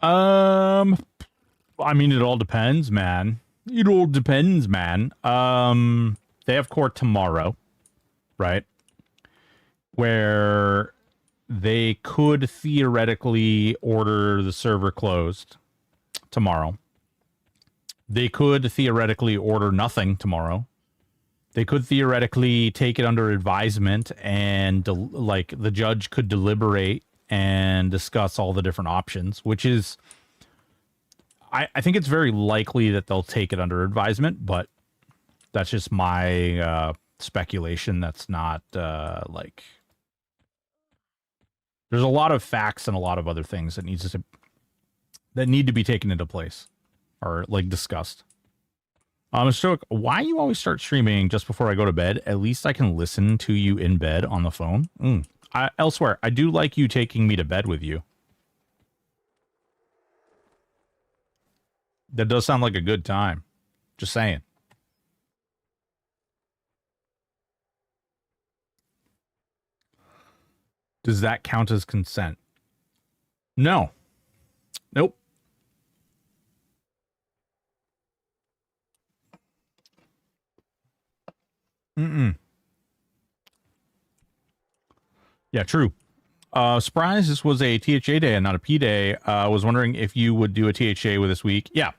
I mean, it all depends, man. It all depends, man. They have court tomorrow, right? Where they could theoretically order the server closed tomorrow. They could theoretically order nothing tomorrow. They could theoretically take it under advisement and like the judge could deliberate and discuss all the different options, which is, I think it's very likely that they'll take it under advisement, but that's just my speculation. That's not like, there's a lot of facts and a lot of other things that need to be taken into place or like discussed. Stoic, why you always start streaming just before I go to bed? At least I can listen to you in bed on the phone. Elsewhere, I do like you taking me to bed with you. That does sound like a good time. Just saying. Does that count as consent? No. Nope. Yeah, true. Surprise, this was a THA day and not a P day. I was wondering if you would do a THA with this week. Yeah.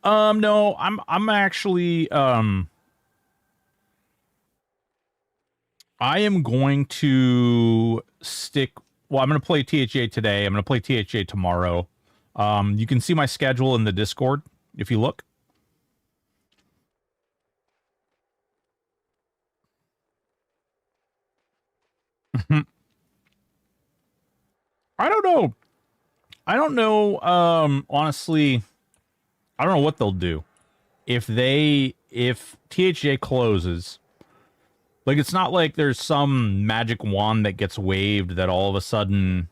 No, I'm actually, I am going to stick, well, I'm going to play THA today. I'm going to play THA tomorrow. You can see my schedule in the Discord if you look. I don't know. I don't know, honestly, I don't know what they'll do. If THA closes, like, it's not like there's some magic wand that gets waved that all of a sudden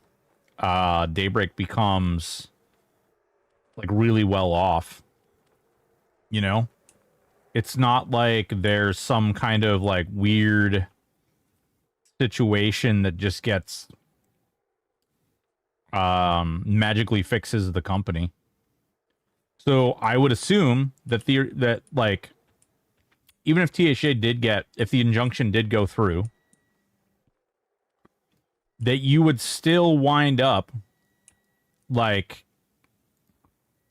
Daybreak becomes, like, really well off. You know? It's not like there's some kind of, like, weird situation that just gets magically fixes the company. So I would assume that like, even if if the injunction did go through, that you would still wind up, like,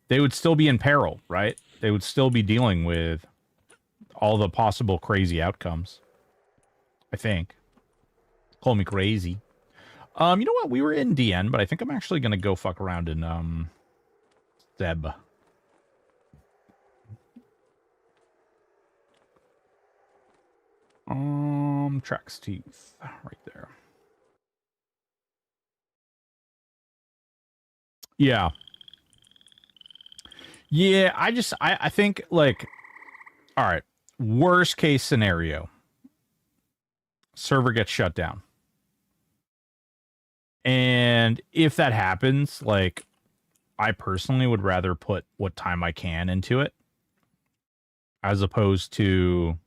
they would still be in peril, right? They would still be dealing with all the possible crazy outcomes. I think. Call me crazy. You know what? We were in DN, but I think I'm actually going to go fuck around in, Zeb. Trax teeth. Right there. Yeah. Yeah, I think, like, all right, worst case scenario, server gets shut down. And if that happens, like, I personally would rather put what time I can into it as opposed to...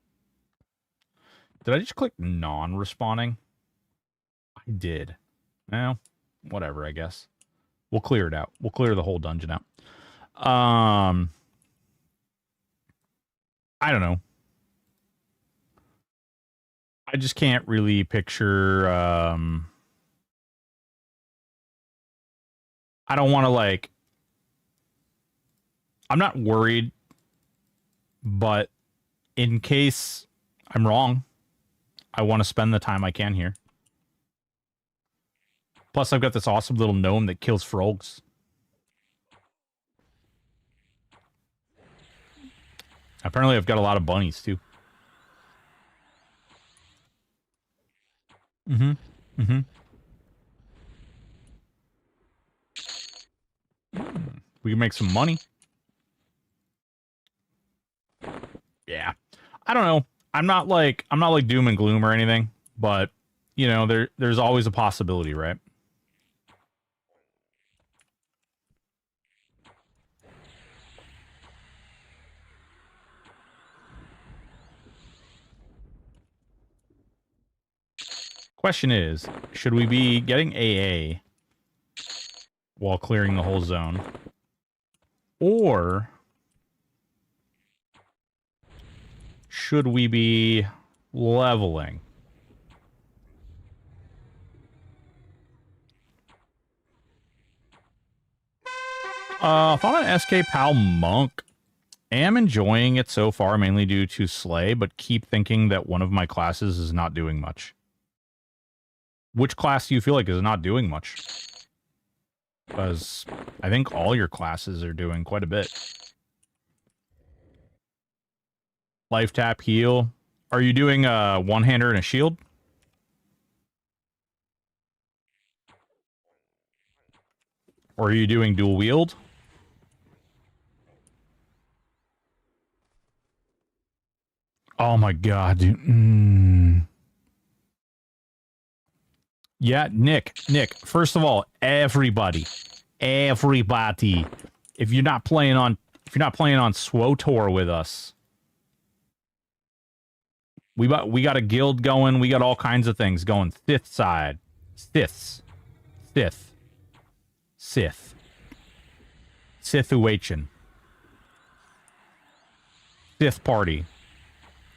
Did I just click non-respawning? I did. Well, whatever, I guess. We'll clear it out. We'll clear the whole dungeon out. I don't know. I just can't really picture, I don't want to, like... I'm not worried, but in case I'm wrong, I want to spend the time I can here. Plus, I've got this awesome little gnome that kills frogs. Apparently, I've got a lot of bunnies, too. We can make some money. Yeah. I don't know. I'm not like doom and gloom or anything, but, you know, there's always a possibility, right? Question is, should we be getting AA while clearing the whole zone. Or should we be leveling? Thought on SK Pal Monk. Am enjoying it so far, mainly due to Slay, but keep thinking that one of my classes is not doing much. Which class do you feel like is not doing much? Because I think all your classes are doing quite a bit. Life tap, heal. Are you doing a one-hander and a shield? Or are you doing dual wield? Oh my god, dude. Yeah, Nick, first of all, everybody, if you're not playing on SWTOR with us, we got a guild going, we got all kinds of things going. Sith side. Sithuation. Sith party.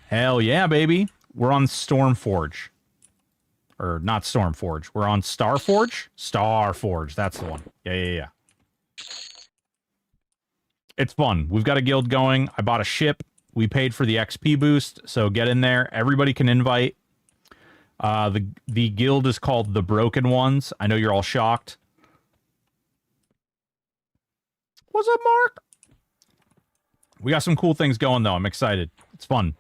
Hell yeah, baby. We're on Stormforge. Or not Stormforge. We're on Starforge? Starforge. That's the one. Yeah. It's fun. We've got a guild going. I bought a ship. We paid for the XP boost, so get in there. Everybody can invite. The guild is called the Broken Ones. I know you're all shocked. What's up, Mark? We got some cool things going, though. I'm excited. It's fun.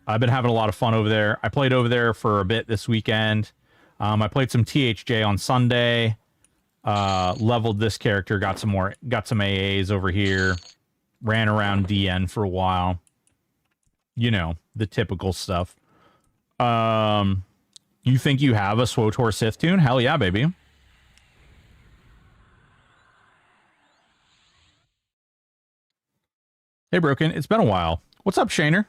I've been having a lot of fun over there. I played over there for a bit this weekend. I played some THJ on Sunday. Leveled this character. Got some AAs over here. Ran around DN for a while. You know, the typical stuff. You think you have a SWTOR Sith tune? Hell yeah, baby. Hey, Broken. It's been a while. What's up, Shaner?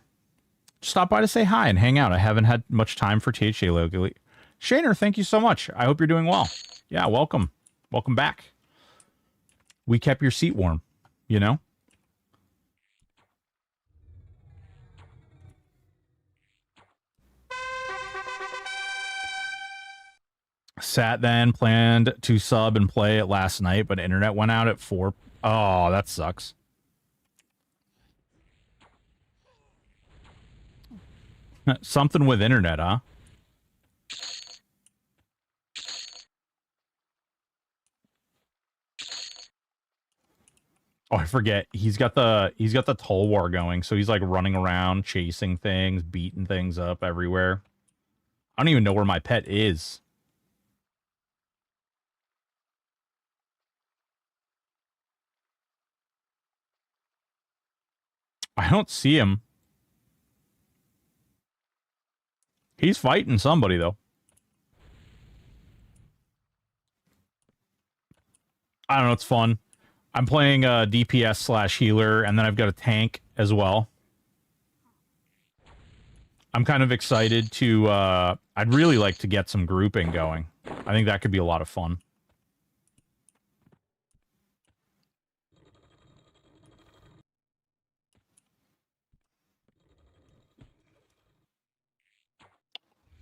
Just stop by to say hi and hang out. I haven't had much time for THJ locally. Shaner, thank you so much. I hope you're doing well. Yeah, welcome. Welcome back. We kept your seat warm, you know? Sat then, planned to sub and play it last night, but internet went out at 4. Oh, that sucks. Something with internet, huh? Oh, I forget. He's got the toll war going, so he's like running around, chasing things, beating things up everywhere. I don't even know where my pet is. I don't see him. He's fighting somebody, though. I don't know. It's fun. I'm playing DPS / healer, and then I've got a tank as well. I'm kind of excited to... I'd really like to get some grouping going. I think that could be a lot of fun.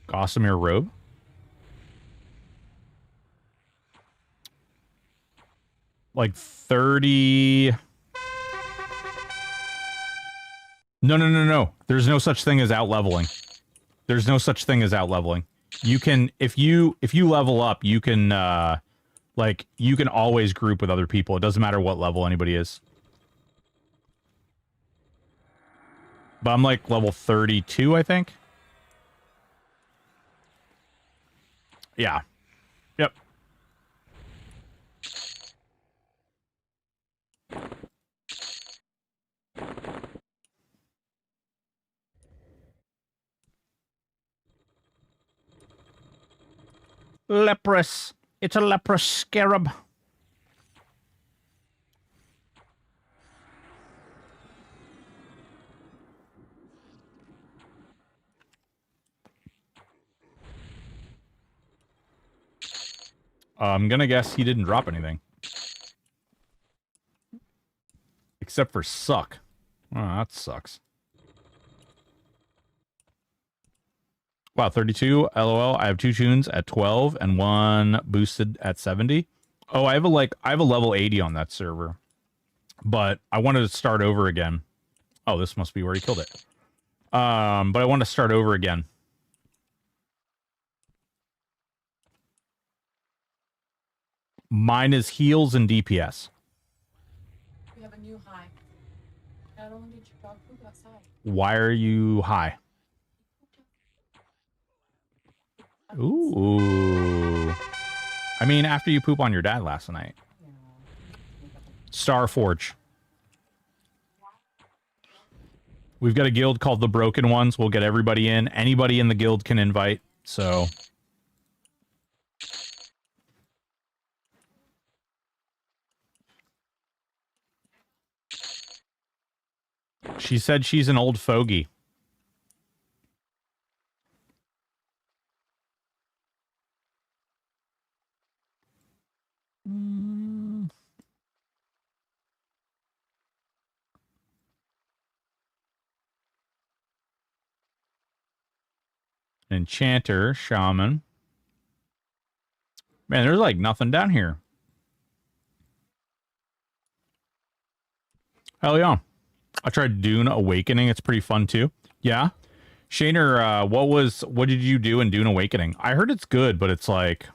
Gossamer robe? Like 30... No. There's no such thing as out-leveling. There's no such thing as out-leveling. You can... If you level up, you can... like, you can always group with other people. It doesn't matter what level anybody is. But I'm like level 32, I think. Yeah. Yep. Leprous. It's a leprous scarab. I'm gonna guess he didn't drop anything. Except for suck. Oh, that sucks. Wow, 32. LOL. I have 2 tunes at 12 and 1 boosted at 70. Oh, I have a level 80 on that server. But I wanted to start over again. Oh, this must be where he killed it. But I want to start over again. Mine is heals and DPS. We have a new high. Not only did your dog poop outside. Why are you high? Ooh. I mean, after you poop on your dad last night. Starforge. We've got a guild called the Broken Ones. We'll get everybody in. Anybody in the guild can invite, so... She said she's an old fogey. Enchanter, shaman. Man, there's like nothing down here. Hell yeah. I tried Dune Awakening. It's pretty fun too. Yeah. Shaner, what did you do in Dune Awakening? I heard it's good, but it's like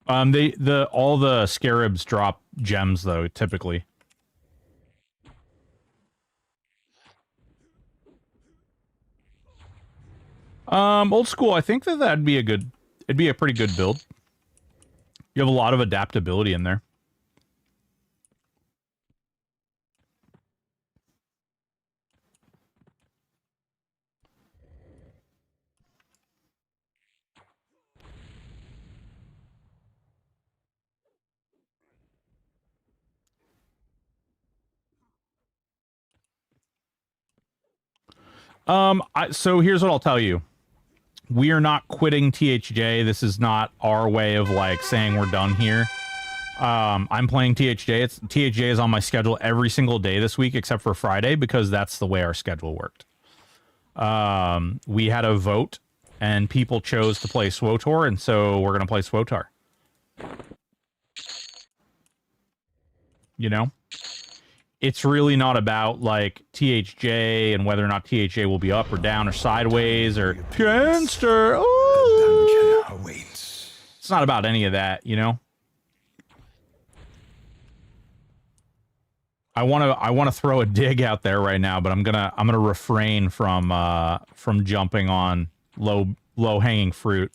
all the scarabs drop gems though, typically. Old school, I think that'd be it'd be a pretty good build. You have a lot of adaptability in there. So here's what I'll tell you. We are not quitting THJ. This is not our way of like saying we're done here. I'm playing THJ. THJ is on my schedule every single day this week except for Friday because that's the way our schedule worked. We had a vote and people chose to play SWTOR, and so we're gonna play SWTOR. You know? It's really not about like THJ and whether or not THJ will be up or down or sideways or Genster. It's not about any of that, you know. I want to throw a dig out there right now, but I'm gonna refrain from jumping on low hanging fruit.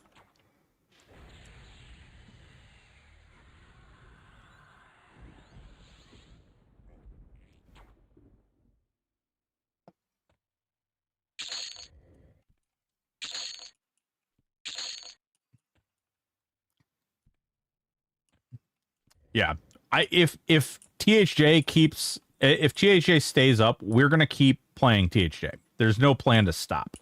Yeah, if THJ stays up, we're gonna keep playing THJ. There's no plan to stop.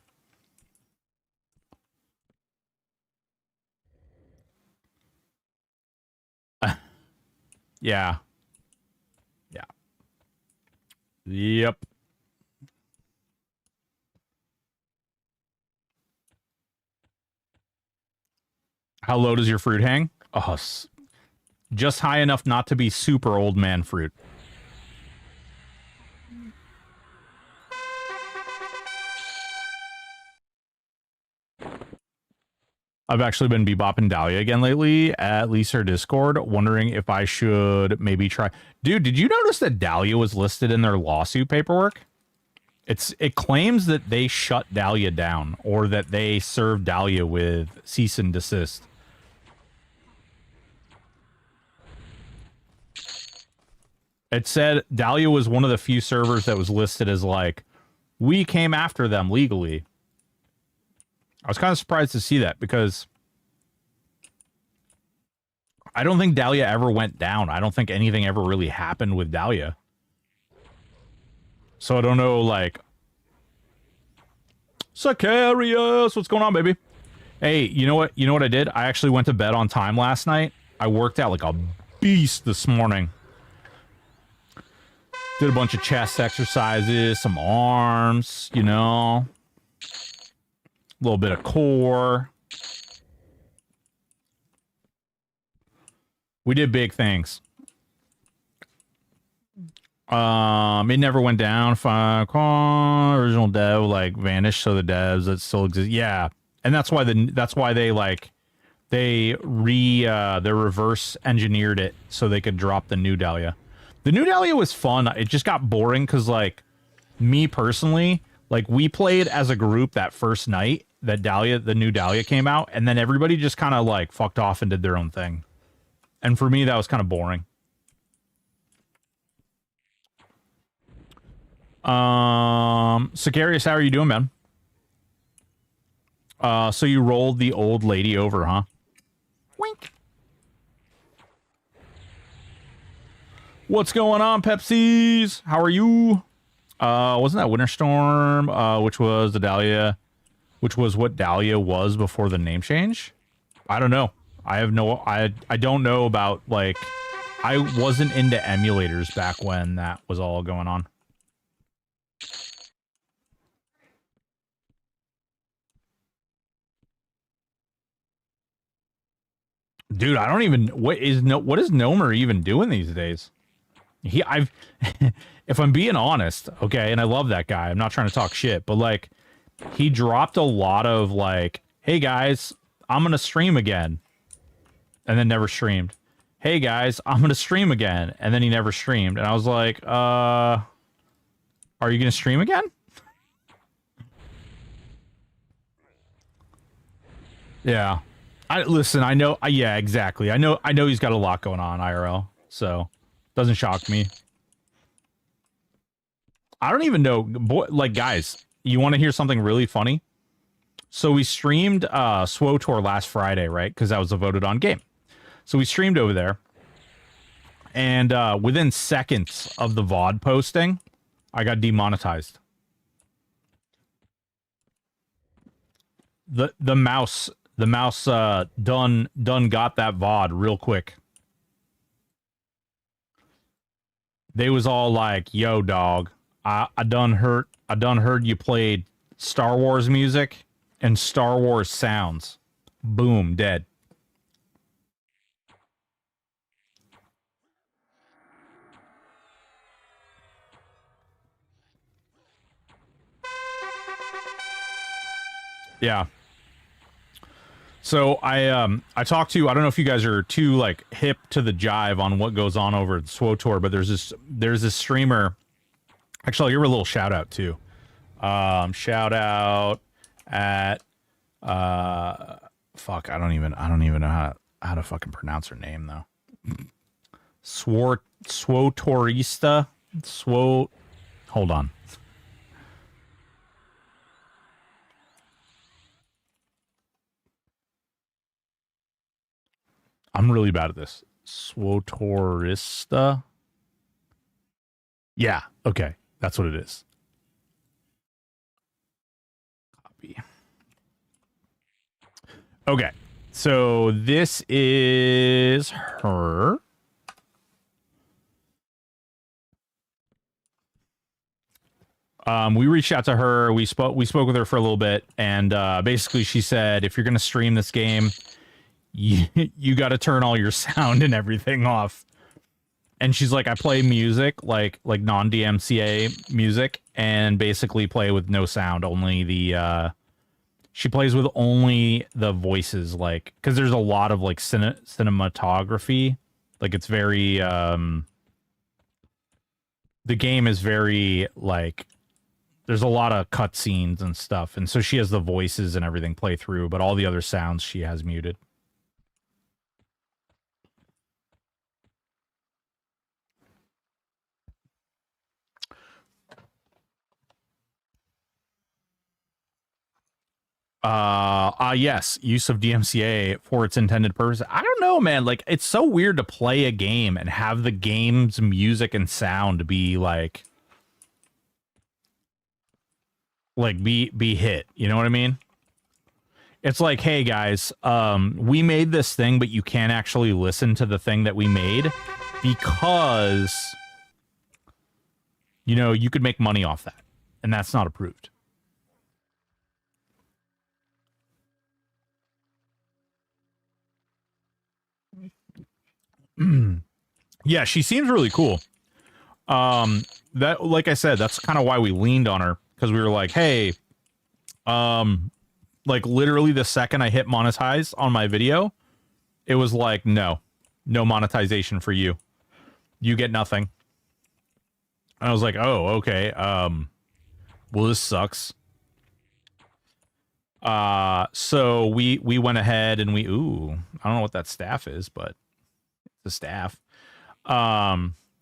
Yeah. Yeah. Yep. How low does your fruit hang? Oh, just high enough not to be super old man fruit. I've actually been bebopping Dalia again lately, at least her Discord, wondering if I should maybe try... Dude, did you notice that Dalia was listed in their lawsuit paperwork? It claims that they shut Dalia down, or that they served Dalia with cease and desist. It said Dalia was one of the few servers that was listed as like, we came after them legally. I was kind of surprised to see that because I don't think Dalia ever went down. I don't think anything ever really happened with Dalia. So I don't know, like... Sicarius! What's going on, baby? Hey, you know what? You know what I did? I actually went to bed on time last night. I worked out like a beast this morning. Did a bunch of chest exercises, some arms, you know. A little bit of core. We did big things. It never went down. Original dev like vanished, so the devs that still exist. Yeah, and that's why they like they reverse engineered it so they could drop the new Dalia. The new Dalia was fun. It just got boring because like me personally, like we played as a group that first night that the new Dalia came out, and then everybody just kind of like fucked off and did their own thing. And for me, that was kind of boring. Sicarius, how are you doing, man? So you rolled the old lady over, huh? Wink. What's going on, Pepsis? How are you? Wasn't that Winter Storm, which was the Dalia, which was what Dalia was before the name change? I don't know. I don't know about, like, I wasn't into emulators back when that was all going on. Dude, I don't even, what is Nomer even doing these days? If I'm being honest, okay, and I love that guy, I'm not trying to talk shit, but like, he dropped a lot of like, hey guys, I'm gonna stream again, and then never streamed. Hey guys, I'm gonna stream again, and then he never streamed, and I was like, are you gonna stream again? Yeah. Listen, I know, yeah, exactly. I know he's got a lot going on IRL, so doesn't shock me. I don't even know, boy, like, guys, you want to hear something really funny? So we streamed SWTOR last Friday, right? Because that was a voted on game. So we streamed over there, and within seconds of the VOD posting, I got demonetized. The mouse done got that VOD real quick. They was all like, "Yo, dog, I done heard you played Star Wars music and Star Wars sounds. Boom, dead." Yeah. So I talked to, I don't know if you guys are too like hip to the jive on what goes on over at SWTOR, but there's this streamer. Actually, I'll give her a little shout out too. Shout out at fuck, I don't even know how to fucking pronounce her name though. SWTORista. Hold on. I'm really bad at this. SWTORista. Yeah, okay. That's what it is. Copy. Okay. So this is her. We reached out to her. We spoke with her for a little bit, and basically she said, if you're going to stream this game, you got to turn all your sound and everything off. And she's like, I play music, like non-DMCA music, and basically play with no sound, only the, she plays with only the voices, like, because there's a lot of, like, cinematography. Like, it's very, the game is very, like, there's a lot of cutscenes and stuff, and so she has the voices and everything play through, but all the other sounds she has muted. Yes, use of DMCA for its intended purpose. I don't know, man. Like, it's so weird to play a game and have the game's music and sound be like be hit. You know what I mean? It's like, hey guys, we made this thing, but you can't actually listen to the thing that we made because, you know, you could make money off that, and that's not approved. Yeah, she seems really cool. That, like I said, that's kind of why we leaned on her, because we were like, hey, like literally the second I hit monetize on my video, it was like, no monetization for you. You get nothing. And I was like, oh, okay. Well, this sucks. So we went ahead and I don't know what that staff is, but the staff.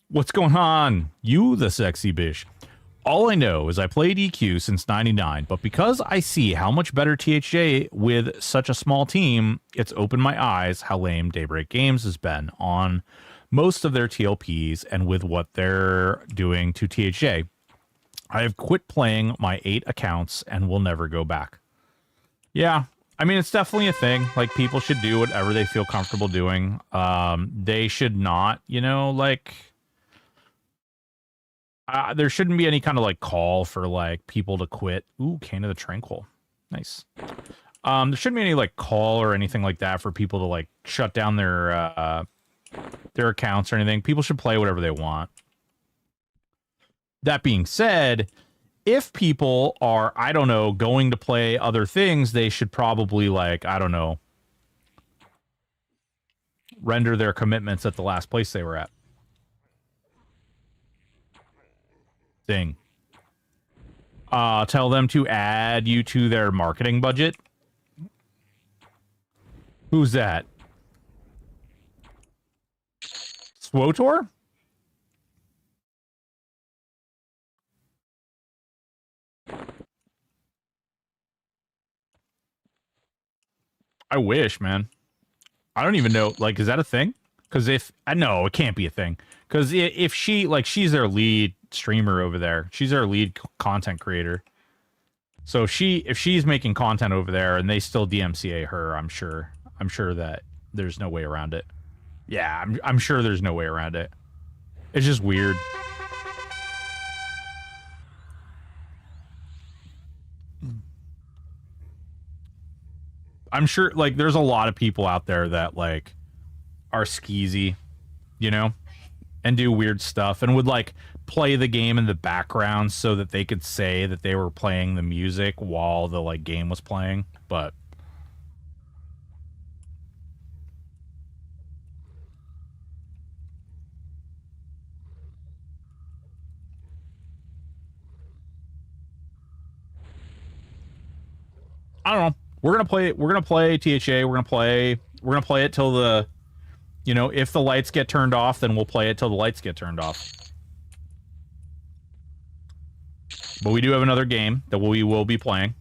What's going on? You the sexy bitch. All I know is I played EQ since 99, but because I see how much better THJ with such a small team, it's opened my eyes how lame Daybreak Games has been on most of their TLPs and with what they're doing to THJ. I have quit playing my 8 accounts and will never go back. Yeah, I mean, it's definitely a thing. Like, people should do whatever they feel comfortable doing. They should not, you know, like... there shouldn't be any kind of, like, call for, like, people to quit. Ooh, Cane of the Tranquil. Nice. There shouldn't be any, like, call or anything like that for people to, like, shut down their accounts or anything. People should play whatever they want. That being said, if people are, I don't know, going to play other things, they should probably, like, I don't know, render their commitments at the last place they were at. Thing. Tell them to add you to their marketing budget. Who's that? SWTOR? I wish, man. I don't even know. Like, is that a thing? Because if I know, it can't be a thing. Because if she, like, she's their lead streamer over there, she's their lead content creator. So if she's making content over there and they still DMCA her, I'm sure that there's no way around it. Yeah, I'm sure there's no way around it. It's just weird. I'm sure, like, there's a lot of people out there that, like, are skeezy, you know, and do weird stuff and would, like, play the game in the background so that they could say that they were playing the music while the, like, game was playing. But I don't know. We're gonna play THA. We're gonna play it till the, you know, if the lights get turned off, then we'll play it till the lights get turned off. But we do have another game that we will be playing.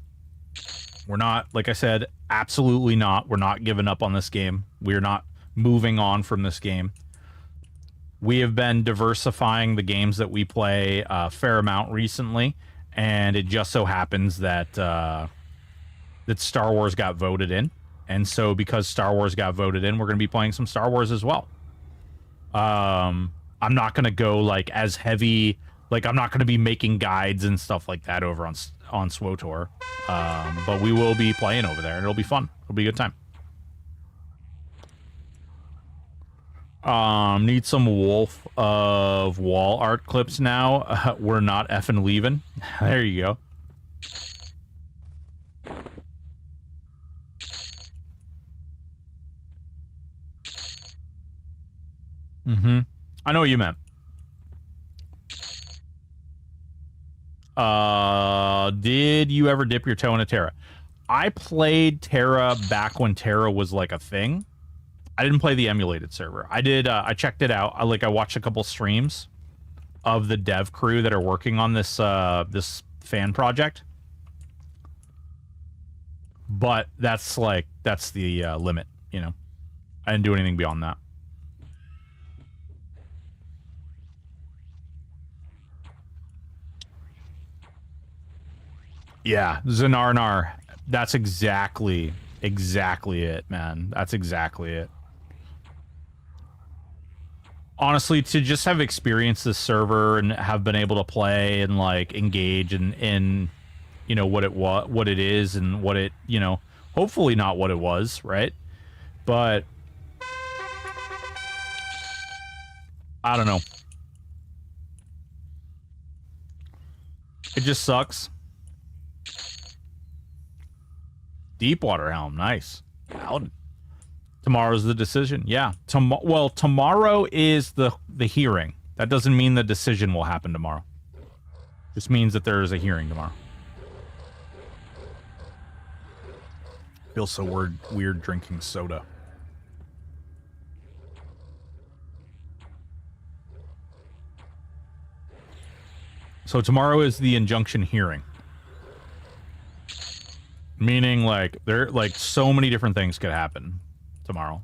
We're not, like I said, absolutely not. We're not giving up on this game. We're not moving on from this game. We have been diversifying the games that we play a fair amount recently, and it just so happens that that Star Wars got voted in. And so because Star Wars got voted in, we're going to be playing some Star Wars as well. I'm not going to go, like, as heavy... Like, I'm not going to be making guides and stuff like that over on SWTOR. But we will be playing over there, and it'll be fun. It'll be a good time. Need some Wolf of Wall art clips now. We're not effing leaving. There you go. Mm-hmm. I know what you meant. Did you ever dip your toe in a Terra? I played Terra back when Terra was, like, a thing. I didn't play the emulated server. I did, I checked it out. I watched a couple streams of the dev crew that are working on this, this fan project. But that's, like, that's the, limit, you know? I didn't do anything beyond that. Yeah, Zanarnar. That's exactly Exactly it, man. That's exactly it. Honestly, to just have experienced this server and have been able to play and like engage in you know what it is and what it, you know, hopefully not what it was, right? But I don't know. It just sucks. Deepwater Helm, nice. Out. Tomorrow's the decision. Yeah. Well, tomorrow is the hearing. That doesn't mean the decision will happen tomorrow. Just means that there is a hearing tomorrow. Feels so weird drinking soda. So tomorrow is the injunction hearing. Meaning, like, so many different things could happen tomorrow.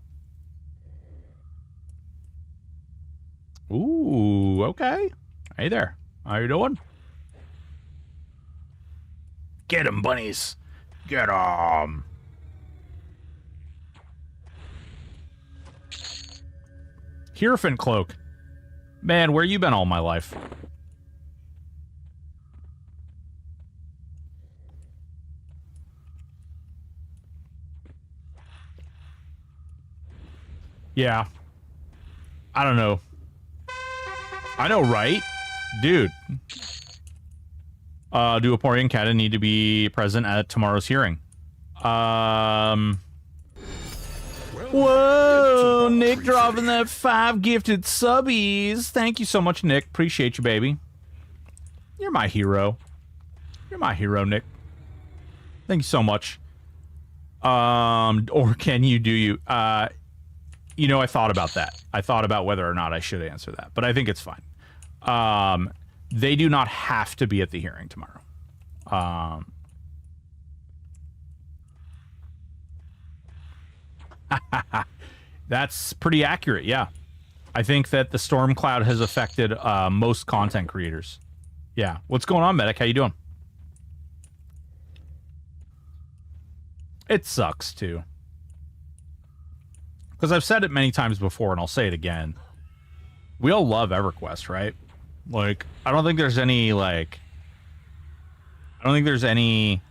Ooh, okay. Hey there. How you doing? Get 'em, bunnies. Get 'em. Hierophant cloak. Man, where you been all my life? Yeah. I don't know. I know, right? Dude. Do Apori and Kata need to be present at tomorrow's hearing? Whoa! Nick dropping that 5 gifted subbies. Thank you so much, Nick. Appreciate you, baby. You're my hero. You're my hero, Nick. Thank you so much. Or can you do you? You know, I thought about that. I thought about whether or not I should answer that, but I think it's fine. They do not have to be at the hearing tomorrow. That's pretty accurate, yeah. I think that the storm cloud has affected most content creators. Yeah. What's going on, Medic? How you doing? It sucks, too. Because I've said it many times before, and I'll say it again. We all love EverQuest, right? Like, I don't think there's any, like... I don't think there's any...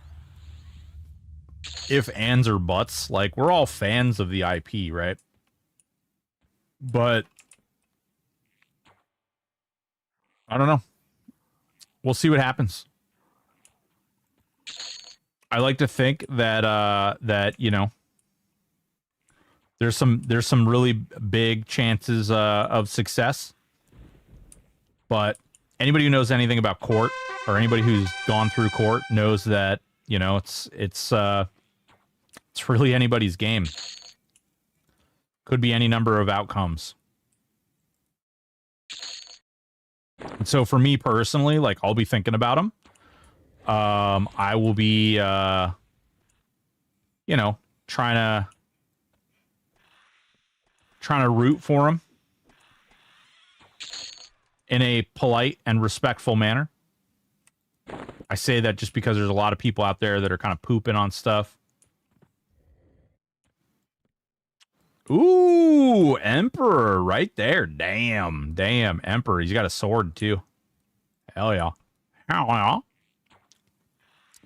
if, ands, or buts. Like, we're all fans of the IP, right? But... I don't know. We'll see what happens. I like to think that, you know... There's some really big chances of success, but anybody who knows anything about court or anybody who's gone through court knows that, you know, it's really anybody's game. Could be any number of outcomes. And so for me personally, like, I'll be thinking about them. I will be, you know, trying to root for him in a polite and respectful manner. I say that just because there's a lot of people out there that are kind of pooping on stuff. Ooh, Emperor right there. Damn, Emperor. He's got a sword too. Hell yeah. Hell yeah.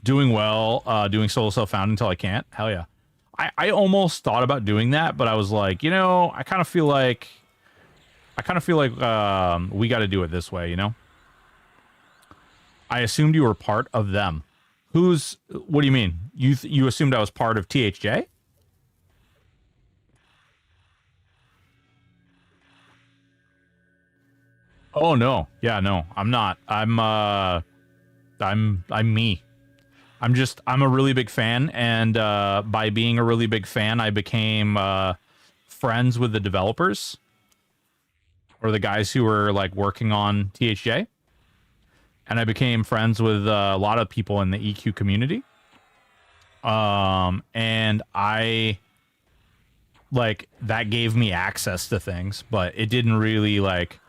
Doing well, doing solo self-found until I can't. Hell yeah. I almost thought about doing that, but I was like, you know, I kind of feel like we got to do it this way, you know? I assumed you were part of them. What do you mean? You assumed I was part of THJ? Oh no. Yeah, no. I'm not. I'm me. I'm a really big fan, and by being a really big fan, I became friends with the developers or the guys who were like working on THJ, and I became friends with a lot of people in the EQ community. And I like that gave me access to things, but it didn't really like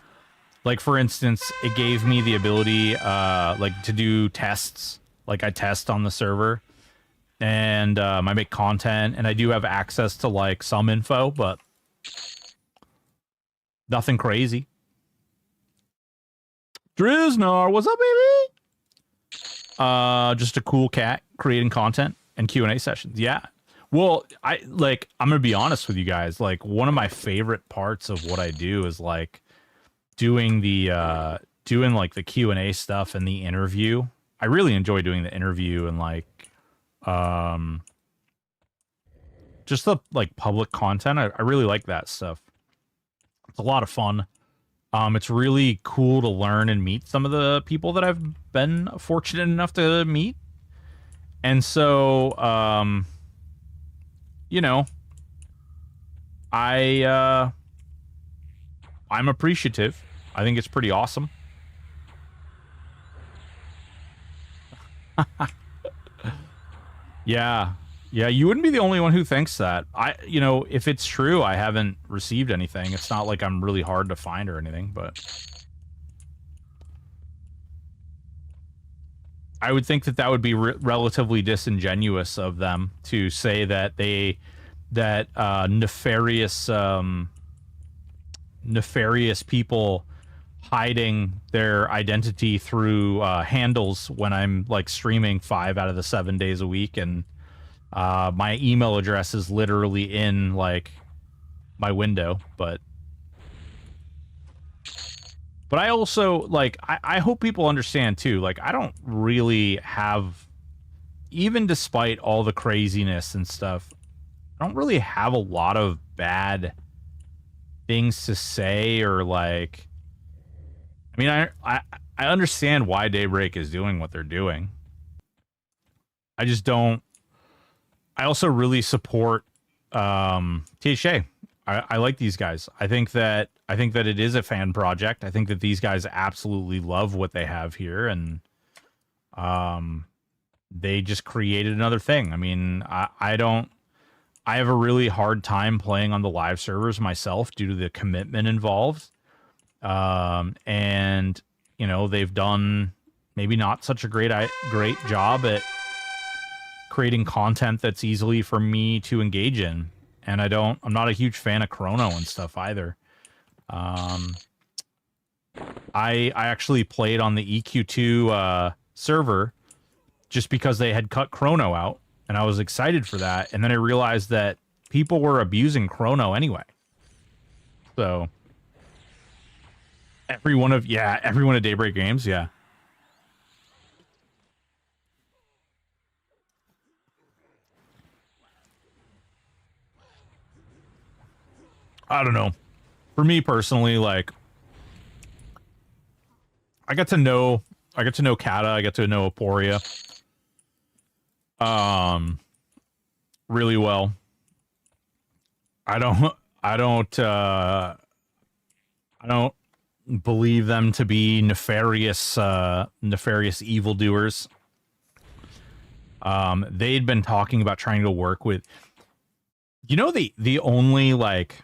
for instance, it gave me the ability like to do tests. Like, I test on the server, and I make content, and I do have access to like some info, but nothing crazy. Driznar, what's up, baby? Just a cool cat creating content and Q&A sessions. Yeah. Well, I'm gonna be honest with you guys. Like, one of my favorite parts of what I do is like doing the Q&A stuff and the interview. I really enjoy doing the interview and like just the like public content. I really like that stuff. It's a lot of fun. It's really cool to learn and meet some of the people that I've been fortunate enough to meet. And so, you know, I'm appreciative. I think it's pretty awesome. Yeah. Yeah, you wouldn't be the only one who thinks that. If it's true, I haven't received anything. It's not like I'm really hard to find or anything, but I would think that would be relatively disingenuous of them to say that nefarious people hiding their identity through handles when I'm like streaming 5 out of the 7 days a week, and my email address is literally in like my window. But I also like I hope people understand too, like I don't really have, even despite all the craziness and stuff, I don't really have a lot of bad things to say, or like, I mean, I understand why Daybreak is doing what they're doing. I just don't. I also really support THA. I like these guys. I think that it is a fan project. I think that these guys absolutely love what they have here, and they just created another thing. I mean, I have a really hard time playing on the live servers myself due to the commitment involved. And they've done maybe not such a great job at creating content that's easily for me to engage in. And I'm not a huge fan of Chrono and stuff either. I actually played on the EQ2 server just because they had cut Chrono out, and I was excited for that. And then I realized that people were abusing Chrono anyway. So everyone at Daybreak Games, yeah. I don't know. For me personally, like, I got to know Kata, I got to know Aporia really well. I don't believe them to be nefarious evildoers. They'd been talking about trying to work with, the only like,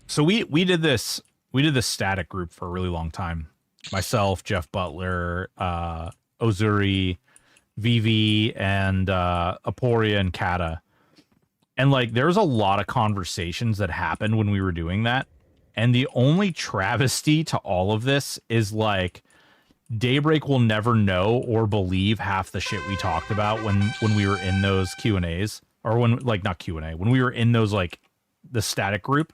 so we did this static group for a really long time. Myself, Jeff Butler, Ozuri, VV, and Aporia and Kata. And like, there was a lot of conversations that happened when we were doing that. And the only travesty to all of this is like, Daybreak will never know or believe half the shit we talked about when we were in those Q&As, or when, like, not Q&A, when we were in those, like, the static group.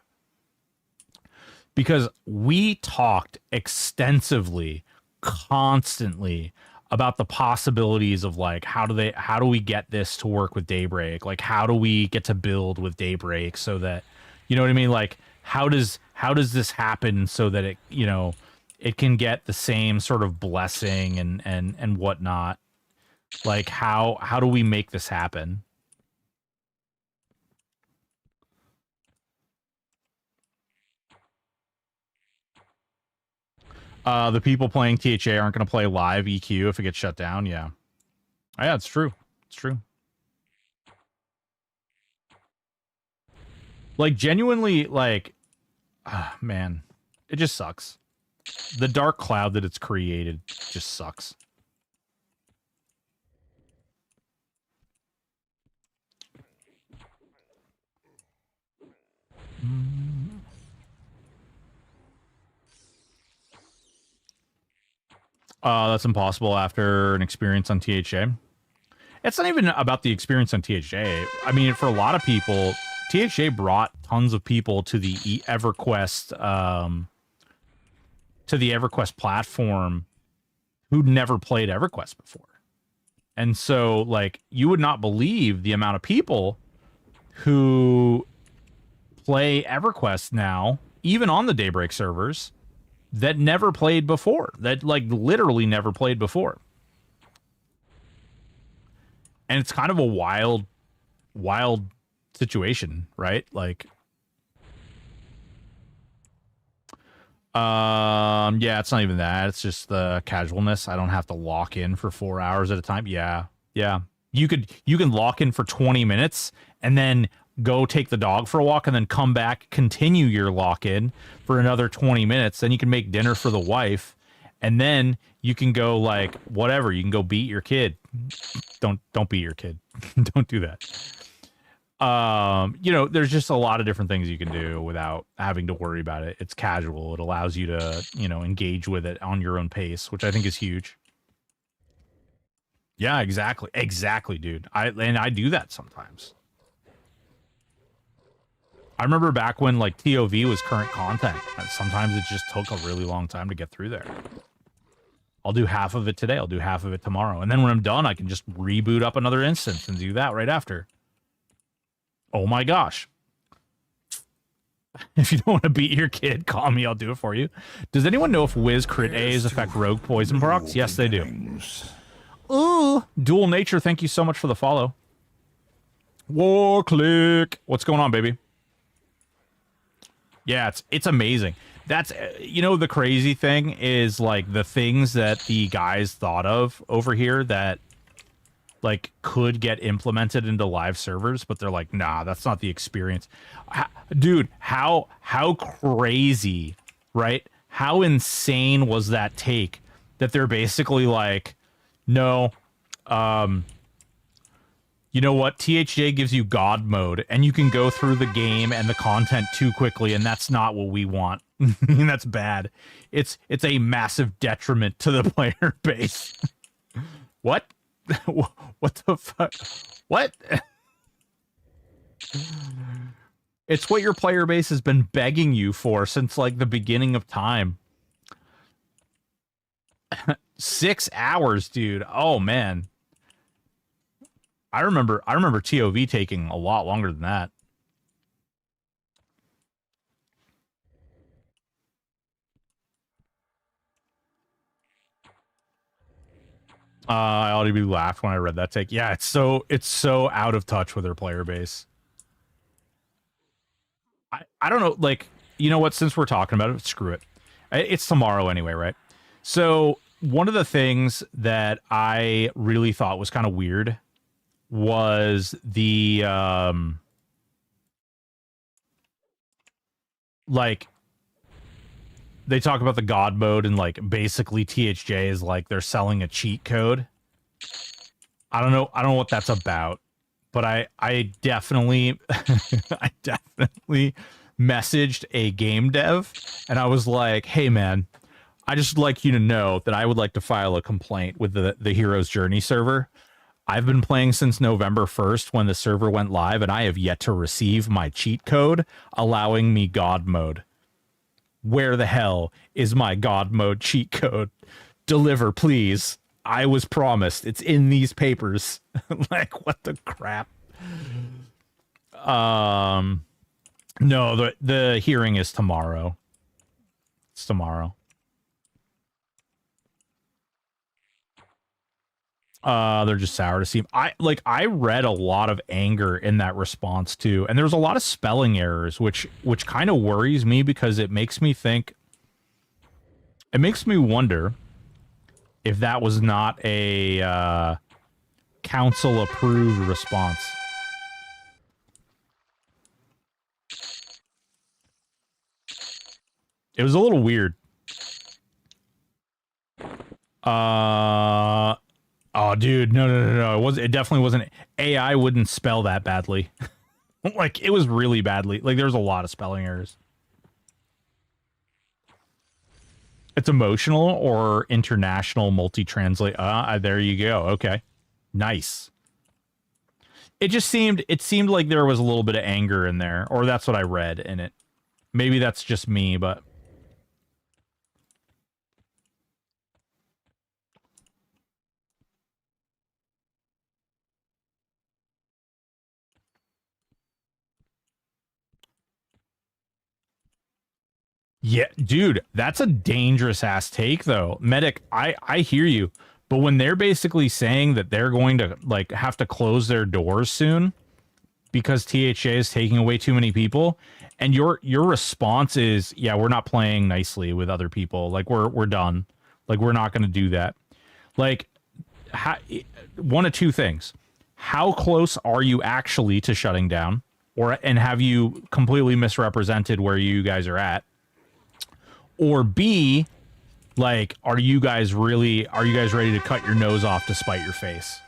Because we talked extensively, constantly, about the possibilities of like, how do we get this to work with Daybreak? Like, how do we get to build with Daybreak so that, you know what I mean? Like, how does this happen so that it, it can get the same sort of blessing and whatnot? Like, how do we make this happen? The people playing THA aren't going to play live EQ if it gets shut down. Yeah. Yeah, it's true. It's true. Like, genuinely, like, man, it just sucks. The dark cloud that it's created just sucks. That's impossible after an experience on THA. It's not even about the experience on THA. I mean, for a lot of people, THA brought tons of people to the EverQuest, platform who'd never played EverQuest before. And so, like, you would not believe the amount of people who play EverQuest now, even on the Daybreak servers, that never played before. That, like, literally never played before. And it's kind of a wild situation, right? Like, yeah, it's not even that. It's just the casualness. I don't have to lock in for 4 hours at a time. Yeah. You can lock in for 20 minutes and then go take the dog for a walk and then come back, continue your lock in for another 20 minutes. Then you can make dinner for the wife, and then you can go, like, whatever. You can go beat your kid. Don't beat your kid. Don't do that. You know, there's just a lot of different things you can do without having to worry about it. It's casual. It allows you to, you know, engage with it on your own pace, which I think is huge. Yeah, exactly, dude. I do that sometimes. I remember back when, like, TOV was current content, and sometimes it just took a really long time to get through there. I'll do half of it today. I'll do half of it tomorrow. And then when I'm done, I can just reboot up another instance and do that right after. Oh my gosh. If you don't want to beat your kid, call me. I'll do it for you. Does anyone know if Wiz crit A's affect rogue poison procs? Yes, they do. Ooh, Dual Nature, thank you so much for the follow. War click. What's going on, baby? Yeah, it's amazing. That's, you know, the crazy thing is, like, the things that the guys thought of over here that, like, could get implemented into live servers, but they're like, nah, that's not the experience. Dude, how crazy, right? How insane was that take that they're basically like, no, you know what? THJ gives you God mode, and you can go through the game and the content too quickly, and that's not what we want. That's bad. It's a massive detriment to the player base. What? What the fuck? What? It's what your player base has been begging you for since, like, the beginning of time. 6 hours, dude. Oh man. I remember TOV taking a lot longer than that. I audibly laughed when I read that take. Yeah, it's so out of touch with their player base. I don't know, like, you know what, since we're talking about it, screw it. It's tomorrow anyway, right? So one of the things that I really thought was kind of weird was the like, they talk about the God mode, and, like, basically THJ is like they're selling a cheat code. I don't know what that's about, but I definitely I definitely messaged a game dev, and I was like, hey man, I just like you to know that I would like to file a complaint with the Hero's Journey server. I've been playing since November 1st when the server went live, and I have yet to receive my cheat code allowing me God mode. Where the hell is my God mode cheat code? Deliver, please. I was promised. It's in these papers. Like, what the crap? No, the hearing is tomorrow. It's tomorrow. They're just sour to see. I read a lot of anger in that response too, and there's a lot of spelling errors, which kind of worries me, because it makes me wonder if that was not a council approved response. It was a little weird. Oh, dude, no. It definitely wasn't. AI wouldn't spell that badly. Like, it was really badly. Like, there's a lot of spelling errors. It's emotional or international multi-translate. There you go. Okay. Nice. It seemed like there was a little bit of anger in there, or that's what I read in it. Maybe that's just me, but yeah, dude, that's a dangerous ass take though. Medic, I hear you. But when they're basically saying that they're going to like have to close their doors soon because THA is taking away too many people, and your response is, yeah, we're not playing nicely with other people. Like we're done. Like we're not going to do that. Like one of two things. How close are you actually to shutting down? And have you completely misrepresented where you guys are at? Or B, like, are you guys ready to cut your nose off to spite your face?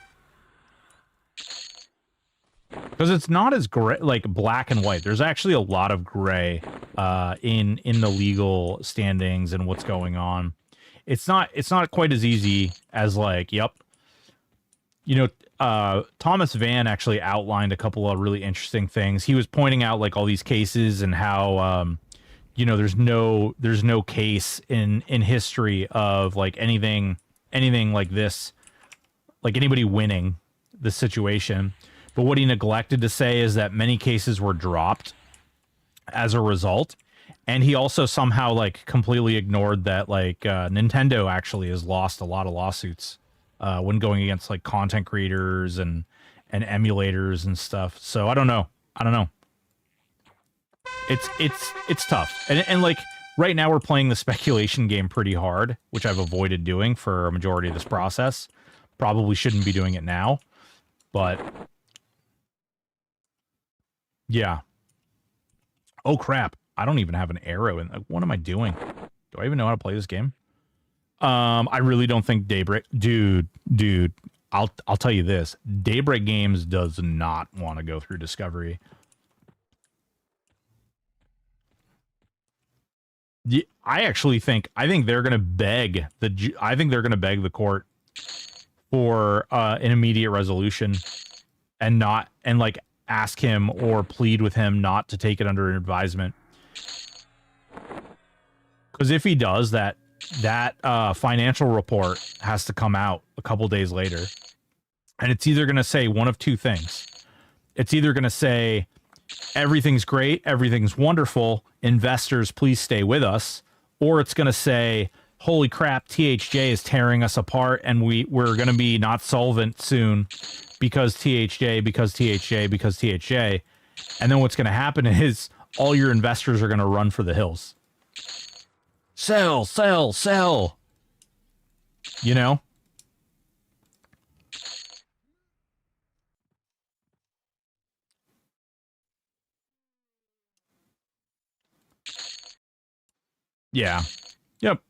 Because it's not as gray, like black and white. There's actually a lot of gray in the legal standings and what's going on. It's not quite as easy as like, yep. You know, Thomas Van actually outlined a couple of really interesting things. He was pointing out like all these cases and how you know, there's no case in history of like anything like this, like anybody winning the situation. But what he neglected to say is that many cases were dropped as a result. And he also somehow like completely ignored that like Nintendo actually has lost a lot of lawsuits when going against like content creators and emulators and stuff. So I don't know. It's tough. And like right now we're playing the speculation game pretty hard, which I've avoided doing for a majority of this process. Probably shouldn't be doing it now, but yeah. Oh crap. I don't even have an arrow in. What am I doing? Do I even know how to play this game? I really don't think Daybreak, dude, I'll tell you this. Daybreak Games does not want to go through discovery. Yeah, I think they're going to beg the court for an immediate resolution and like ask him or plead with him not to take it under advisement. Because if he does that financial report has to come out a couple days later, and it's either going to say one of two things. It's either going to say everything's great, everything's wonderful, investors, please stay with us. Or it's going to say, holy crap, THJ is tearing us apart and we're going to be not solvent soon because THJ, because THJ, because THJ. And then what's going to happen is all your investors are going to run for the hills. Sell, sell, sell. You know? Yeah. Yep.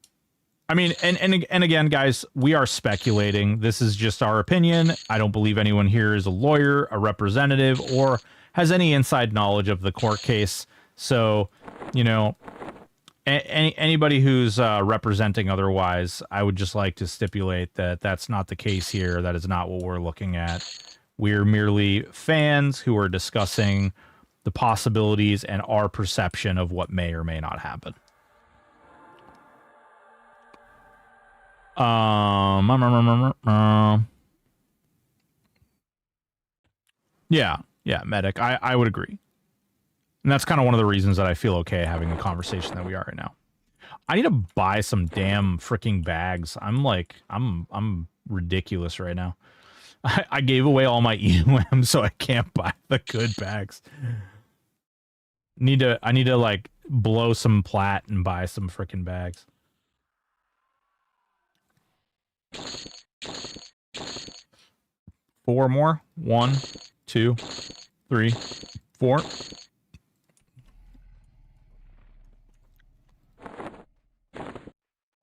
I mean, and again, guys, we are speculating. This is just our opinion. I don't believe anyone here is a lawyer, a representative, or has any inside knowledge of the court case. So, you know, anybody who's representing otherwise, I would just like to stipulate that that's not the case here. That is not what we're looking at. We're merely fans who are discussing the possibilities and our perception of what may or may not happen. Yeah, medic. I would agree. And that's kind of one of the reasons that I feel okay having the conversation that we are right now. I need to buy some damn freaking bags. I'm ridiculous right now. I gave away all my EUM, so I can't buy the good bags. I need to like blow some plat and buy some freaking bags. Four more. 1, 2, 3, 4.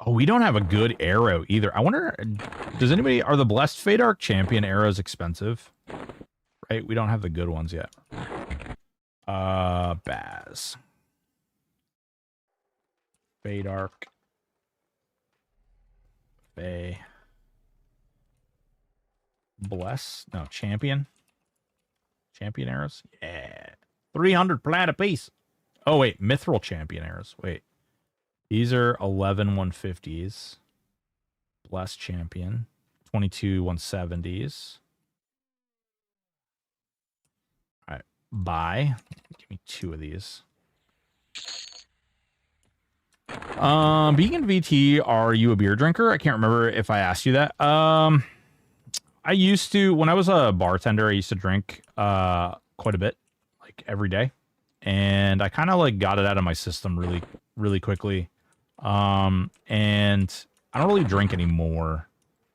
Oh, we don't have a good arrow either. I wonder, are the Blessed Fadark Champion arrows expensive? Right, we don't have the good ones yet. Baz. Fadark. Bay. Bless. No, champion. Champion arrows. Yeah. 300 plat apiece. Oh, wait. Mithril champion arrows. Wait. These are 11 150s. Bless champion. 22 170s. All right. Buy. Give me 2 of these. Being in VT, are you a beer drinker? I can't remember if I asked you that. I used to, when I was a bartender, I used to drink quite a bit, like every day. And I kind of like got it out of my system really quickly. And I don't really drink anymore.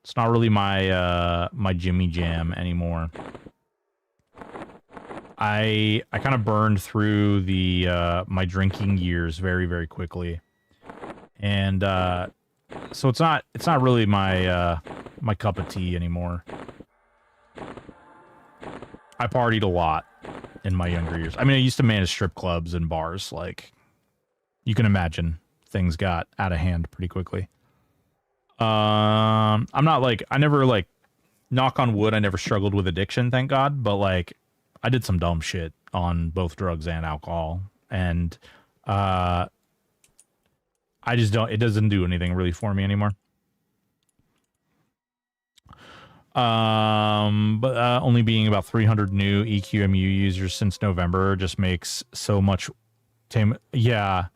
It's not really my my Jimmy Jam anymore. I kind of burned through the my drinking years very quickly. And so it's not really my my cup of tea anymore. I partied a lot in my younger years. I mean, I used to manage strip clubs and bars. Like, you can imagine, things got out of hand pretty quickly. I'm not like, I never like, knock on wood, I never struggled with addiction, thank God. But like, I did some dumb shit on both drugs and alcohol, and I just don't. It doesn't do anything really for me anymore. But only being about 300 new EQMU users since November just makes so much tame. Yeah, I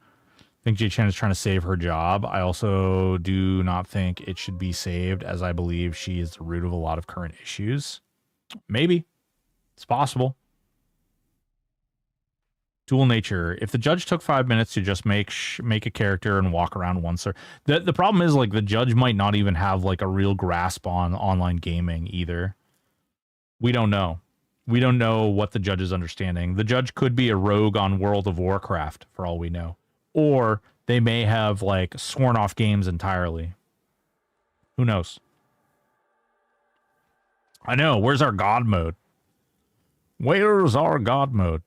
think Jay Chen is trying to save her job. I also do not think it should be saved, as I believe she is the root of a lot of current issues. Maybe. It's possible. Dual nature. If the judge took 5 minutes to just make a character and walk around once, or the problem is like the judge might not even have like a real grasp on online gaming either. We don't know. We don't know what the judge is understanding. The judge could be a rogue on World of Warcraft for all we know, or they may have like sworn off games entirely. Who knows? I know. Where's our God mode? Where's our God mode?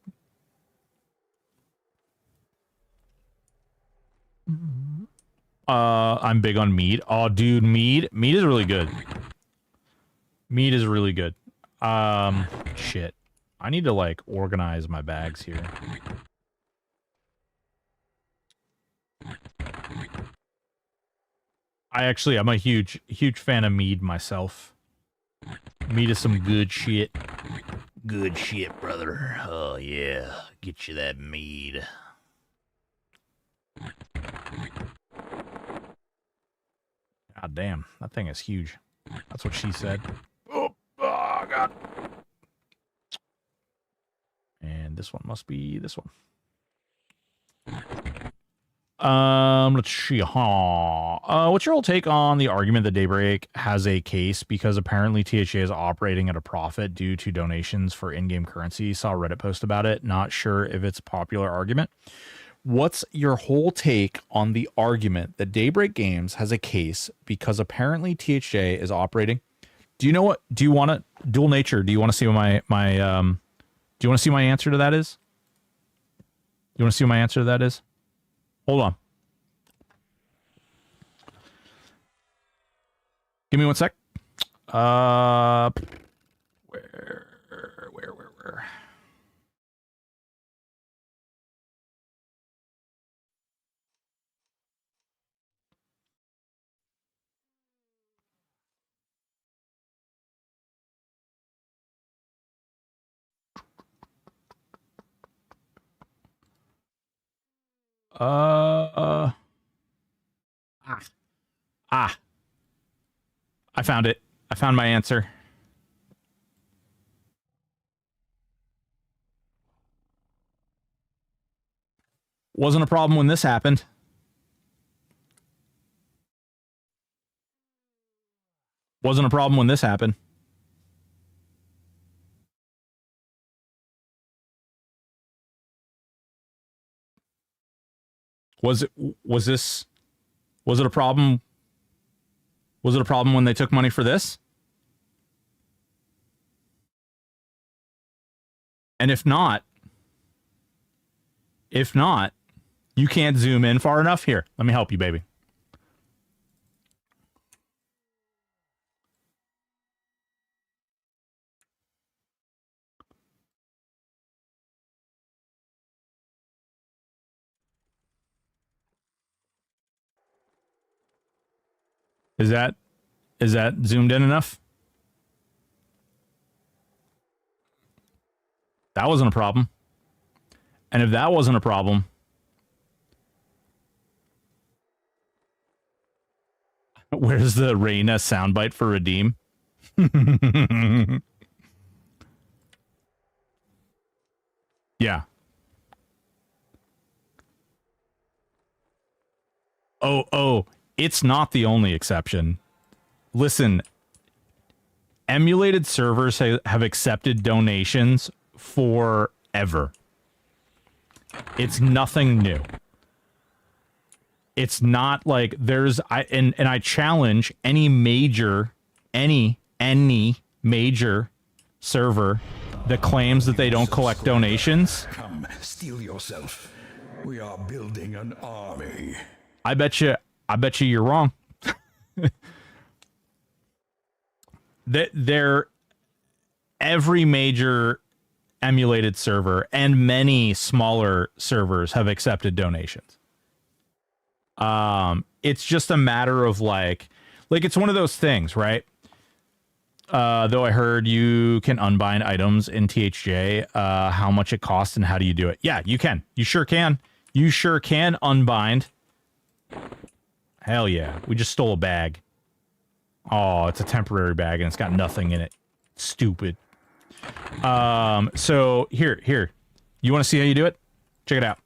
I'm big on mead. Oh, dude, mead is really good. Mead is really good. Shit. I need to like organize my bags here. I'm a huge fan of mead myself. Mead is some good shit. Good shit, brother. Oh yeah, get you that mead. God damn, that thing is huge. That's what she said. Oh God. And this one must be this one. Let's see. What's your whole take on the argument that Daybreak has a case because apparently THA is operating at a profit due to donations for in-game currency? Saw a Reddit post about it. Not sure if it's a popular argument. What's your whole take on the argument that Daybreak Games has a case because apparently THJ is operating? Do you know what? Do you want to dual nature? Do you want to see what do you want to see my answer to that is? You want to see what my answer to that is? Hold on. Give me one sec. Where? I found it. I found my answer. Wasn't a problem when this happened. Wasn't a problem when this happened. Was it a problem? Was it a problem when they took money for this? And if not, you can't zoom in far enough. Here, let me help you, baby. Is that zoomed in enough? That wasn't a problem. And if that wasn't a problem, where's the Reyna soundbite for Redeem? Yeah. Oh, it's not the only exception. Listen, emulated servers have accepted donations forever. It's nothing new. It's not like I challenge any major server that claims that they don't collect donations. Come, steel yourself. We are building an army. I bet you you're wrong. Every major emulated server and many smaller servers have accepted donations. It's just a matter of like it's one of those things, right? Though I heard you can unbind items in THJ, how much it costs and how do you do it? Yeah, you can. You sure can. You sure can unbind. Hell yeah. We just stole a bag. Oh, it's a temporary bag and it's got nothing in it. Stupid. So here. You want to see how you do it? Check it out.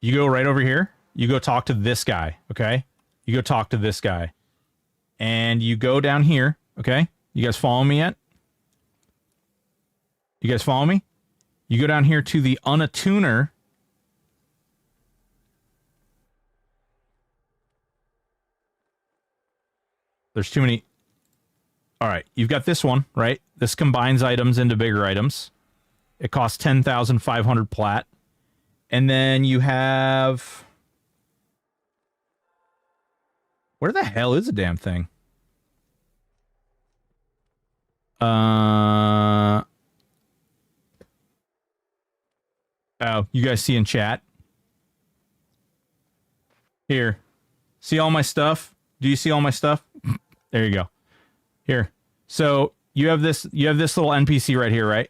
You go right over here. You go talk to this guy, okay? You go talk to this guy. And you go down here, okay? You guys follow me yet? You guys follow me? You go down here to the unattuner. There's too many. All right, you've got this one, right? This combines items into bigger items. It costs 10,500 plat. And then you have... Where the hell is the damn thing? Oh, you guys see in chat? Here. See all my stuff? Do you see all my stuff? There you go. Here. So you have this little NPC right here, right?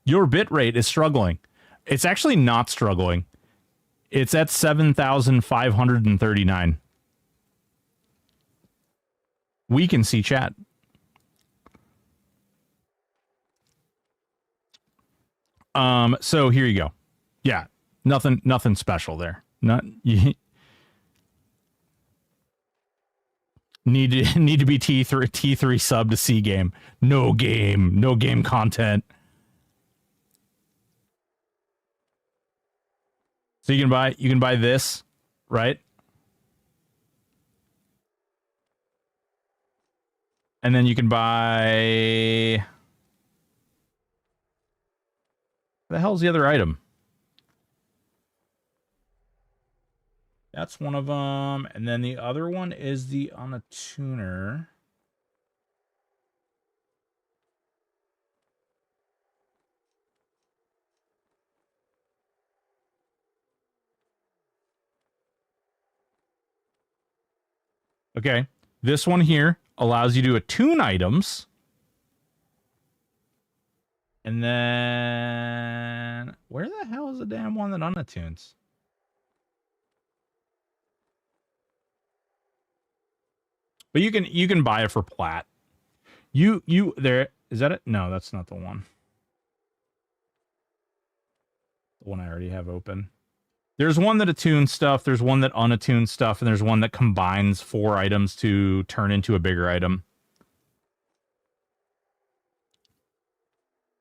Your bitrate is struggling. It's actually not struggling. It's at 7,539. We can see chat. So here you go. Yeah, nothing special there. Not you need to be T3 sub to see game. No game content. So you can buy this, right? And then you can buy... What the hell's the other item? That's one of them. And then the other one is the on a tuner. Okay. This one here allows you to attune items. And then where the hell is the damn one that unattunes? But you can buy it for plat. You there is that it? No, that's not the one. The one I already have open. There's one that attunes stuff, there's one that unattunes stuff, and there's one that combines 4 items to turn into a bigger item.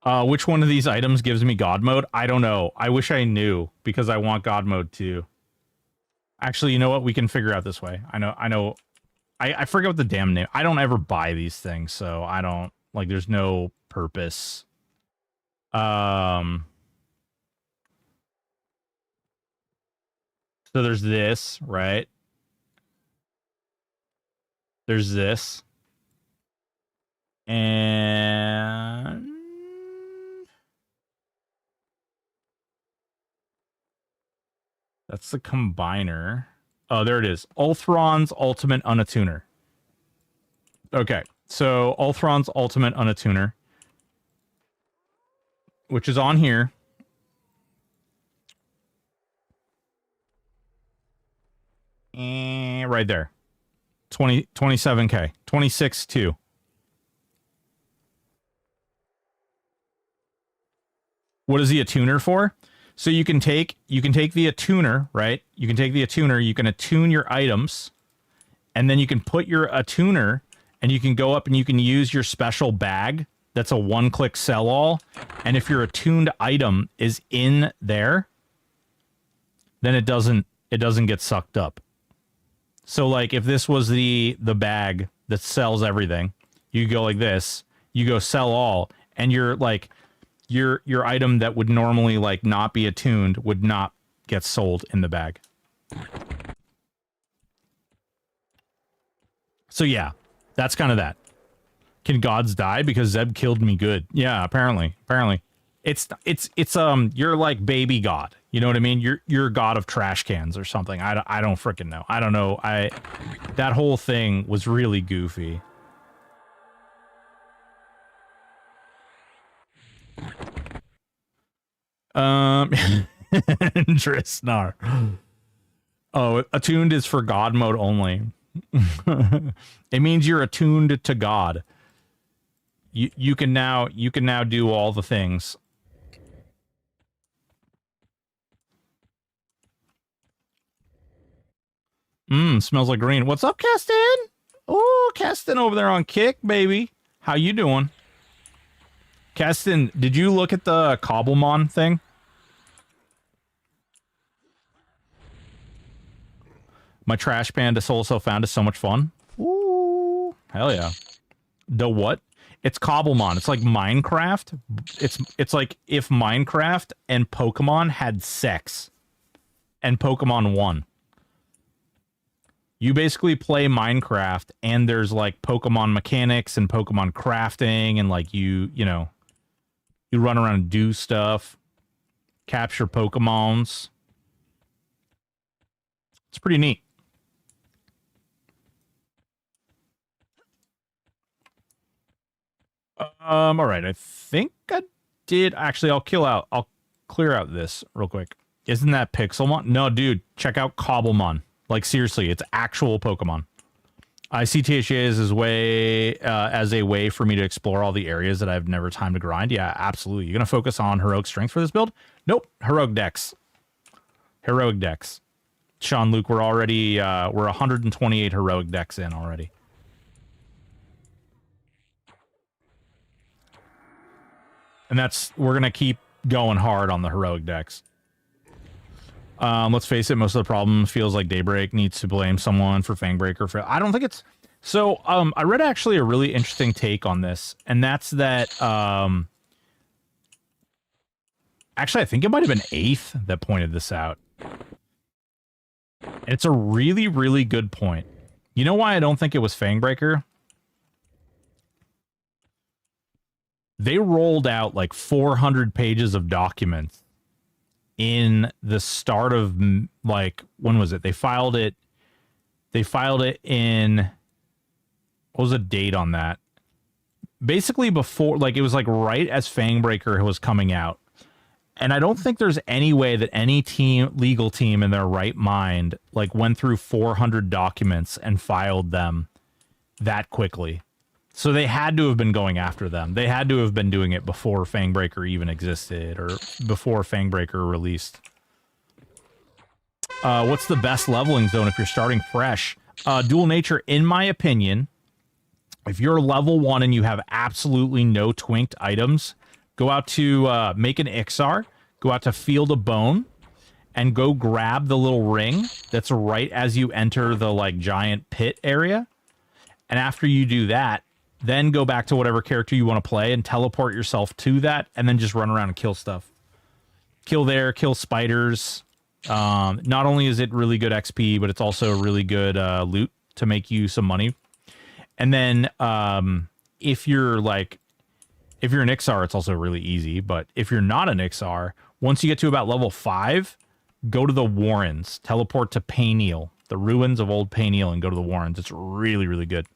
Which one of these items gives me God mode? I don't know. I wish I knew, because I want God mode too. Actually, you know what? We can figure out this way. I know. I forget what the damn name. I don't ever buy these things, so I don't, like, there's no purpose. So there's this, right? There's this. And that's the combiner. Oh, there it is. Ulthron's Ultimate Unattuner. Okay, so Ulthron's Ultimate Unattuner, which is on here. And right there. 27K. 26.2. What is the attuner for? So you can take the attuner, right? You can take the attuner, you can attune your items, and then you can put your attuner, and you can go up and you can use your special bag that's a one-click sell-all, and if your attuned item is in there, then it doesn't get sucked up. So like if this was the bag that sells everything, you go like this, you go sell all, and you're like your item that would normally like not be attuned would not get sold in the bag. So yeah, that's kind of that. Can gods die because Zeb killed me good? Yeah, apparently. It's you're like baby god. You know what I mean? You're god of trash cans or something. I don't freaking know. I don't know. That whole thing was really goofy. Tristnar. Oh, attuned is for God mode only. It means you're attuned to God. You can now do all the things. Smells like green. What's up, Keston? Oh, Keston over there on Kick, baby. How you doing? Keston, did you look at the Cobblemon thing? My Trash Panda Soul So Found is so much fun. Ooh, hell yeah. The what? It's Cobblemon. It's like Minecraft. It's like if Minecraft and Pokemon had sex and Pokemon won. You basically play Minecraft and there's like Pokemon mechanics and Pokemon crafting and like you know, you run around and do stuff, capture Pokemons. It's pretty neat. All right. I think I did. Actually, I'll clear out this real quick. Isn't that Pixelmon? No, dude. Check out Cobblemon. Like seriously, it's actual Pokemon. I see THA as a way for me to explore all the areas that I've never time to grind. Yeah, absolutely. You're gonna focus on heroic strength for this build? Nope. Heroic dex. Heroic dex. Sean Luke, we're already we're 128 heroic dex in already. And we're gonna keep going hard on the heroic dex. Let's face it, most of the problem feels like Daybreak needs to blame someone for Fangbreaker. I don't think it's... So, I read actually a really interesting take on this, and that's that, actually, I think it might have been Eighth that pointed this out. It's a really, really good point. You know why I don't think it was Fangbreaker? They rolled out like 400 pages of documents in the start of, like, when was it? They filed it in, what was the date on that? Basically before, like, it was like right as Fangbreaker was coming out. And I don't think there's any way that any legal team in their right mind, like, went through 400 documents and filed them that quickly. So they had to have been going after them. They had to have been doing it before Fangbreaker even existed or before Fangbreaker released. What's the best leveling zone if you're starting fresh? Dual Nature, in my opinion, if you're level 1 and you have absolutely no twinked items, go out to make an Ixar, go out to Field of Bone, and go grab the little ring that's right as you enter the like giant pit area. And after you do that, then go back to whatever character you want to play and teleport yourself to that, and then just run around and kill stuff. Kill spiders. Not only is it really good XP, but it's also really good loot to make you some money. And then if you're an Ixar, it's also really easy. But if you're not an Ixar, once you get to about level 5, go to the Warrens. Teleport to Payneal. The ruins of old Payneal and go to the Warrens. It's really, really good.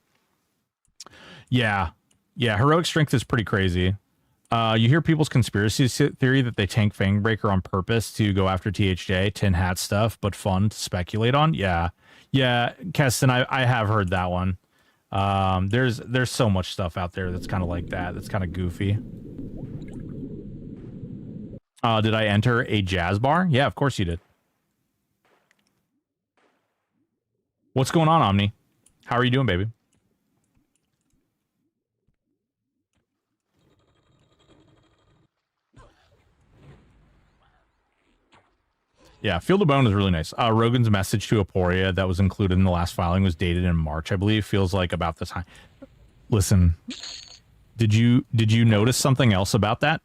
Yeah. Yeah, heroic strength is pretty crazy. You hear people's conspiracy theory that they tank Fangbreaker on purpose to go after THJ, tin hat stuff, but fun to speculate on. Yeah. Yeah, Keston, I have heard that one. There's so much stuff out there that's kind of like that. That's kind of goofy. Did I enter a jazz bar? Yeah, of course you did. What's going on, Omni? How are you doing, baby? Yeah, Field of Bone is really nice. Rogan's message to Aporia that was included in the last filing was dated in March, I believe. Feels like about the time. Listen, did you notice something else about that?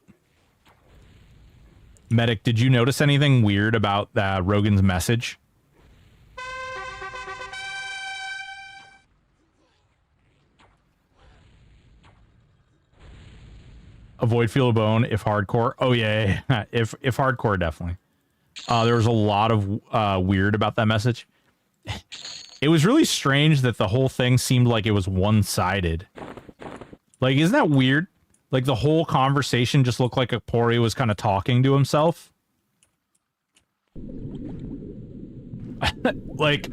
Medic, did you notice anything weird about Rogan's message? Avoid Field of Bone if hardcore. Oh yeah. if hardcore, definitely. There was a lot of weird about that message. It was really strange that the whole thing seemed like it was one-sided. Like, isn't that weird? Like, the whole conversation just looked like Aporia was kind of talking to himself. Like,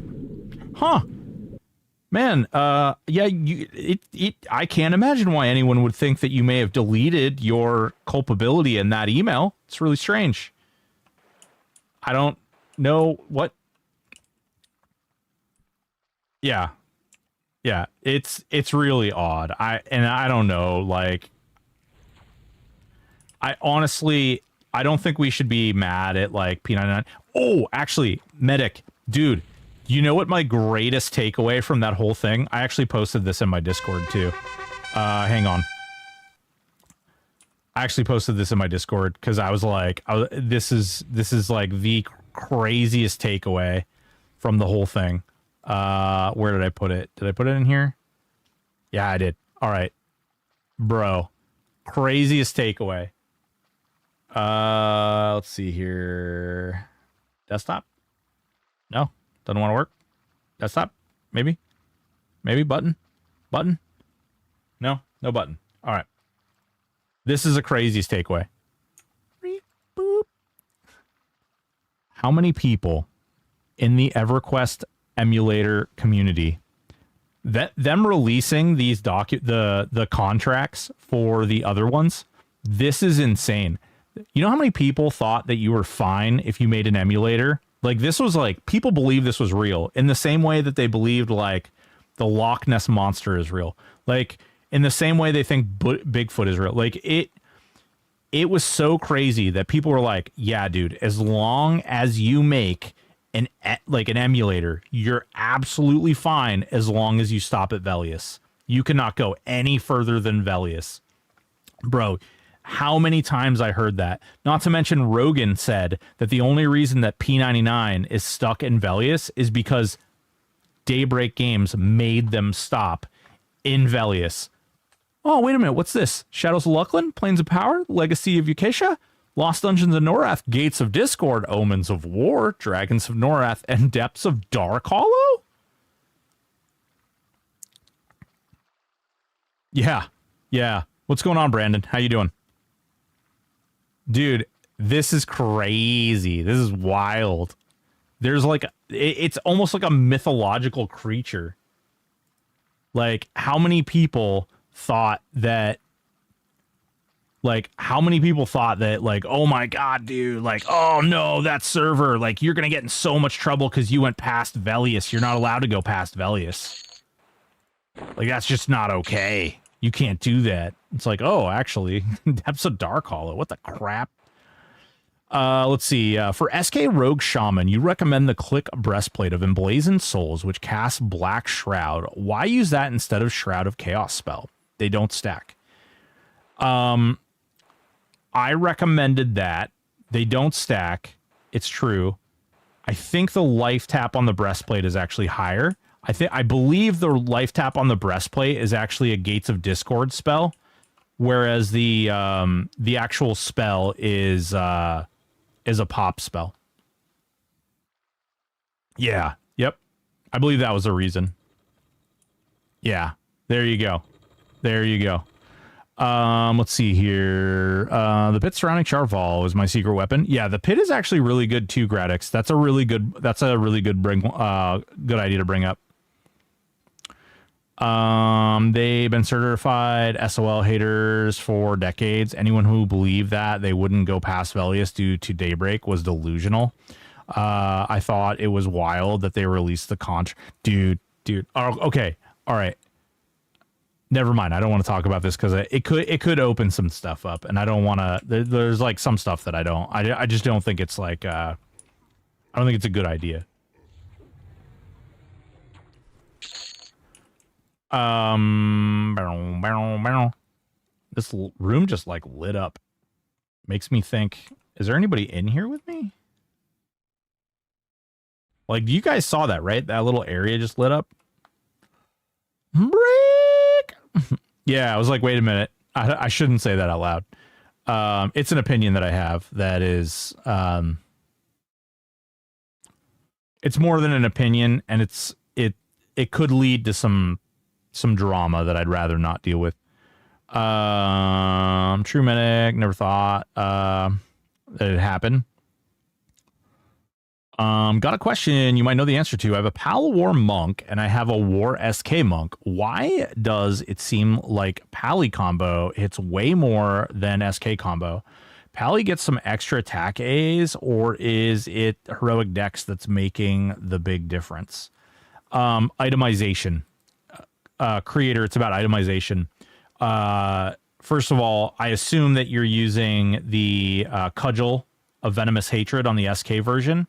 huh. Man, yeah, I can't imagine why anyone would think that you may have deleted your culpability in that email. It's really strange. I don't know what. Yeah. Yeah, it's really odd. I don't know, like, I honestly, I don't think we should be mad at, like, P99. Oh, actually, Medic, dude, you know what my greatest takeaway from that whole thing? I actually posted this in my Discord, too. Hang on. I actually posted this in my Discord, because I was like, this is, like, the craziest takeaway from the whole thing. Where did I put it? Did I put it in here? Yeah, I did. All right. Bro. Craziest takeaway. Let's see here. Desktop? No, doesn't want to work. Desktop? Maybe? Maybe button? Button? No, no button. All right. This is the craziest takeaway. Boop. How many people in the EverQuest emulator community that them releasing these the contracts for the other ones? This is insane. You know how many people thought that you were fine if you made an emulator? Like, this was like, people believe this was real in the same way that they believed, like, the Loch Ness Monster is real. Like, in the same way they think Bigfoot is real. Like, it was so crazy that people were like, yeah, dude, as long as you make an emulator, you're absolutely fine as long as you stop at Velius. You cannot go any further than Velius. Bro, how many times I heard that? Not to mention Rogan said that the only reason that P99 is stuck in Velius is because Daybreak Games made them stop in Velius. Oh, wait a minute. What's this? Shadows of Lucklin? Plains of Power? Legacy of Yukesha? Lost Dungeons of Norath? Gates of Discord? Omens of War? Dragons of Norath? And Depths of Dark Hollow? Yeah. Yeah. What's going on, Brandon? How you doing? Dude, this is crazy. This is wild. There's like, it's almost like a mythological creature. Like, how many people thought that, like, oh my God, dude, like, oh no, that server, like, you're going to get in so much trouble because you went past Velius. You're not allowed to go past Velius. Like, that's just not okay. You can't do that. It's like, oh, actually, Depths of Dark Hollow. What the crap? Let's see. For SK Rogue Shaman, you recommend the Click Breastplate of Emblazoned Souls, which casts Black Shroud. Why use that instead of Shroud of Chaos spell? They don't stack. I recommended that. They don't stack. It's true. I think the life tap on the breastplate is actually higher. I believe the life tap on the breastplate is actually a Gates of Discord spell, whereas the actual spell is a pop spell. Yeah. Yep. I believe that was the reason. Yeah, there you go. There you go. Let's see here. The pit surrounding Charval is my secret weapon. Yeah, the pit is actually really good too, Gradix. That's a really good good idea to bring up. They've been certified SOL haters for decades. Anyone who believed that they wouldn't go past Velius due to Daybreak was delusional. I thought it was wild that they released the dude. Oh, okay. All right. Never mind. I don't want to talk about this because it could open some stuff up, and I don't want to. There's like some stuff that I just don't think it's like. I don't think it's a good idea. This room just like lit up. Makes me think. Is there anybody in here with me? Like, you guys saw that, right? That little area just lit up. Break. Yeah, I was like, wait a minute. I shouldn't say that out loud. It's an opinion that I have that is, it's more than an opinion, and it could lead to some drama that I'd rather not deal with. True Medic, never thought that it happened. Got a question you might know the answer to. I have a Pal War Monk and I have a War SK Monk. Why does it seem like Pally combo hits way more than SK combo? Pally gets some extra attack A's, or is it heroic dex that's making the big difference? Itemization. Creator, it's about itemization. First of all, I assume that you're using the Cudgel of Venomous Hatred on the SK version.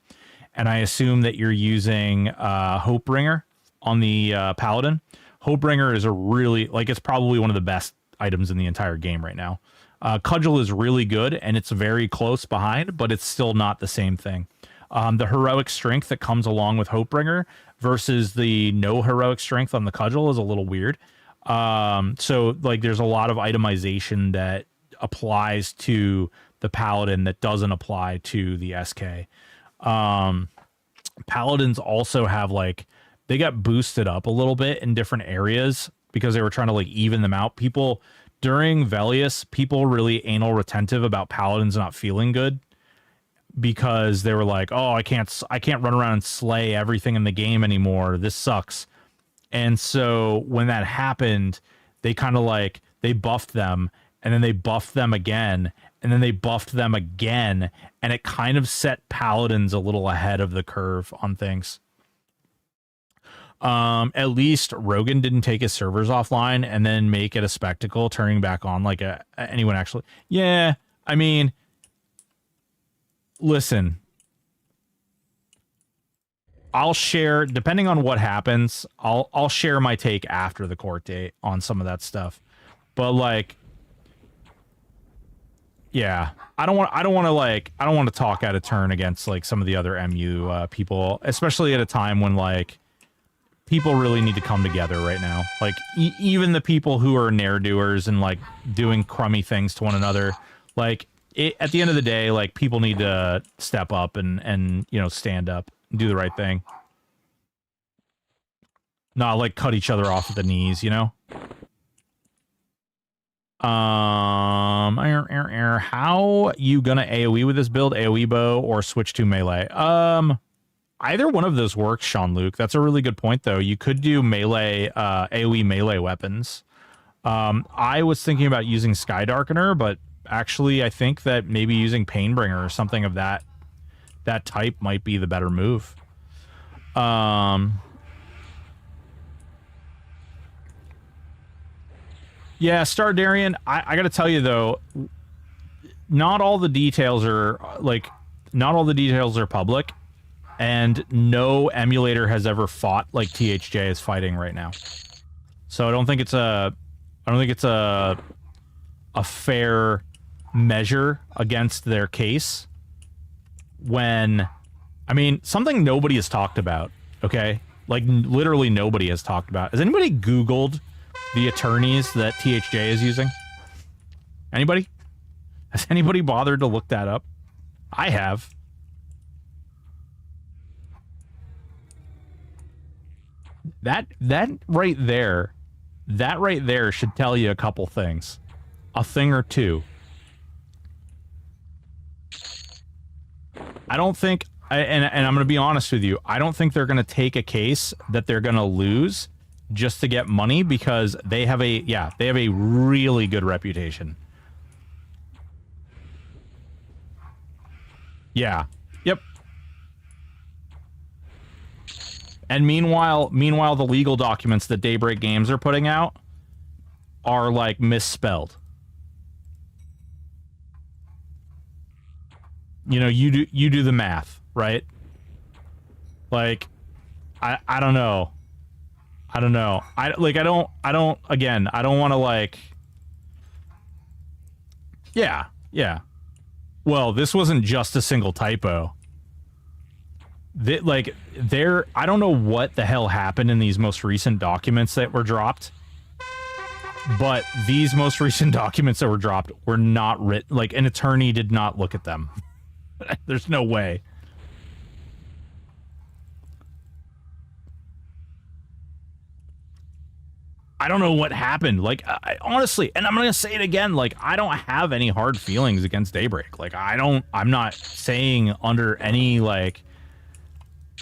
And I assume that you're using Hopebringer on the Paladin. Hopebringer is a really, like, it's probably one of the best items in the entire game right now. Cudgel is really good, and it's very close behind, but it's still not the same thing. The heroic strength that comes along with Hopebringer versus the no heroic strength on the Cudgel is a little weird. So, like, there's a lot of itemization that applies to the Paladin that doesn't apply to the SK. Paladins also have, like, they got boosted up a little bit in different areas because they were trying to, like, even them out. People during Velius, people really anal retentive about Paladins not feeling good because they were like, oh, I can't run around and slay everything in the game anymore. This sucks. And so when that happened, they kind of like, they buffed them, and then they buffed them again, and then they buffed them again, and it kind of set Paladins a little ahead of the curve on things. At least Rogan didn't take his servers offline and then make it a spectacle, turning back on like anyone actually. Yeah, I mean, listen, I'll share, depending on what happens, I'll share my take after the court date on some of that stuff. But like, yeah, I don't want to talk out of turn against like some of the other MU people, especially at a time when like people really need to come together right now. Like even the people who are ne'er-doers and like doing crummy things to one another, like at the end of the day, like people need to step up and you know, stand up and do the right thing. Not like cut each other off at the knees, you know? How you gonna AoE with this build? AoE bow or switch to melee? Either one of those works, Sean Luke. That's a really good point, though. You could do melee, AoE melee weapons. I was thinking about using Sky Darkener, but actually I think that maybe using Painbringer or something of that type might be the better move. Yeah, Stardarian, I gotta tell you though, not all the details are public, and no emulator has ever fought like THJ is fighting right now. So I don't think it's a fair measure against their case when, I mean, something nobody has talked about, okay? Like literally nobody has talked about. Has anybody Googled the attorneys that THJ is using? Anybody? Has anybody bothered to look that up? I have. That right there, should tell you a couple things. A thing or two. I don't think, and I'm going to be honest with you, I don't think they're going to take a case that they're going to lose just to get money, because they have a really good reputation. Yeah. Yep. And meanwhile, the legal documents that Daybreak Games are putting out are like misspelled. You know, you do the math, right? Like, I don't know. I don't want to like, yeah. Well, this wasn't just a single typo. I don't know what the hell happened in these most recent documents that were dropped, but these most recent documents that were dropped were not written, like, an attorney did not look at them. There's no way. I don't know what happened. Like, I honestly, and I'm going to say it again, like, I don't have any hard feelings against Daybreak. Like, I'm not saying under any, like,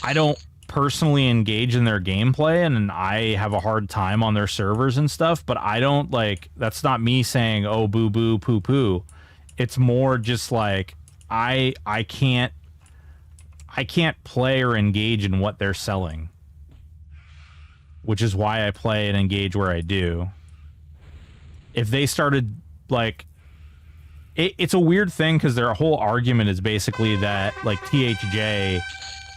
I don't personally engage in their gameplay, and I have a hard time on their servers and stuff, but I don't, like, that's not me saying, oh, boo-boo, poo-poo. It's more just, like, I can't play or engage in what they're selling, which is why I play and engage where I do. If they started, like, it's a weird thing, because their whole argument is basically that, like, THJ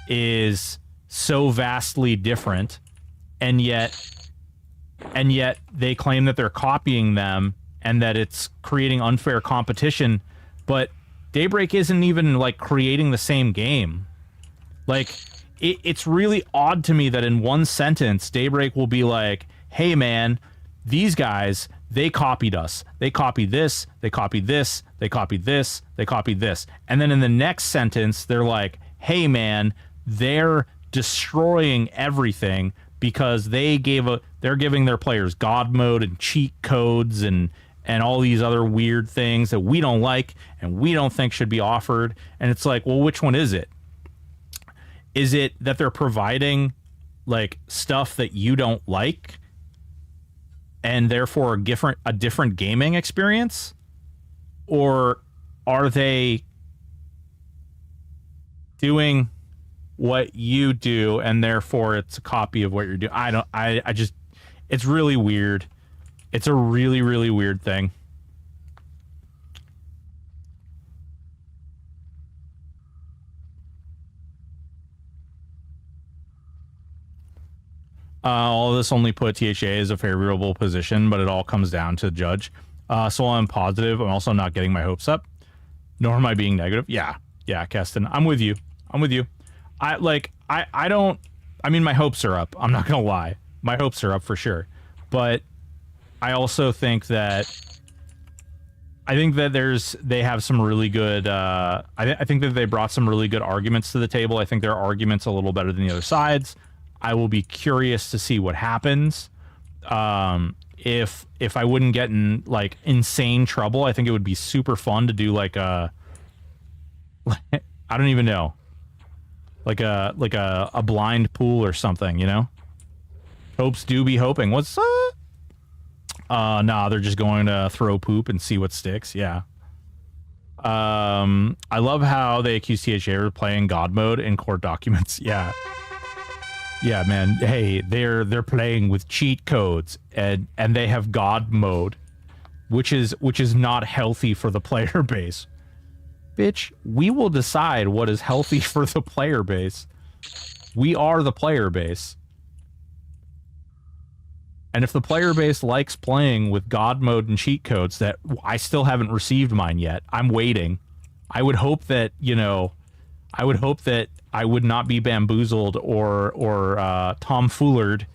is so vastly different, and yet they claim that they're copying them and that it's creating unfair competition, but Daybreak isn't even, like, creating the same game. Like, it's really odd to me that in one sentence, Daybreak will be like, hey, man, these guys, they copied us. They copied this, they copied this, they copied this, they copied this. And then in the next sentence, they're like, hey, man, they're destroying everything because they're giving their players God mode and cheat codes and all these other weird things that we don't like and we don't think should be offered. And it's like, well, which one is it? Is it that they're providing, like, stuff that you don't like and therefore a different gaming experience? Or are they doing what you do and therefore it's a copy of what you're doing? I just, it's really weird. It's a really, really weird thing. All of this only put THA as a favorable position, but it all comes down to the judge. So while I'm positive, I'm also not getting my hopes up, nor am I being negative. Yeah, Keston, I'm with you. I mean, my hopes are up. I'm not gonna lie. My hopes are up for sure. But I also think that they have some really good, I think that they brought some really good arguments to the table. I think their argument's a little better than the other side's. I will be curious to see what happens. If I wouldn't get in, like, insane trouble, I think it would be super fun to do, like, I don't even know, like a blind pool or something, you know? Hopes do be hoping. What's up? Nah, they're just going to throw poop and see what sticks. Yeah. I love how they accuse THA of playing God mode in court documents. Yeah. Yeah, man. Hey, they're playing with cheat codes and they have God mode, which is not healthy for the player base. Bitch, we will decide what is healthy for the player base. We are the player base. And if the player base likes playing with God mode and cheat codes, that I still haven't received mine yet. I'm waiting. I would hope that, you know, I would not be bamboozled or tomfoolered,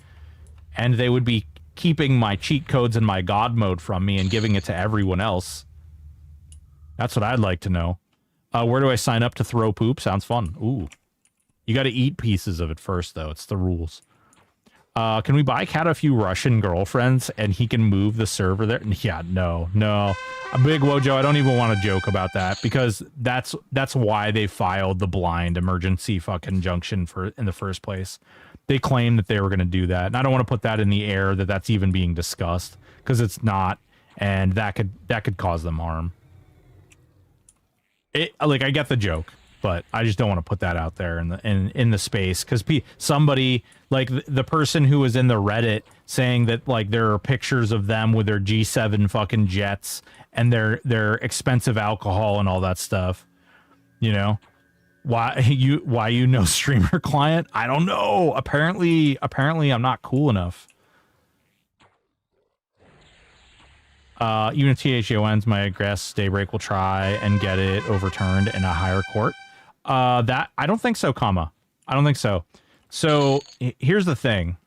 and they would be keeping my cheat codes and my God mode from me and giving it to everyone else. That's what I'd like to know. Where do I sign up to throw poop? Sounds fun. Ooh. You got to eat pieces of it first, though. It's the rules. Can we buy Cat a few Russian girlfriends and he can move the server there? Yeah, no. A big Wojo, I don't even want to joke about that because that's why they filed the blind emergency fucking injunction in the first place. They claimed that they were going to do that. And I don't want to put that in the air that that's even being discussed because it's not. And that could cause them harm. I get the joke, but I just don't want to put that out there in the space because somebody like the person who was in the Reddit saying that like there are pictures of them with their G7 fucking jets and their expensive alcohol and all that stuff. You know, why you know streamer client? I don't know. Apparently I'm not cool enough. Even if THO ends, my guess Daybreak will try and get it overturned in a higher court. That I don't think so, comma. I don't think so. So here's the thing.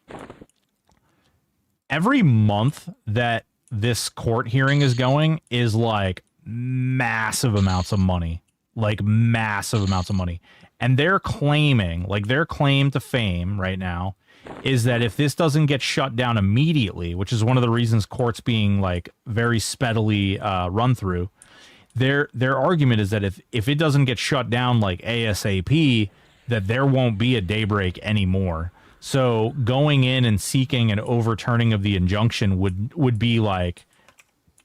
Every month that this court hearing is going is like massive amounts of money. Like massive amounts of money. And they're claiming, like their claim to fame right now is that if this doesn't get shut down immediately, which is one of the reasons court's being like very speedily run through, their argument is that if it doesn't get shut down like ASAP, that there won't be a Daybreak anymore. So going in and seeking an overturning of the injunction would be like,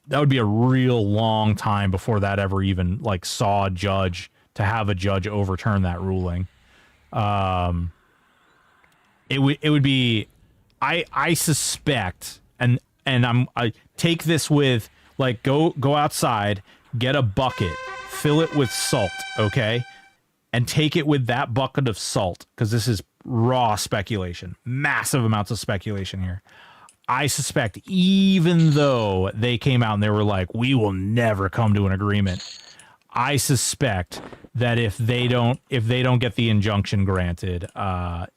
that would be a real long time before that ever even like saw a judge to have a judge overturn that ruling. It would be, I suspect, and I take this with like go outside, get a bucket, fill it with salt, okay, and take it with that bucket of salt because this is raw speculation, massive amounts of speculation here. I suspect even though they came out and they were like, we will never come to an agreement, I suspect that if they don't get the injunction granted,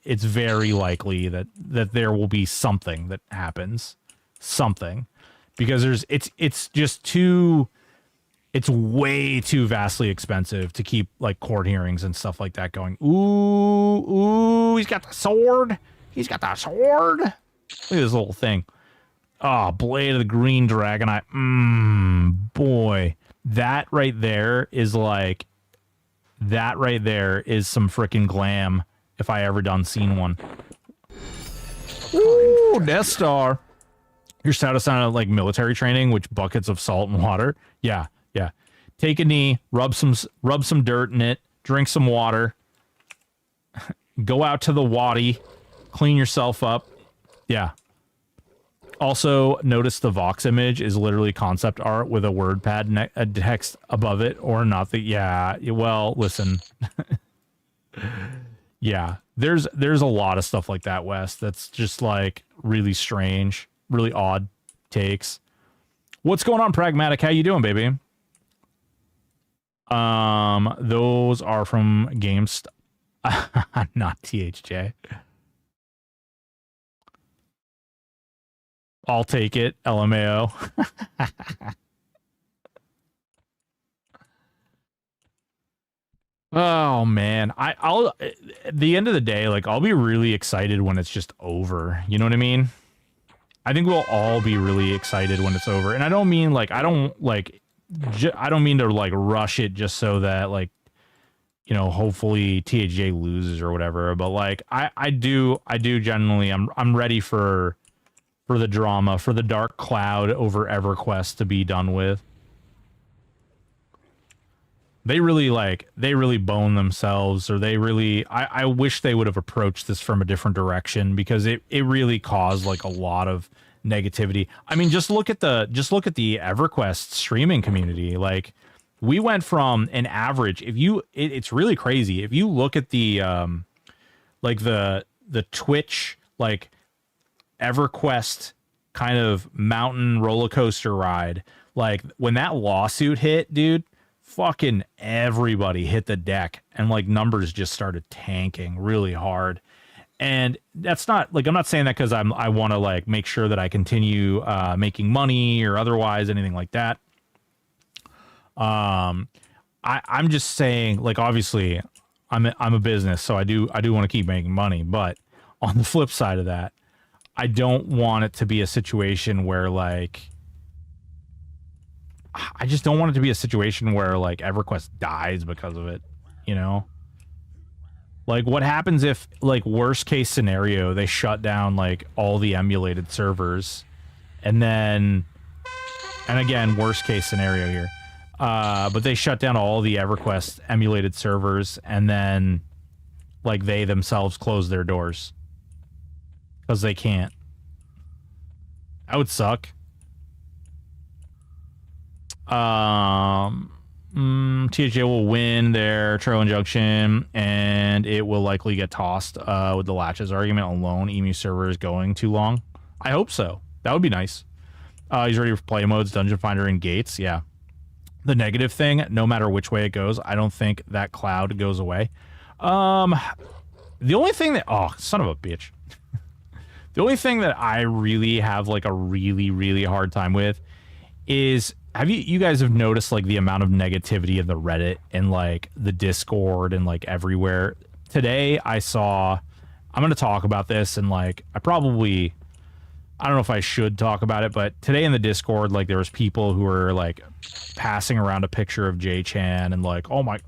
it's very likely that there will be something that happens, because it's just too, it's way too vastly expensive to keep like court hearings and stuff like that going. Ooh, he's got the sword. Look at this little thing. Oh, Blade of the Green Dragonite. Boy, that right there is some freaking glam if I ever done seen one. Ooh, Death Star. Your status sounded like military training, which buckets of salt and water. Yeah. Take a knee, rub some dirt in it, drink some water, go out to the wadi, clean yourself up. Yeah. Also, notice the Vox image is literally concept art with a word pad a text above it, or not. Well, listen. Yeah, there's a lot of stuff like that, Wes. That's just like really strange, really odd takes. What's going on, Pragmatic? How you doing, baby? Those are from GameStop, not THJ. I'll take it, LMAO. Oh man, I'll at the end of the day, like I'll be really excited when it's just over. You know what I mean? I think we'll all be really excited when it's over, and I don't mean like I don't mean to like rush it just so that like, you know, hopefully THJ loses or whatever. But like I do genuinely, I'm ready for the drama, for the dark cloud over EverQuest to be done with. They really bone themselves, or I wish they would have approached this from a different direction, because it really caused like a lot of negativity. I mean, just look at the EverQuest streaming community. Like, we went from an average, it's really crazy. If you look at the like the Twitch like EverQuest kind of mountain roller coaster ride, like when that lawsuit hit, dude, fucking everybody hit the deck and like numbers just started tanking really hard. And that's not like, I'm not saying that because I want to like make sure that I continue making money or otherwise anything like that. I'm just saying, like, obviously I'm a business, so I do want to keep making money, but on the flip side of that, I don't want it to be a situation where, like, I just don't want it to be a situation where, like, EverQuest dies because of it, you know? Like, what happens if, like, worst case scenario, they shut down, like, all the emulated servers, and then, and again, worst case scenario here, but they shut down all the EverQuest emulated servers, and then, like, they themselves close their doors. Because they can't. That would suck. THJ will win their trial injunction, and it will likely get tossed with the latches argument alone. EMU server is going too long. I hope so. That would be nice. He's ready for play modes, Dungeon Finder, and Gates. Yeah. The negative thing, no matter which way it goes, I don't think that cloud goes away. The only thing that... Oh, son of a bitch. The only thing that I really have, like, a really, really hard time with is... Have you guys have noticed, like, the amount of negativity in the Reddit and, like, the Discord and, like, everywhere? Today, I saw... I'm going to talk about this, and, like, I don't know if I should talk about it, but today in the Discord, like, there was people who were, like, passing around a picture of J-Chan and, like, oh my...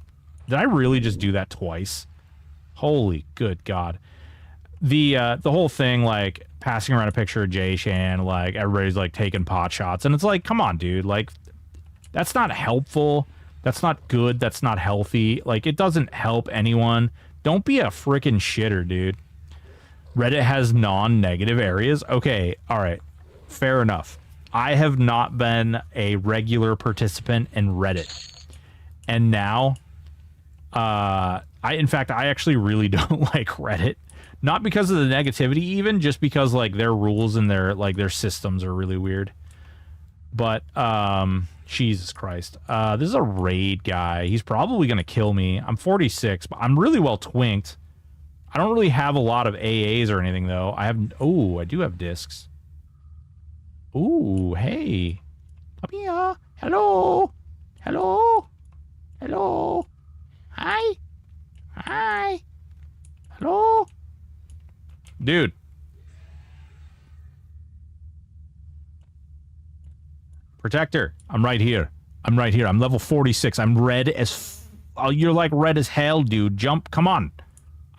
Did I really just do that twice? Holy good God. The whole thing, like, passing around a picture of J-Chan, like, everybody's, like, taking pot shots, and it's like, come on, dude, like, that's not helpful, that's not good, that's not healthy, like, it doesn't help anyone. Don't be a freaking shitter, dude. Reddit has non-negative areas. Okay, alright, fair enough. I have not been a regular participant in Reddit, and now, in fact, I actually really don't like Reddit. Not because of the negativity, even just because, like, their rules and their systems are really weird. But Jesus Christ, this is a raid guy. He's probably gonna kill me. I'm 46, but I'm really well twinked. I don't really have a lot of AAs or anything though. I do have discs. Ooh, hey, come here. Hello, hello, hello. Hi, hi, hello. Dude. Protector, I'm right here. I'm right here. I'm level 46. I'm red as... Oh, you're like red as hell, dude. Jump. Come on.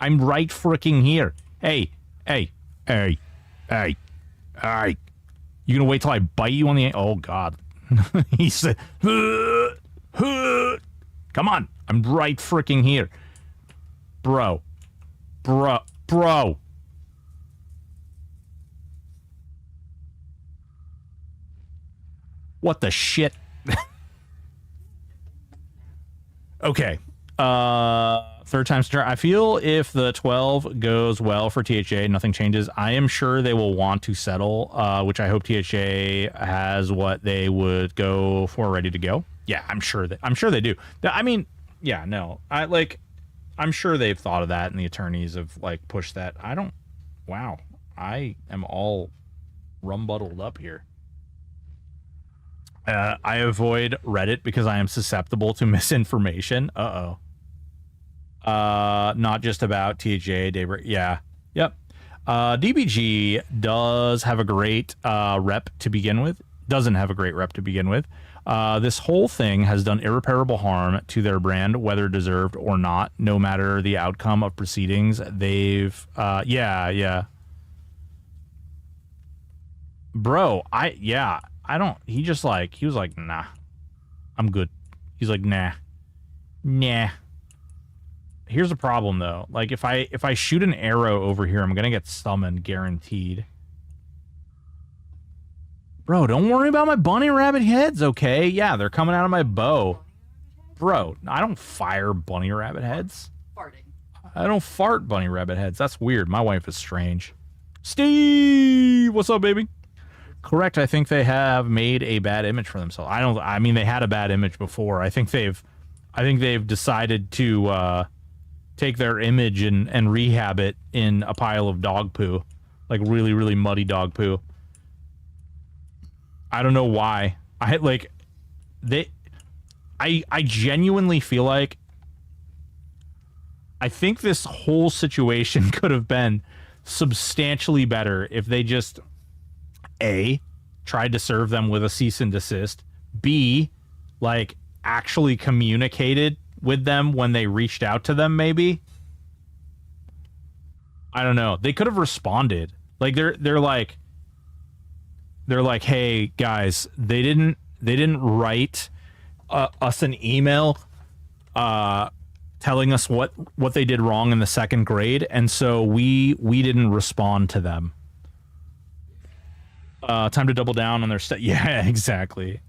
I'm right freaking here. Hey. Hey. Hey. Hey. Hey. You gonna wait till I bite you on the... Oh, God. He said... Come on. I'm right freaking here. Bro. Bro. What the shit? Okay. Third time's charm. I feel if the 12 goes well for THA, nothing changes. I am sure they will want to settle, which I hope THA has what they would go for ready to go. Yeah, I'm sure they do. I mean, yeah, no. I'm sure they've thought of that and the attorneys have, like, pushed that. Wow. I am all rumbuddled up here. I avoid Reddit because I am susceptible to misinformation. Uh-oh. Not just about THA, Daybreak. Yeah. Yep. DBG does have a great rep to begin with. Doesn't have a great rep to begin with. This whole thing has done irreparable harm to their brand, whether deserved or not, no matter the outcome of proceedings. They've... Yeah. Bro, he was like, nah, I'm good. He's like, nah. Here's the problem though. Like, if I shoot an arrow over here, I'm gonna get summoned, guaranteed. Bro, don't worry about my bunny rabbit heads, okay? Yeah, they're coming out of my bow. Bro, I don't fire bunny rabbit heads. Farting. I don't fart bunny rabbit heads. That's weird. My wife is strange. Steve, what's up, baby? Correct. I think they have made a bad image for themselves. I mean, they had a bad image before. I think they've decided to take their image and rehab it in a pile of dog poo, like really, really muddy dog poo. I don't know why. I genuinely feel like I think this whole situation could have been substantially better if they just A, tried to serve them with a cease and desist, B, like actually communicated with them when they reached out to them. Maybe, I don't know, they could have responded. Like they're like, hey guys, they didn't write us an email telling us what they did wrong in the second grade, and so we didn't respond to them. Time to double down on their yeah, exactly.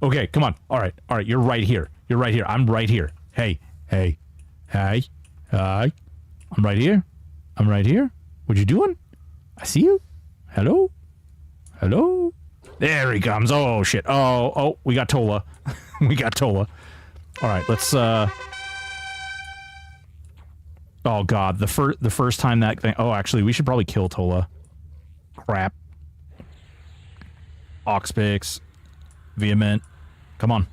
Okay, come on. All right, you're right here. I'm right here. Hey, hi. I'm right here. What you doing? I see you. Hello. There he comes. Oh shit. Oh, we got Tola. All right, let's oh god, the first time that thing. Oh, actually, we should probably kill Tola. Crap. Oxpix. Vehement. Come on.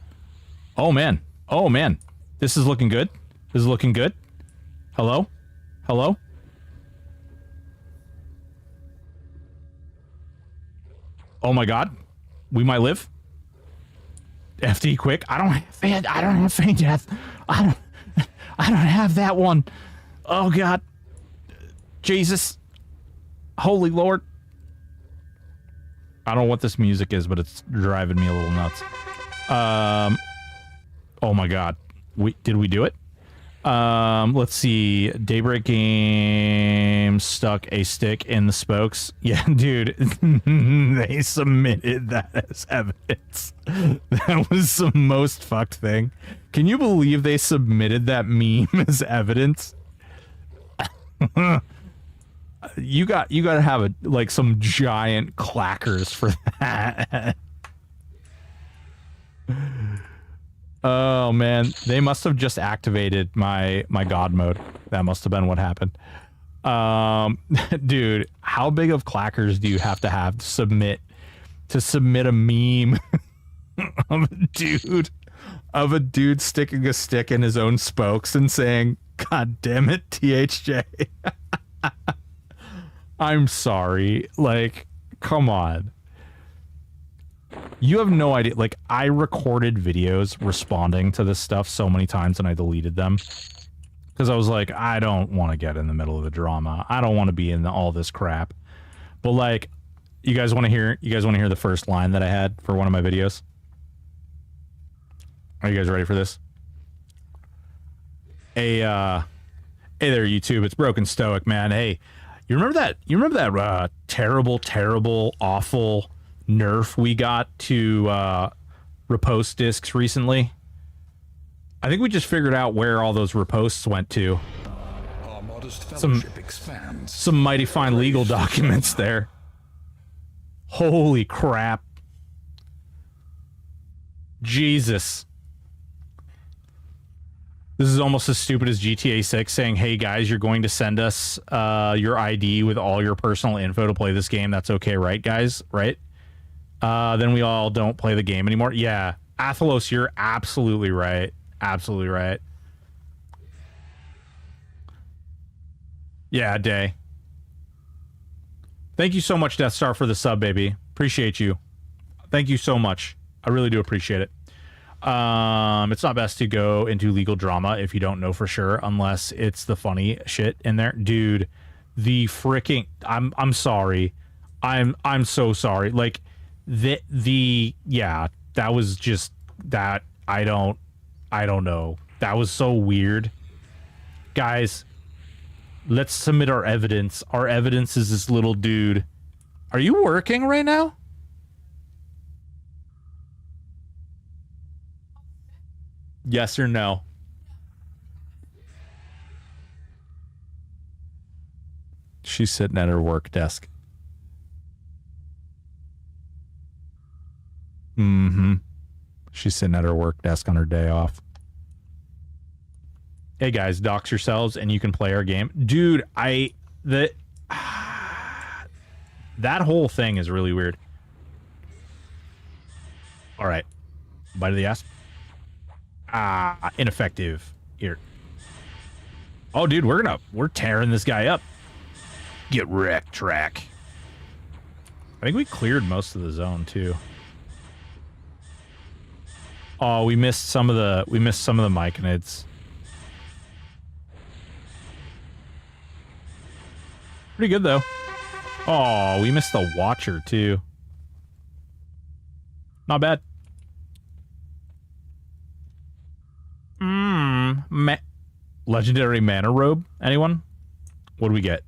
Oh man. This is looking good. Hello? Oh my god. We might live. FD quick. I don't have feign death. I don't have that one. Oh god. Jesus. Holy Lord. I don't know what this music is, but it's driving me a little nuts. Oh my god. Did we do it? Let's see. Daybreak game stuck a stick in the spokes. Yeah, dude. They submitted that as evidence. That was the most fucked thing. Can you believe they submitted that meme as evidence? You got to have like some giant clackers for that. Oh man, they must have just activated my god mode. That must have been what happened. Dude, how big of clackers do you have to submit a meme of a dude sticking a stick in his own spokes and saying, "God damn it, THJ." I'm sorry. Like, come on. You have no idea. Like, I recorded videos responding to this stuff so many times and I deleted them. Because I was like, I don't want to get in the middle of the drama. I don't want to be in all this crap. But, like, you guys want to hear the first line that I had for one of my videos? Are you guys ready for this? Hey there, YouTube. It's Broken Stoic, man. Hey, you remember that terrible, awful nerf we got to repost discs recently? I think we just figured out where all those reposts went to. Our modest fellowship expands. Some mighty fine legal documents there. Holy crap. Jesus. This is almost as stupid as GTA 6 saying, hey guys, you're going to send us your ID with all your personal info to play this game. That's okay, right, guys? Right? Then we all don't play the game anymore. Yeah. Athelos, you're absolutely right. Absolutely right. Yeah, Day. Thank you so much, Death Star, for the sub, baby. Appreciate you. Thank you so much. I really do appreciate it. It's not best to go into legal drama if you don't know for sure, unless it's the funny shit in there. Dude, the freaking I'm sorry. I'm so sorry. Like yeah, that was just that I don't know. That was so weird. Guys, let's submit our evidence. Our evidence is this little dude. Are you working right now? Yes or no? She's sitting at her work desk. Mm-hmm. She's sitting at her work desk on her day off. Hey guys, dox yourselves and you can play our game. Dude, that whole thing is really weird. All right. Bite of the ass. Ineffective. Here. Oh, dude, we're tearing this guy up. Get wrecked, track. I think we cleared most of the zone too. Oh, we missed some of the myconids. Pretty good though. Oh, we missed the Watcher too. Not bad. Legendary Mana Robe. Anyone? What do we get?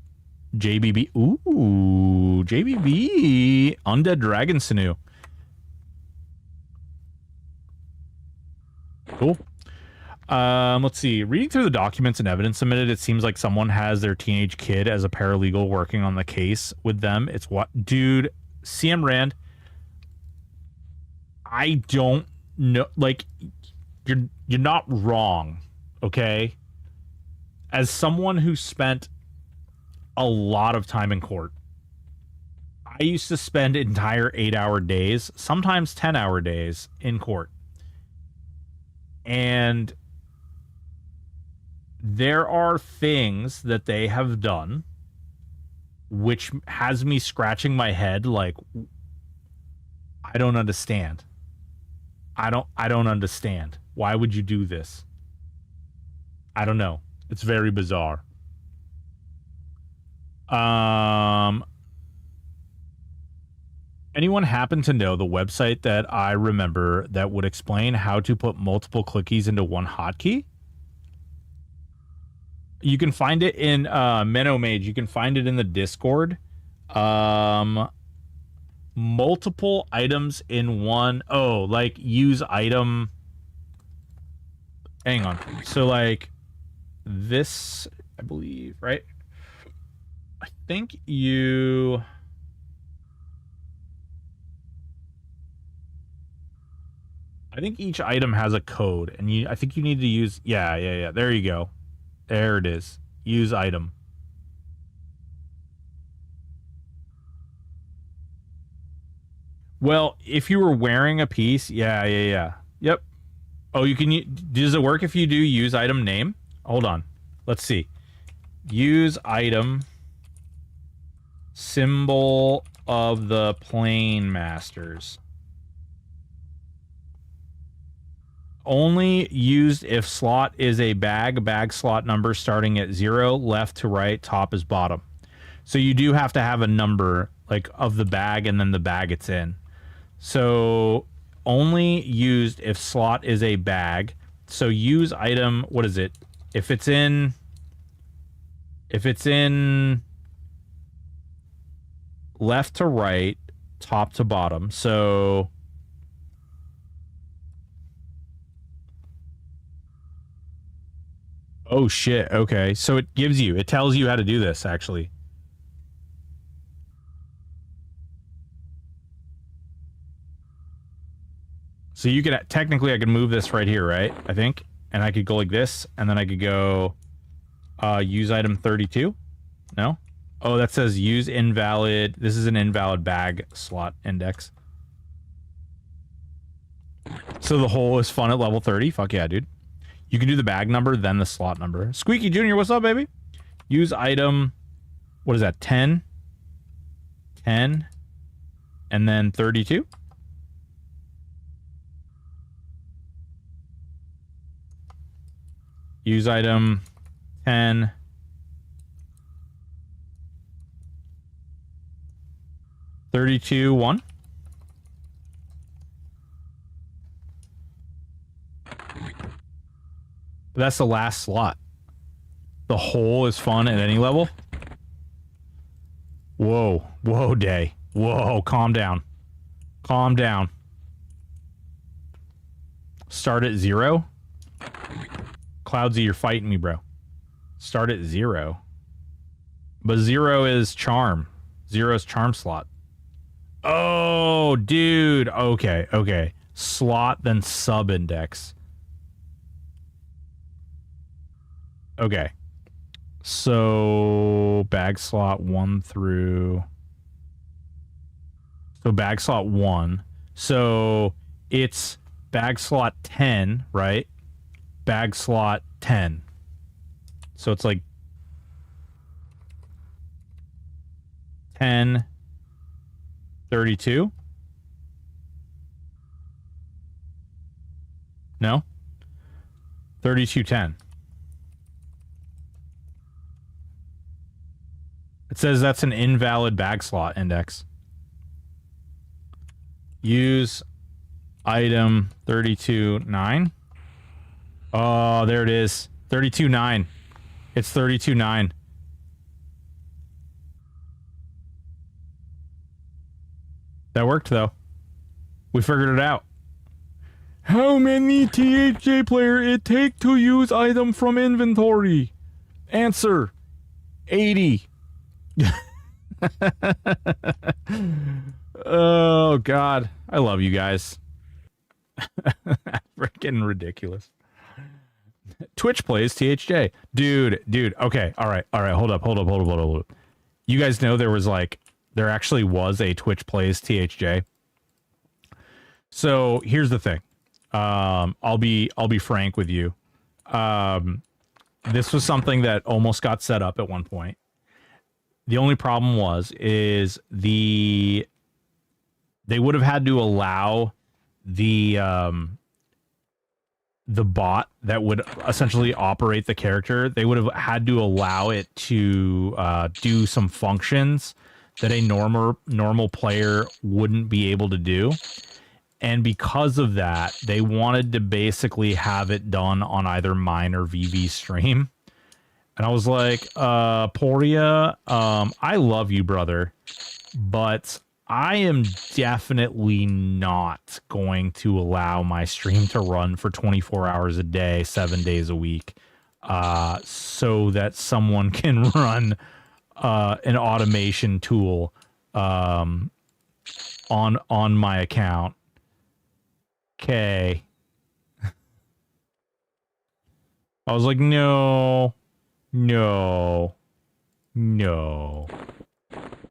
JBB. Ooh, JBB. Undead Dragon Sinew. Cool. Let's see. Reading through the documents and evidence submitted, it seems like someone has their teenage kid as a paralegal working on the case with them. It's what? Dude, CM Rand, I don't know. Like, you're not wrong, okay? As someone who spent a lot of time in court, I used to spend entire 8-hour days, sometimes 10-hour days in court. And there are things that they have done which has me scratching my head like, I don't understand. I don't understand. Why would you do this? I don't know. It's very bizarre. Anyone happen to know the website that I remember that would explain how to put multiple clickies into one hotkey? You can find it in MenoMage. You can find it in the Discord. Multiple items in one. Oh, like use item. Hang on. So like this, I believe, right? I think you... I think each item has a code, and I think you need to use... Yeah. There you go. There it is. Use item. Well, if you were wearing a piece... Yeah. Yep. Oh, you can... Does it work if you do use item name? Hold on. Let's see. Use item... Symbol of the Plane Masters. Only used if slot is a bag slot number starting at 0, left to right, top is bottom. So you do have to have a number like of the bag and then the bag it's in. So only used if slot is a bag. So use item, what is it? If it's in left to right, top to bottom. So oh shit, okay. So it tells you how to do this actually. So you could technically I could move this right here, right? I think. And I could go like this, and then I could go use item 32. No? Oh, that says use invalid. This is an invalid bag slot index. So the hole is fun at level 30. Fuck yeah, dude. You can do the bag number, then the slot number. Squeaky Jr., what's up, baby? Use item, what is that, 10? 10, and then 32? Use item 10. 32, 1. That's the last slot. The hole is fun at any level. Whoa. Whoa, Day. Whoa, calm down. Calm down. Start at 0? Cloudsy, you're fighting me, bro. Start at 0. But 0 is charm. 0 is charm slot. Oh, dude. Okay. Slot, then sub index. Okay. So bag slot 1 through... So bag slot 1. So it's bag slot 10, right? Bag slot 10. So it's like... 10, 32. No? 3210. It says that's an invalid bag slot index. Use item 32.9. Oh, there it is. 32.9. It's 32.9. That worked, though. We figured it out. How many THJ player it take to use item from inventory? Answer: 80. Oh, God. I love you guys. Freaking ridiculous. Twitch plays THJ. Dude. Okay. All right. Hold up. You guys know there actually was a Twitch plays THJ. So here's the thing. I'll be frank with you. This was something that almost got set up at one point. The only problem is they would have had to allow the bot that would essentially operate the character. They would have had to allow it to do some functions that a normal player wouldn't be able to do. And because of that, they wanted to basically have it done on either mine or VV's stream. And I was like, Poria, I love you, brother, but I am definitely not going to allow my stream to run for 24 hours a day, 7 days a week, so that someone can run an automation tool on my account. Okay. I was like, no.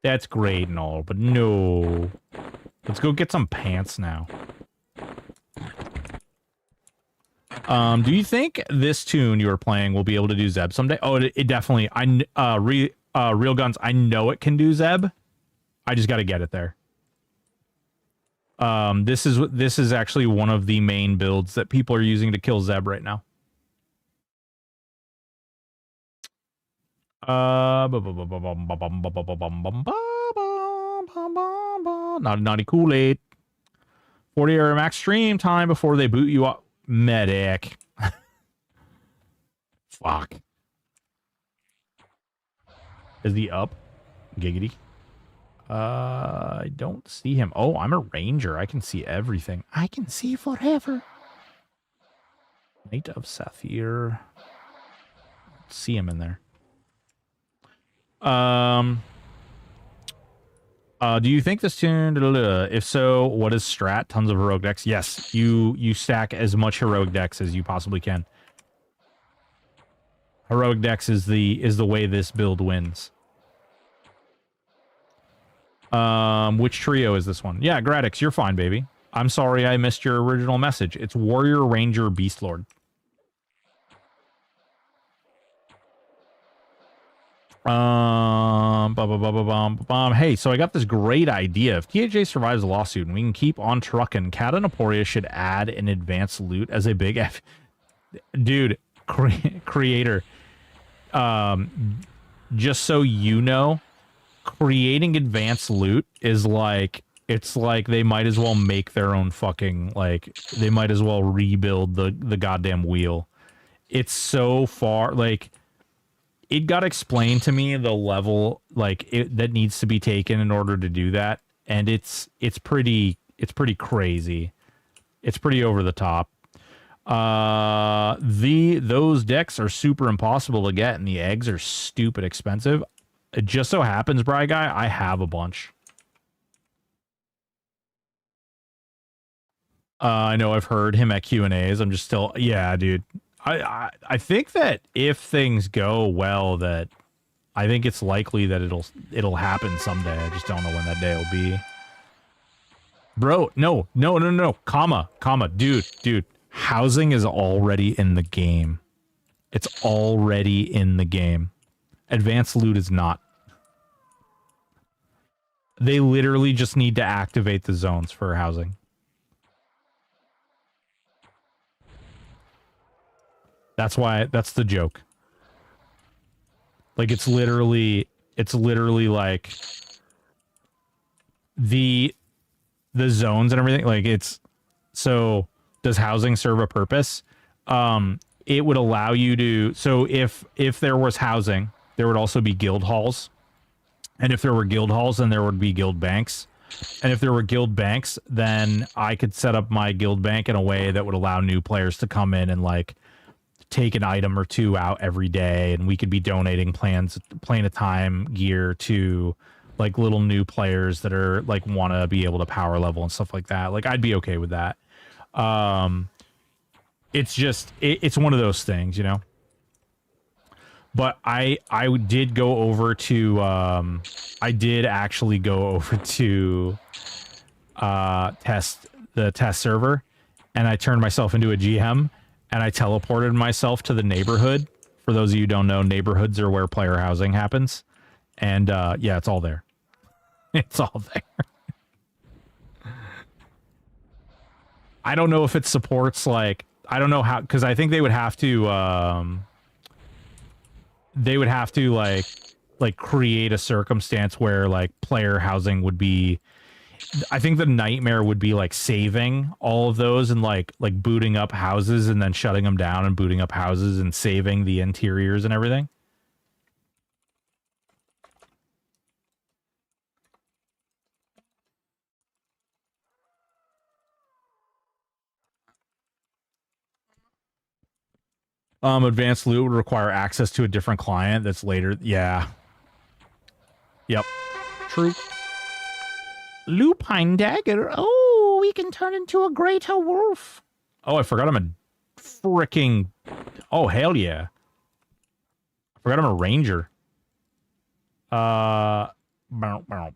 That's great and all, but no. Let's go get some pants now. Do you think this tune you were playing will be able to do Zeb someday? Oh, it definitely. Real Guns, I know it can do Zeb. I just got to get it there. This is actually one of the main builds that people are using to kill Zeb right now. Naughty Kool-Aid. 40-hour max stream time before they boot you up. Medic. Fuck. Is he up? Giggity. I don't see him. Oh, I'm a ranger. I can see everything. I can see forever. Knight of Sapphire. See him in there. Do you think this tune? If so, what is strat? Tons of heroic decks. Yes, you stack as much heroic decks as you possibly can. Heroic decks is the way this build wins. Which trio is this one? Yeah, Gradix, you're fine, baby. I'm sorry I missed your original message. It's Warrior, Ranger, Beast Lord. Hey, so I got this great idea. If THJ survives a lawsuit and we can keep on trucking, Kat and Aporia should add an advanced loot as a big F. Dude, creator. Just so you know, creating advanced loot is like, it's like they might as well make their own fucking, like, they might as well rebuild the goddamn wheel. It's so far, like, it got explained to me the level, like, that needs to be taken in order to do that, and it's pretty crazy. It's pretty over the top. Those decks are super impossible to get, and the eggs are stupid expensive. It just so happens, Bry Guy, I have a bunch. I know I've heard him at Q&As. I'm just still, yeah, dude. I think that if things go well, that I think it's likely that it'll happen someday. I just don't know when that day will be. Bro, no. Comma. Dude. Housing is already in the game. It's already in the game. Advanced loot is not. They literally just need to activate the zones for housing. That's why, that's the joke. Like, it's literally like the zones and everything. Like, it's, so does housing serve a purpose? It would allow you to, so if there was housing, there would also be guild halls. And if there were guild halls, then there would be guild banks. And if there were guild banks, then I could set up my guild bank in a way that would allow new players to come in and, like, take an item or two out every day, and we could be donating plane of time gear to, like, little new players that are, like, want to be able to power level and stuff like that. Like, I'd be okay with that. It's just, it's one of those things, you know? But I did go over to, I did actually go over to test the test server, and I turned myself into a GM, and I teleported myself to the neighborhood. For those of you who don't know, neighborhoods are where player housing happens. And yeah, it's all there. It's all there. I don't know if it supports, like, I don't know how, because I think they would have to, like create a circumstance where, like, player housing would be, I think the nightmare would be, like, saving all of those and like booting up houses and then shutting them down and booting up houses and saving the interiors and everything. Advanced loot would require access to a different client that's later. Yeah. Yep. True. Lupine dagger. Oh, we can turn into a greater wolf. Oh, I forgot I'm a freaking... Oh, hell yeah. I forgot I'm a ranger. Bow, bow, bow.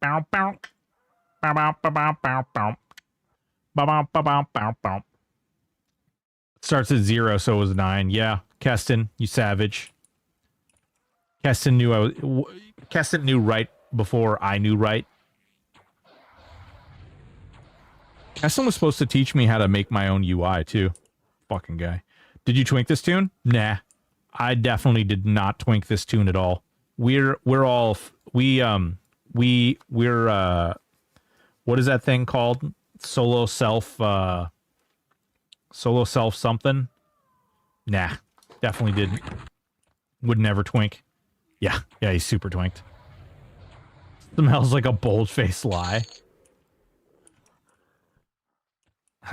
Bow, bow. Bow, bow, bow, bow, bow, bow. Bow, bow, bow, bow, bow, bow. Starts at 0, so it was 9. Yeah, Keston, you savage. Keston knew right before I knew right. Keston was supposed to teach me how to make my own UI too. Fucking guy. Did you twink this tune? Nah. I definitely did not twink this tune at all. We're all what is that thing called? Solo self something? Nah. Definitely didn't. Would never twink. Yeah, he's super twinked. Smells like a bold-faced lie.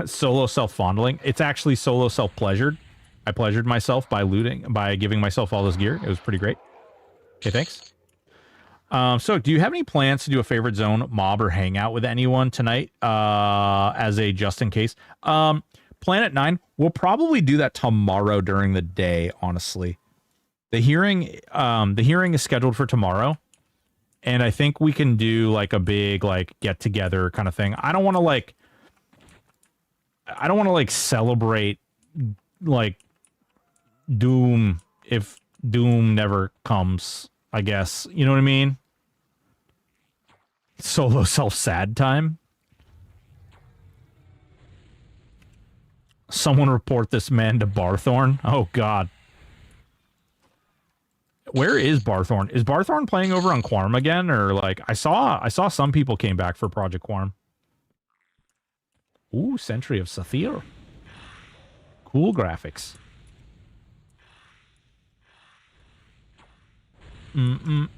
Solo self-fondling. It's actually solo self-pleasured. I pleasured myself by giving myself all this gear. It was pretty great. Okay, thanks. So, do you have any plans to do a favorite zone, mob, or hangout with anyone tonight? As a just in case. Planet 9, we'll probably do that tomorrow during the day, honestly. The hearing is scheduled for tomorrow, and I think we can do like a big like get together kind of thing. I don't want to like celebrate like Doom if Doom never comes, I guess. You know what I mean? Solo self-sad time. Someone report this man to Barthorn. Oh God. Where is Barthorn? Is Barthorn playing over on Quarm again? Or like I saw some people came back for Project Quarm. Ooh, Sentry of SWTOR. Cool graphics. For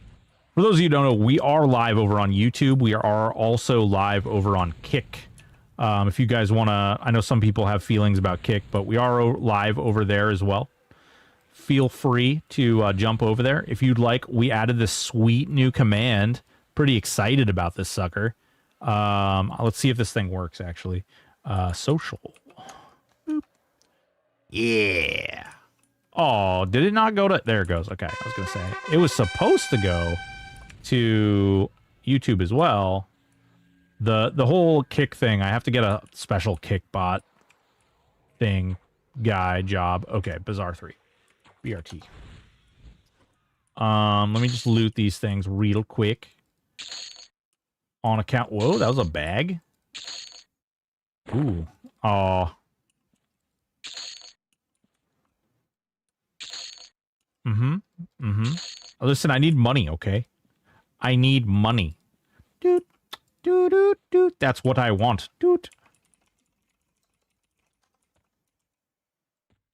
those of you who don't know, we are live over on YouTube. We are also live over on Kick. If you guys want to, I know some people have feelings about Kick, but we are live over there as well. Feel free to jump over there. If you'd like, we added this sweet new command. Pretty excited about this sucker. Let's see if this thing works, actually. Social. Boop. Yeah. Oh, did it not go to... There it goes. Okay, I was going to say. It was supposed to go to YouTube as well. The whole Kick thing, I have to get a special Kick bot thing, guy, job. Okay, Bazaar 3. BRT. Let me just loot these things real quick. On account. Whoa, that was a bag. Ooh. Oh. Mm-hmm. Mm-hmm. Listen, I need money, okay? I need money. Doot, doot, doot, doot. That's what I want. Doot.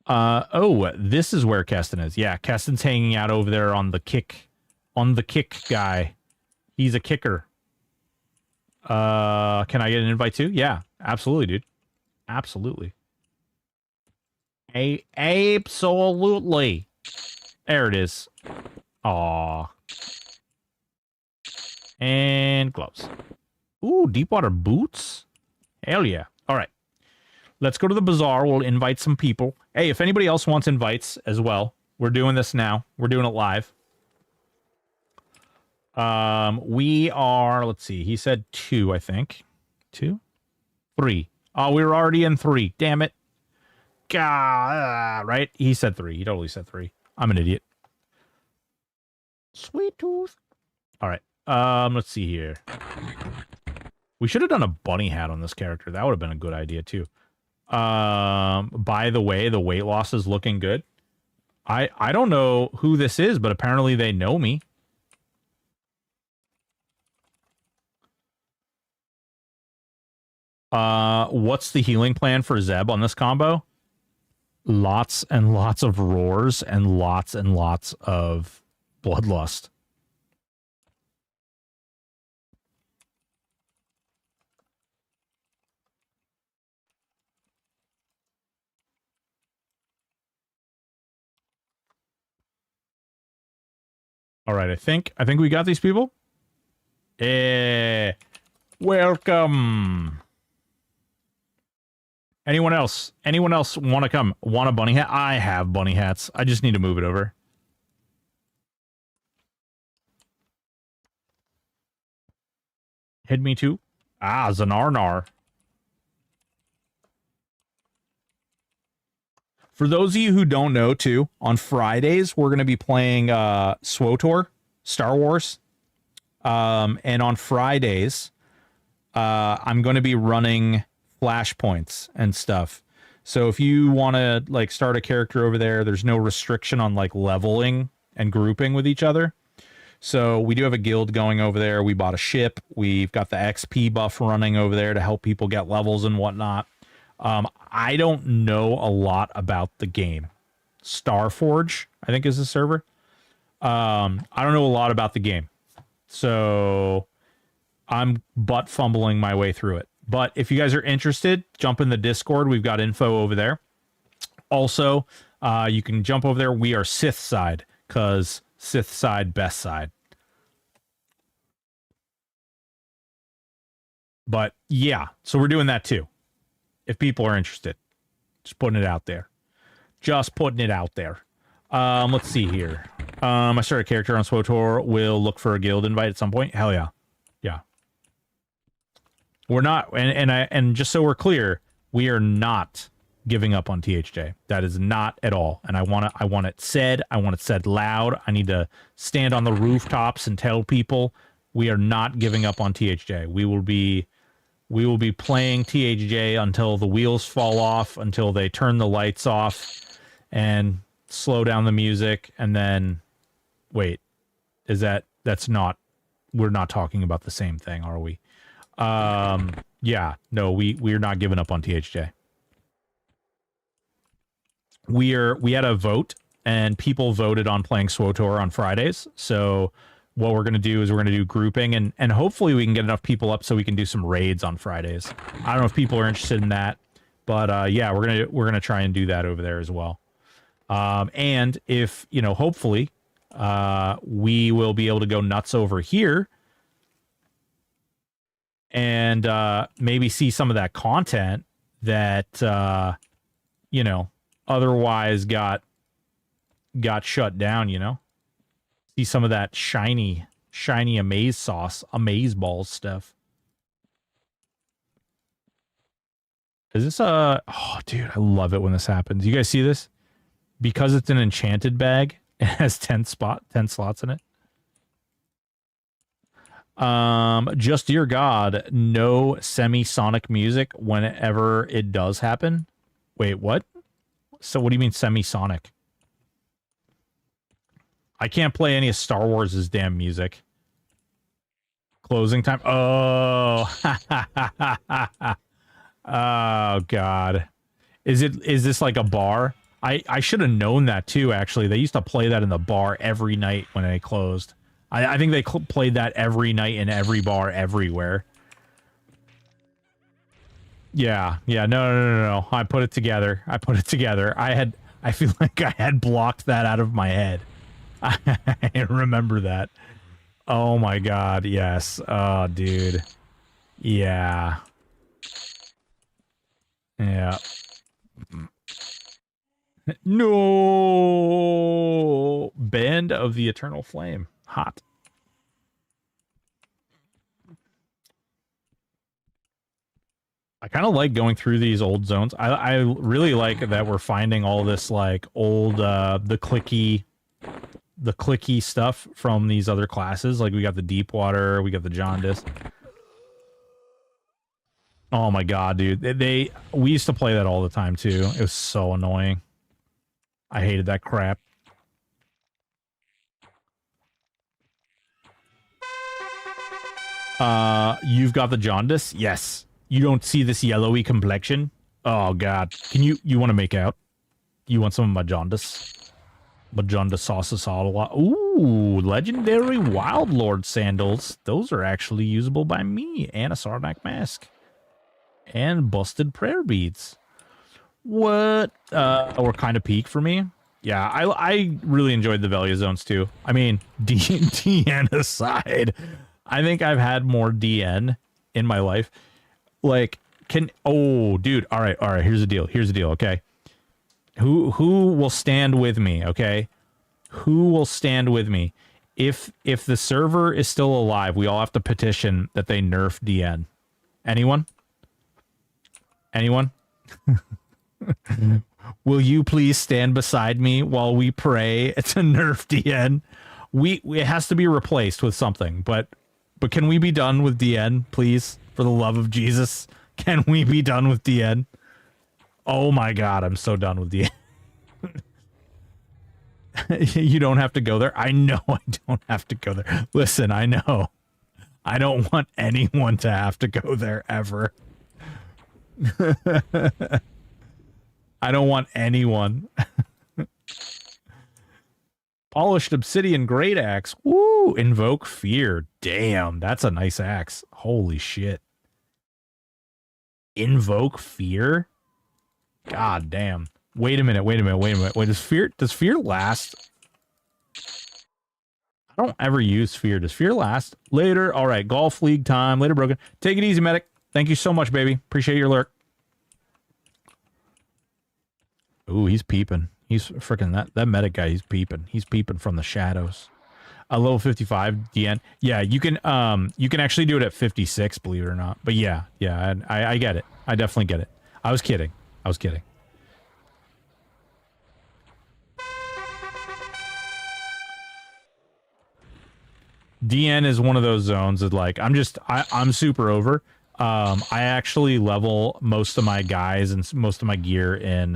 Oh, this is where Keston is. Yeah, Keston's hanging out over there on the kick guy. He's a kicker. Can I get an invite too? Yeah, absolutely, dude. Absolutely. Absolutely. There it is. Aw. And gloves. Ooh, deep water boots? Hell yeah. All right. Let's go to the bazaar. We'll invite some people. Hey, if anybody else wants invites as well, we're doing this now. We're doing it live. We are, let's see. He said 2, I think. 2? 3. Oh, we were already in 3. Damn it. God, right? He said 3. He totally said 3. I'm an idiot. Sweet tooth. All right. Let's see here. We should have done a bunny hat on this character. That would have been a good idea too. By the way, the weight loss is looking good. I don't know who this is, but apparently they know me. What's the healing plan for Zeb on this combo? Lots and lots of roars and lots of bloodlust. All right, I think we got these people. Welcome. Anyone else? Anyone else want to come? Want a bunny hat? I have bunny hats. I just need to move it over. Hit me too. Ah, Zanarnar. For those of you who don't know, too, on Fridays, we're going to be playing SWTOR, Star Wars. And on Fridays, I'm going to be running flashpoints and stuff. So if you want to, like, start a character over there, there's no restriction on, like, leveling and grouping with each other. So we do have a guild going over there. We bought a ship. We've got the XP buff running over there to help people get levels and whatnot. I don't know a lot about the game. Starforge, I think, is the server. I don't know a lot about the game. So I'm butt fumbling my way through it. But if you guys are interested, jump in the Discord. We've got info over there. Also, you can jump over there. We are Sith side, because Sith side, best side. But yeah, so we're doing that too. If people are interested. Just putting it out there. Just putting it out there. Let's see here. I started a character on SWTOR. We'll look for a guild invite at some point. Hell yeah. Yeah. We're not, and just so we're clear, we are not giving up on THJ. That is not at all. And I want it said. I want it said loud. I need to stand on the rooftops and tell people we are not giving up on THJ. We will be playing THJ until the wheels fall off, until they turn the lights off and slow down the music. And then, wait, that's not, we're not talking about the same thing, are we? Yeah, no, we're not giving up on THJ. We had a vote and people voted on playing SWTOR on Fridays. So what we're going to do is we're going to do grouping and hopefully we can get enough people up so we can do some raids on Fridays. I don't know if people are interested in that, but yeah, we're going to try and do that over there as well. And if, hopefully, we will be able to go nuts over here and maybe see some of that content that otherwise got shut down, see some of that shiny amaze sauce, amaze balls stuff. Is this oh dude, I love it when this happens. You guys see this? Because it's an enchanted bag It has 10 slots in it. Just dear God, no semisonic music whenever it does happen. Wait, what? So what do you mean semisonic? I can't play any of Star Wars' damn music. Closing time. Oh. Oh God. Is this like a bar? I should have known that too, actually. They used to play that in the bar every night when they closed. I think they played that every night in every bar everywhere. Yeah, no. I put it together. I feel like I had blocked that out of my head. I remember that. Oh my God, yes. Oh, dude. Yeah. Yeah. No! Band of the Eternal Flame. Hot. I kind of like going through these old zones. I really like that we're finding all this like old the clicky stuff from these other classes. Like we got the Deepwater, we got the Jaundice. Oh my God, dude. We used to play that all the time too. It was so annoying. I hated that crap. You've got the Jaundice? Yes. You don't see this yellowy complexion? Oh God. You want to make out? You want some of my Jaundice? My Jaundice sauce all a lot. Ooh, legendary Wild Lord sandals. Those are actually usable by me. And a Sarnak mask. And busted prayer beads. What? Or kind of peak for me. Yeah, I really enjoyed the Velia zones too. I mean, DN aside, I think I've had more DN in my life. Like, oh, dude. All right. Here's the deal. Okay. Who will stand with me? Okay. Who will stand with me? If the server is still alive, we all have to petition that they nerf DN. Anyone? Will you please stand beside me while we pray to nerf DN? It has to be replaced with something, but can we be done with DN, please? For the love of Jesus, can we be done with DN? Oh my God, I'm so done with DN. You don't have to go there. I know I don't have to go there. Listen, I know. I don't want anyone to have to go there ever. I don't want anyone. Polished obsidian great axe. Woo! Invoke fear. Damn, that's a nice axe. Holy shit. Invoke fear? God damn. Wait a minute. Wait, does fear last? I don't ever use fear. Does fear last? Later. All right, golf league time. Later, broken. Take it easy, medic. Thank you so much, baby. Appreciate your lurk. Ooh, he's peeping. He's freaking that medic guy. He's peeping. He's peeping from the shadows. Level 55 DN. Yeah, you can actually do it at 56, believe it or not. But yeah, I get it. I definitely get it. I was kidding. DN is one of those zones that like I'm super over. I actually level most of my guys and most of my gear in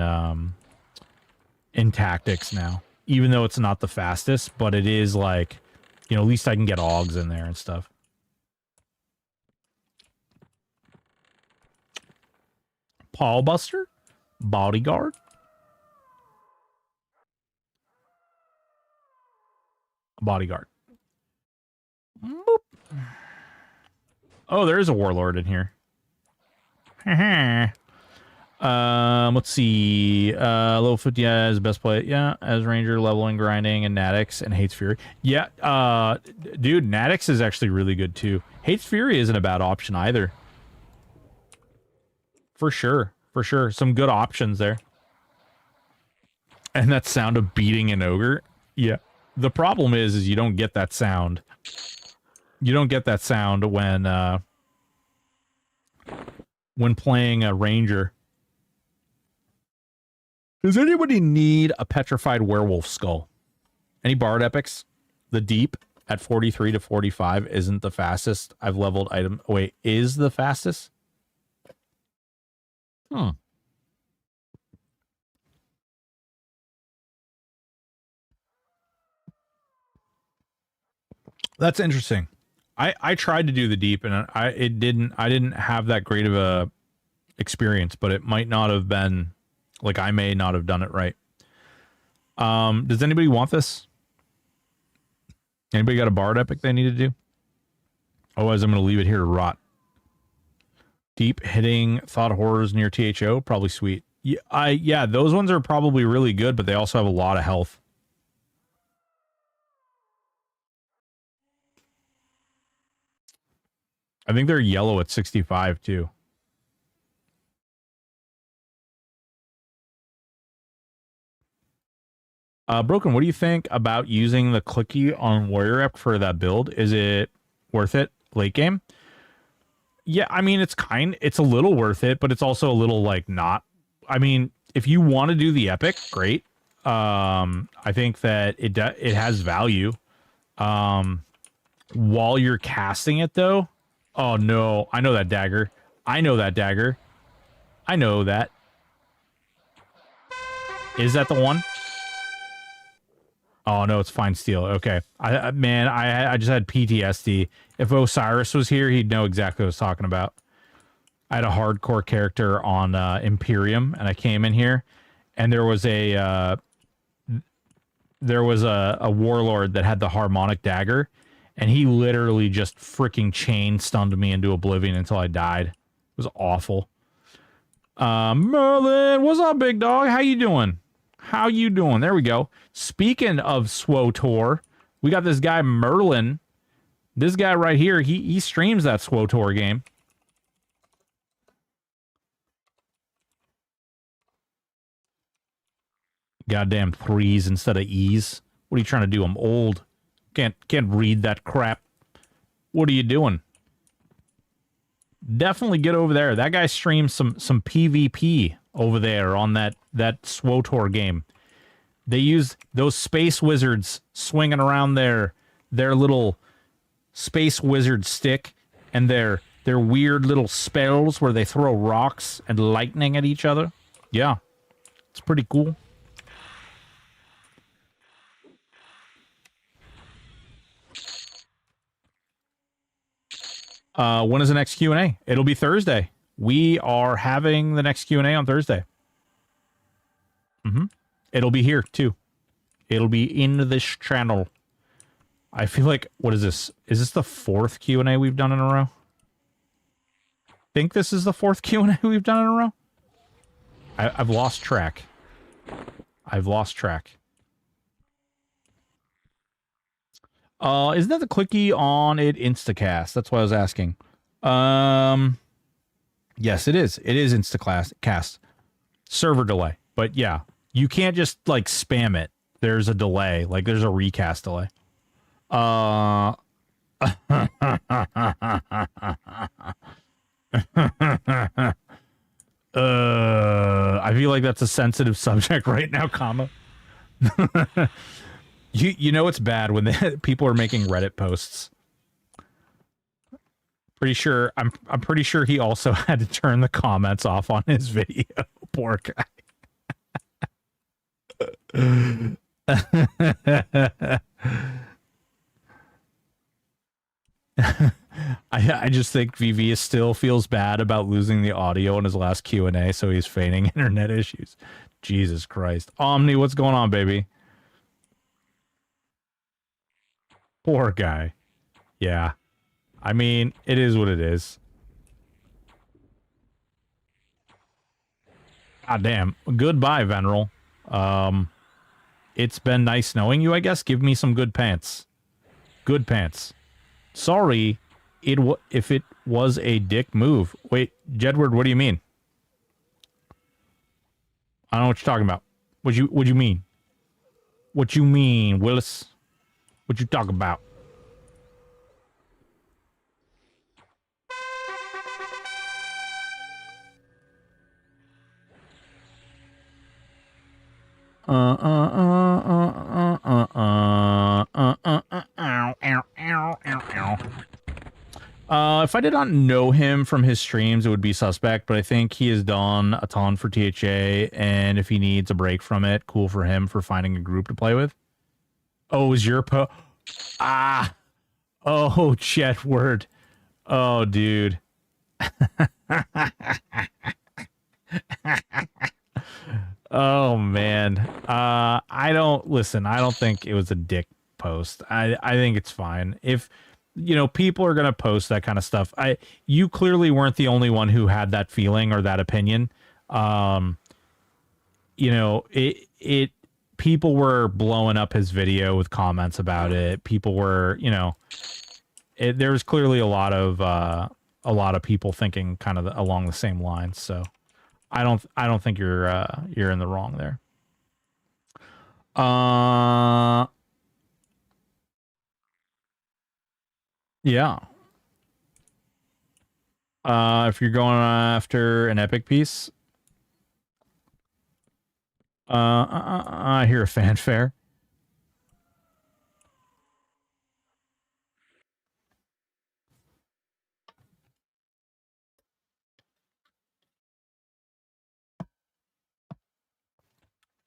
tactics now, even though it's not the fastest, but it is like, you know, at least I can get augs in there and stuff. Paul Buster, bodyguard. Bodyguard. Boop. Oh, there is a warlord in here. Let's see. Level 50 as best play. Yeah, as ranger, leveling, grinding, and Natix, and hates fury. Yeah, dude, Natix is actually really good too. Hates fury isn't a bad option either. For sure. Some good options there. And that sound of beating an ogre. Yeah. The problem is you don't get that sound. You don't get that sound when playing a ranger. Does anybody need a petrified werewolf skull? Any Bard epics? The Deep at 43 to 45 isn't the fastest. I've leveled item. Wait, is the fastest? Hmm. That's interesting. I tried to do the Deep and I didn't have that great of a experience, but it might not have been like I may not have done it right. Does anybody want this? Anybody got a Bard epic they need to do? Otherwise, I'm going to leave it here to rot. Deep hitting thought horrors near THO, probably sweet. Yeah, those ones are probably really good, but they also have a lot of health. I think they're yellow at 65 too. Broken, what do you think about using the clicky on Warrior Ep for that build? Is it worth it late game? Yeah, I mean, it's a little worth it, but it's also a little like not. I mean, if you want to do the epic, great. I think that it has value. While you're casting it though, oh no, I know that dagger. I know that dagger. I know that. Is that the one? Oh no, it's fine steel. Okay, I just had PTSD. If Osiris was here, he'd know exactly what I was talking about. I had a hardcore character on Imperium, and I came in here, and there was a warlord that had the harmonic dagger, and he literally just freaking chain stunned me into oblivion until I died. It was awful. Merlin, what's up, big dog? How you doing? How you doing? There we go. Speaking of SWTOR, we got this guy Merlin. This guy right here, he streams that SWTOR game. Goddamn threes instead of E's. What are you trying to do? I'm old. Can't read that crap. What are you doing? Definitely get over there. That guy streams some PvP over there on that SWTOR game. They use those space wizards swinging around their little space wizard stick and their weird little spells where they throw rocks and lightning at each other. Yeah, it's pretty cool. When is the next Q&A? It'll be Thursday. We are having the next Q&A on Thursday. It'll be here, too. It'll be in this channel. I feel like, what is this? Is this the fourth Q&A we've done in a row? I think this is the fourth Q&A we've done in a row. I've lost track. I've lost track. Isn't that the clicky on it Instacast? That's what I was asking. Yes, it is. It is Instacast. Server delay. But yeah, you can't just like spam it. There's a delay. Like there's a recast delay. I feel like that's a sensitive subject right now, comma. You know it's bad when people are making Reddit posts. Pretty sure I'm pretty sure he also had to turn the comments off on his video. Poor guy. I just think VV still feels bad about losing the audio in his last Q&A, so he's feigning internet issues. Jesus Christ. Omni, what's going on, baby? Poor guy. Yeah. I mean, it is what it is. God damn. Goodbye, Veneral. It's been nice knowing you, I guess. Give me some good pants. Good pants. Sorry, if it was a dick move. Wait, Jedward, what do you mean? I don't know what you're talking about. What you mean? What you mean, Willis? What you talking about? If I did not know him from his streams, it would be suspect, but I think he has done a ton for THA, and if he needs a break from it, cool for him for finding a group to play with. Oh, is your Ah! Oh, Chet word. Oh, dude. Oh, man. I don't think it was a dick post. I think it's fine. If, people are going to post that kind of stuff. You clearly weren't the only one who had that feeling or that opinion. People were blowing up his video with comments about it. People were, there was clearly a lot of people thinking kind of along the same lines. So I don't think you're in the wrong there. Yeah. If you're going after an epic piece, I hear a fanfare.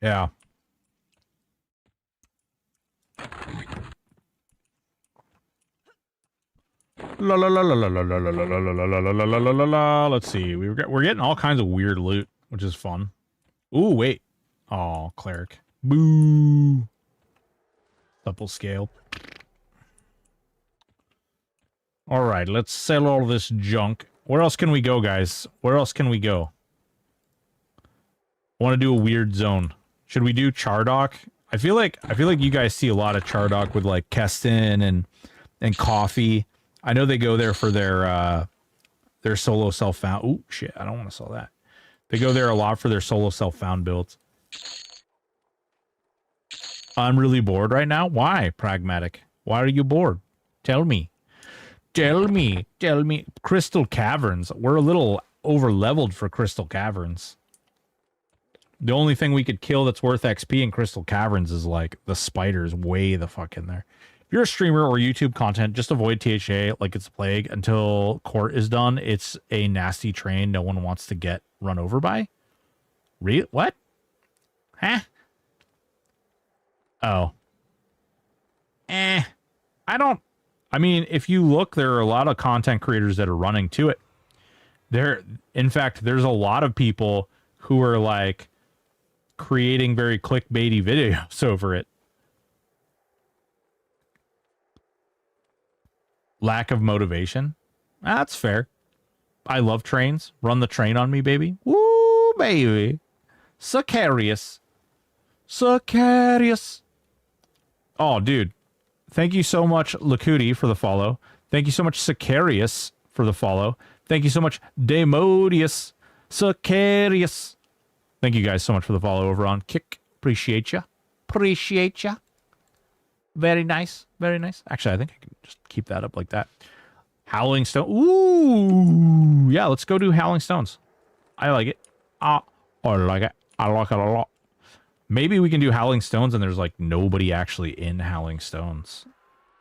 Yeah. La la la la la la la la la la la la la la la la la. Let's see. We're getting all kinds of weird loot, which is fun. Ooh, wait. Oh, cleric. Boo. Double scale. All right, let's sell all this junk. Where else can we go, guys? Where else can we go? I want to do a weird zone. Should we do Chardock? I feel like you guys see a lot of Chardock with like Keston and Coffee. I know they go there for their solo self-found. Ooh, shit, I don't want to sell that. They go there a lot for their solo self-found builds. I'm really bored right now. Why, Pragmatic? Why are you bored? Tell me. Tell me. Crystal Caverns. We're a little over-leveled for Crystal Caverns. The only thing we could kill that's worth XP in Crystal Caverns is, like, the spiders way the fuck in there. If you're a streamer or YouTube content, just avoid THA like it's a plague until court is done. It's a nasty train no one wants to get run over by. What? Huh? Oh. I mean, if you look, there are a lot of content creators that are running to it. In fact, there's a lot of people who are, like, creating very clickbaity videos over it. Lack of motivation. That's fair. I love trains. Run the train on me, baby. Woo, baby. Sicarius. Oh, dude. Thank you so much, Lacuti, for the follow. Thank you so much, Sicarius, for the follow. Thank you so much, Demodius. Sicarius. Thank you guys so much for the follow over on Kick. Appreciate ya. Very nice. Very nice. Actually, I think I can just keep that up like that. Howling Stone. Ooh. Yeah, let's go do Howling Stones. I like it. I like it. I like it a lot. Maybe we can do Howling Stones and there's, like, nobody actually in Howling Stones.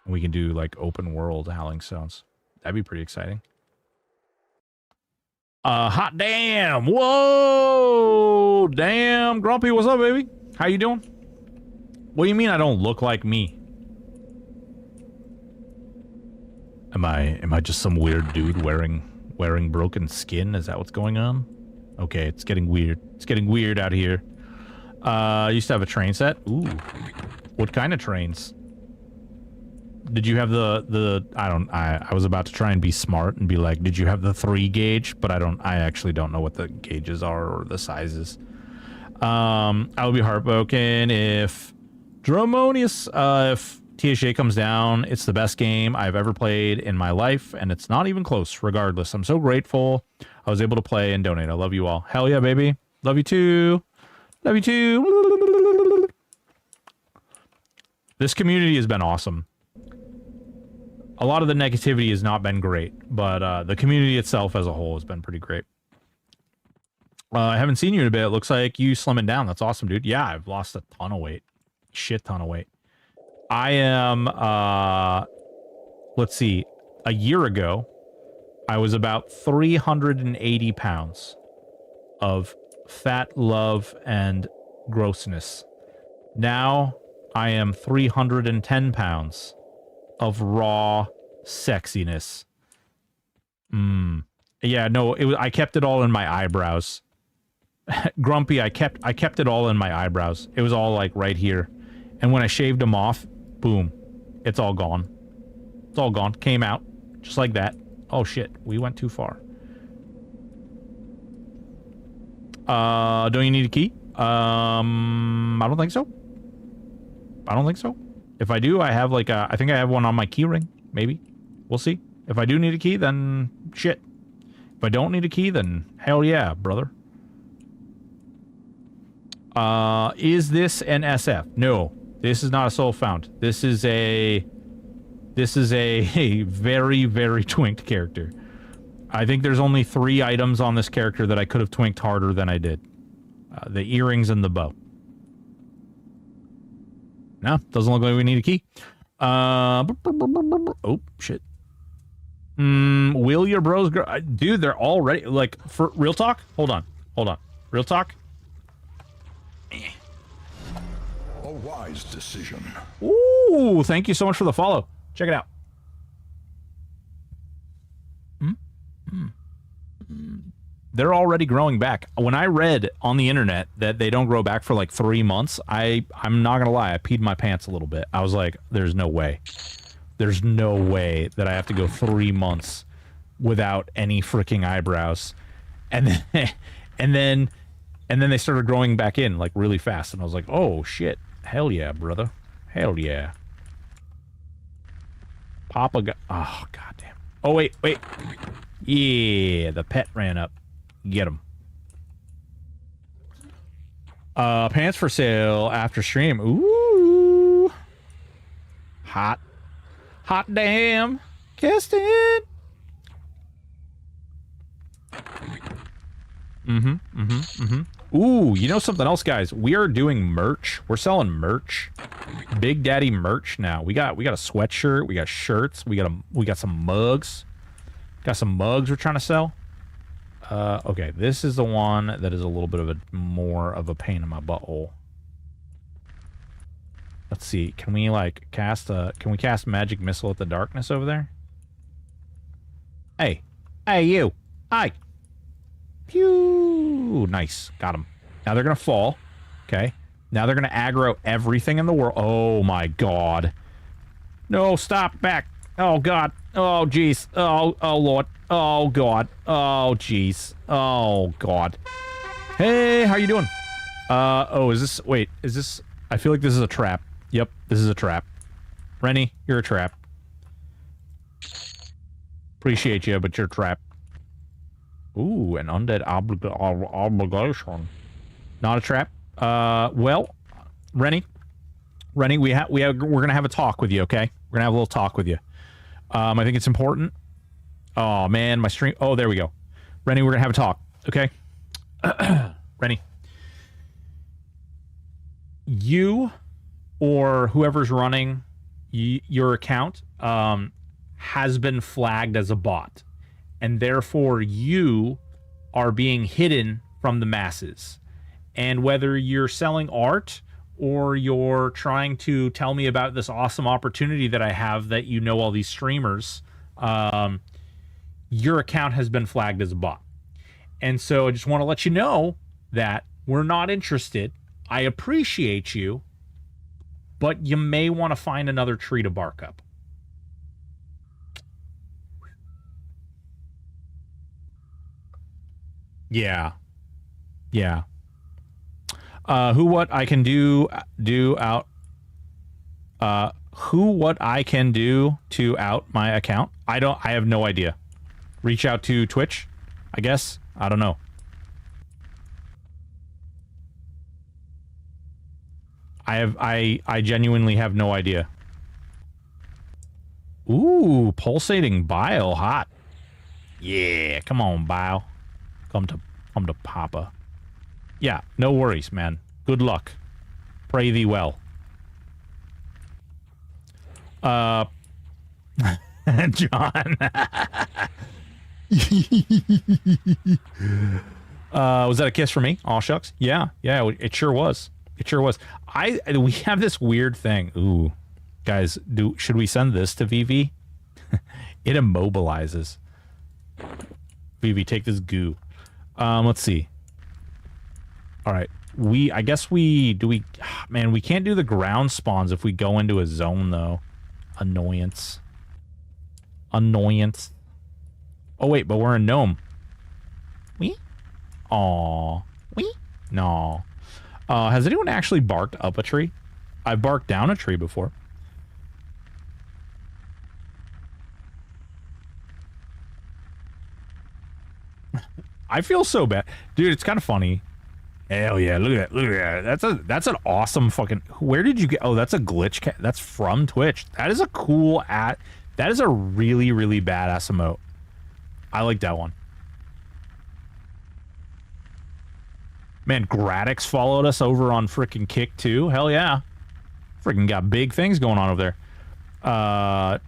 We can do, like, open world Howling Stones. That'd be pretty exciting. Hot damn. Whoa. Damn. Grumpy, what's up, baby? How you doing? What do you mean I don't look like me? Am I just some weird dude wearing broken skin? Is that what's going on? Okay, it's getting weird. It's getting weird out here. I used to have a train set. Ooh. What kind of trains? Did you have I was about to try and be smart and be like, did you have the 3 gauge? But I actually don't know what the gauges are or the sizes. I will be heartbroken if Dramonius, if THA comes down. It's the best game I've ever played in my life, and it's not even close, regardless. I'm so grateful I was able to play and donate. I love you all. Hell yeah, baby. Love you too. Love you too. This community has been awesome. A lot of the negativity has not been great, but the community itself as a whole has been pretty great. I haven't seen you in a bit. It looks like you slimming down. That's awesome, dude. Yeah, I've lost a ton of weight. Shit ton of weight. I am, let's see. A year ago, I was about 380 pounds of fat, love, and grossness. Now, I am 310 pounds of raw sexiness. Yeah, no, I kept it all in my eyebrows. Grumpy, I kept it all in my eyebrows. It was all like right here. And when I shaved them off, boom, it's all gone. It's all gone. Came out just like that. Oh shit, we went too far. Don't you need a key? I don't think so. I don't think so. If I do, I have like I think I have one on my key ring. Maybe. We'll see. If I do need a key, then shit. If I don't need a key, then hell yeah, brother. Is this an SF? No, this is not a soul found. This is a very, very twinked character. I think there's only 3 items on this character that I could have twinked harder than I did. The earrings and the bow. No, doesn't look like we need a key. Oh, shit. Will your bros grow? Dude, they're already, like, for real talk? Hold on. Real talk? A wise decision. Ooh, thank you so much for the follow. Check it out. They're already growing back. When I read on the internet that they don't grow back for like 3 months, I'm not gonna lie, I peed my pants a little bit. I was like, there's no way. There's no way that I have to go 3 months without any freaking eyebrows. And then they started growing back in like really fast, and I was like, oh shit. Hell yeah, brother. Hell yeah. Papa got, oh goddamn. Oh wait. Yeah, the pet ran up. Get him. Pants for sale after stream. Ooh. Hot damn. Kissed it. Ooh, you know something else, guys? We are doing merch. We're selling merch. Big Daddy merch now. We got a sweatshirt. We got shirts. We got some mugs. Got some mugs we're trying to sell. Okay, this is the one that is a little bit of more of a pain in my butthole. Let's see. Can we like can we cast magic missile at the darkness over there? Hey, you. Hi. Pew! Nice. Got him. Now they're going to fall. Okay. Now they're going to aggro everything in the world. Oh, my God. No, stop. Back. Oh, God. Oh, jeez. Oh, Lord. Oh, God. Oh, jeez. Oh, God. Hey, how you doing? Oh, is this... Wait, is this... I feel like this is a trap. Yep, this is a trap. Rennie, you're a trap. Appreciate you, but you're a trap. Ooh, an undead obligation. Not a trap. Well, Rennie, we're gonna have a talk with you, okay? We're gonna have a little talk with you. I think it's important. Oh man, my stream. Oh, there we go. Rennie, we're gonna have a talk, okay? Rennie, you or whoever's running your account has been flagged as a bot, and therefore you are being hidden from the masses. And whether you're selling art or you're trying to tell me about this awesome opportunity that I have that you know all these streamers, your account has been flagged as a bot. And so I just want to let you know that we're not interested. I appreciate you, but you may want to find another tree to bark up. Yeah. Yeah. Who what I can do out who what I can do to out my account? I have no idea. Reach out to Twitch, I guess. I don't know. I genuinely have no idea. Ooh, pulsating bile, hot. Yeah, come on, bile. Come to Papa. Yeah, no worries, man. Good luck. Pray thee well. John. Was that a kiss for me? Aw, shucks. Yeah, it sure was. It sure was. We have this weird thing. Ooh, guys, should we send this to VV? It immobilizes. VV, take this goo. Let's see. All right, I guess man, we can't do the ground spawns if we go into a zone though. Annoyance. Oh wait, but we're a gnome. We? Aw. We? No. Has anyone actually barked up a tree? I've barked down a tree before. I feel so bad. Dude, it's kind of funny. Hell yeah, look at that. That's an awesome fucking... Where did you get... Oh, that's a glitch. That's from Twitch. That is a cool... That is a really, really badass emote. I like that one. Man, Gradix followed us over on freaking Kick too. Hell yeah. Freaking got big things going on over there.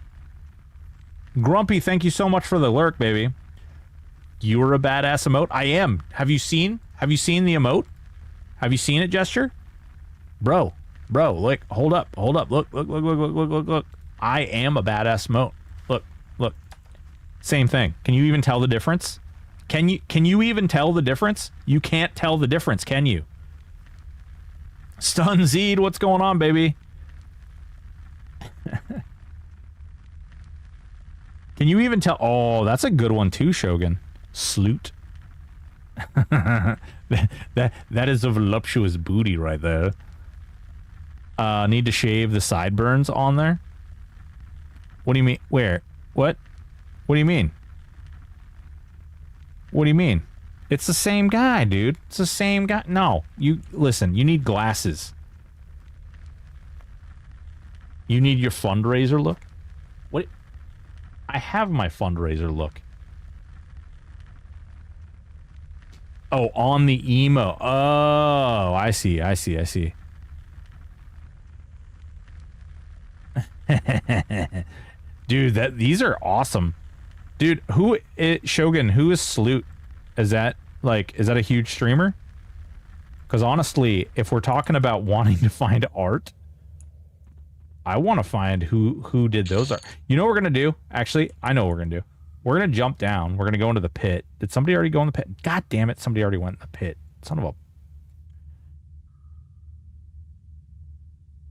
Grumpy, thank you so much for the lurk, baby. You were a badass emote? I am. Have you seen the emote? Have you seen it, Gesture? Bro, look, hold up. Look. I am a badass emote. Look. Same thing. Can you even tell the difference? Can you even tell the difference? You can't tell the difference, can you? Stun Zed, what's going on, baby? Can you even tell? Oh, that's a good one too, Shogun. Sloot. that is a voluptuous booty right there. Need to shave the sideburns on there? What do you mean? Where? What? What do you mean? What do you mean? It's the same guy, dude. It's the same guy. No, listen, you need glasses. You need your fundraiser look? What? I have my fundraiser look. Oh, on the emo. Oh, I see. Dude, these are awesome. Dude, Shogun, who is Sloot? Is that a huge streamer? Because honestly, if we're talking about wanting to find art, I want to find who did those art. You know what we're gonna do? Actually, I know what we're gonna do. We're gonna jump down. We're gonna go into the pit. Did somebody already go in the pit? God damn it! Somebody already went in the pit. Son of a...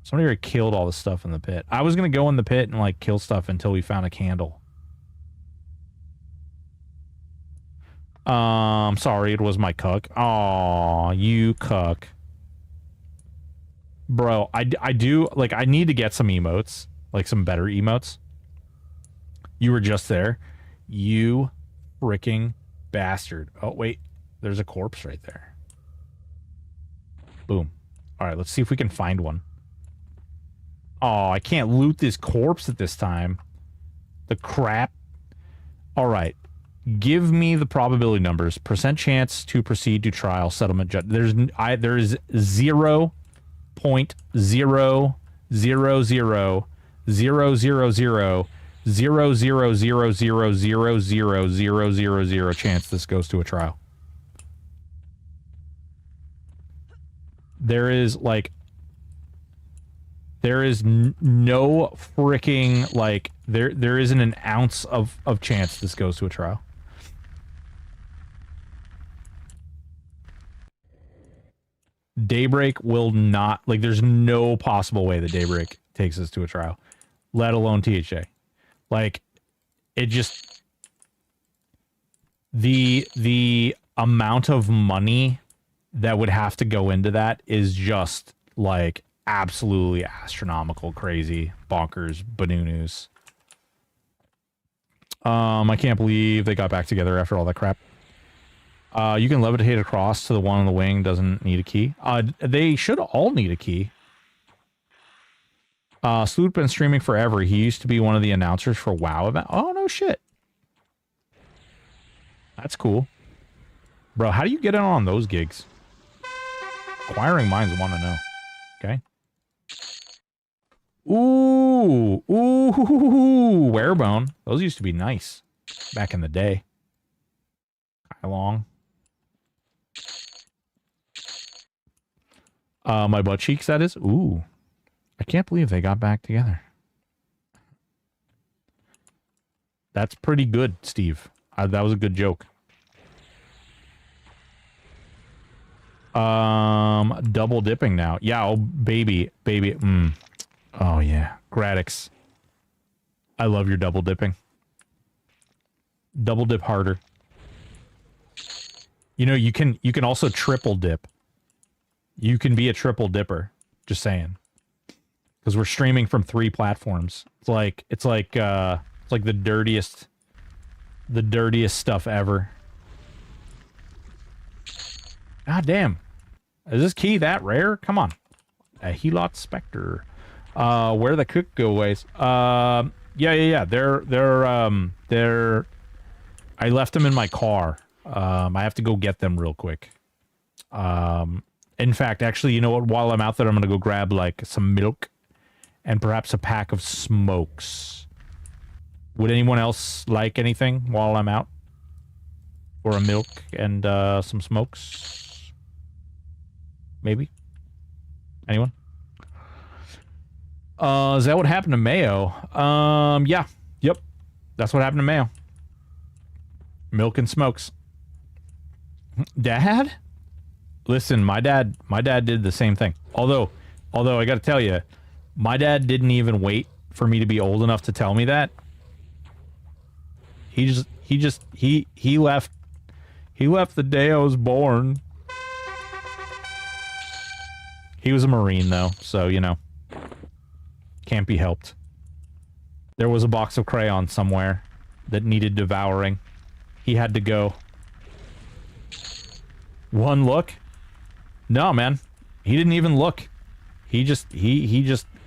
Somebody already killed all the stuff in the pit. I was gonna go in the pit and like kill stuff until we found a candle. Sorry, it was my cuck. Aw, you cuck. Bro, I do, like, I need to get some emotes. Like, some better emotes. You were just there. You freaking bastard. Oh, wait. There's a corpse right there. Boom. Alright, let's see if we can find one. Oh, I can't loot this corpse at this time. The crap. Alright. Give me the probability numbers. Percent chance to proceed to trial, settlement judge. There is 0.0000000000000 chance this goes to a trial. There is no freaking, like, there isn't an ounce of chance this goes to a trial. Daybreak will not, like, there's no possible way that Daybreak takes us to a trial, let alone THA. Like, it just, the amount of money that would have to go into that is just, like, absolutely astronomical, crazy, bonkers, bananas. I can't believe they got back together after all that crap. You can levitate across to the one on the wing, doesn't need a key. They should all need a key. Sloot been streaming forever. He used to be one of the announcers for WoW event. Oh, no shit. That's cool. Bro, how do you get in on those gigs? inquiring minds want to know. Okay. Ooh, ooh, werebone. Those used to be nice back in the day. How long? My butt cheeks, that is. Ooh, I can't believe they got back together. That's pretty good, Steve. That was a good joke. Double dipping now. Yeah, oh, baby. Oh, yeah. Gradix. I love your double dipping. Double dip harder. You know, you can also triple dip. You can be a triple dipper. Just saying. Because we're streaming from 3 platforms. It's like the dirtiest stuff ever. God damn. Is this key that rare? Come on. A Helot Spectre. Where the cook go ways? Yeah. They're I left them in my car. I have to go get them real quick. In fact, actually, you know what? While I'm out there, I'm gonna go grab like some milk and perhaps a pack of smokes. Would anyone else like anything while I'm out? Or a milk and some smokes? Maybe? Anyone? Is that what happened to Mayo? Yeah. Yep. That's what happened to Mayo. Milk and smokes. Dad? Listen, my dad did the same thing. Although I gotta tell you, my dad didn't even wait for me to be old enough to tell me that. He left the day I was born. He was a Marine though, so you know. Can't be helped. There was a box of crayons somewhere that needed devouring. He had to go. One look? No, man. He didn't even look. He just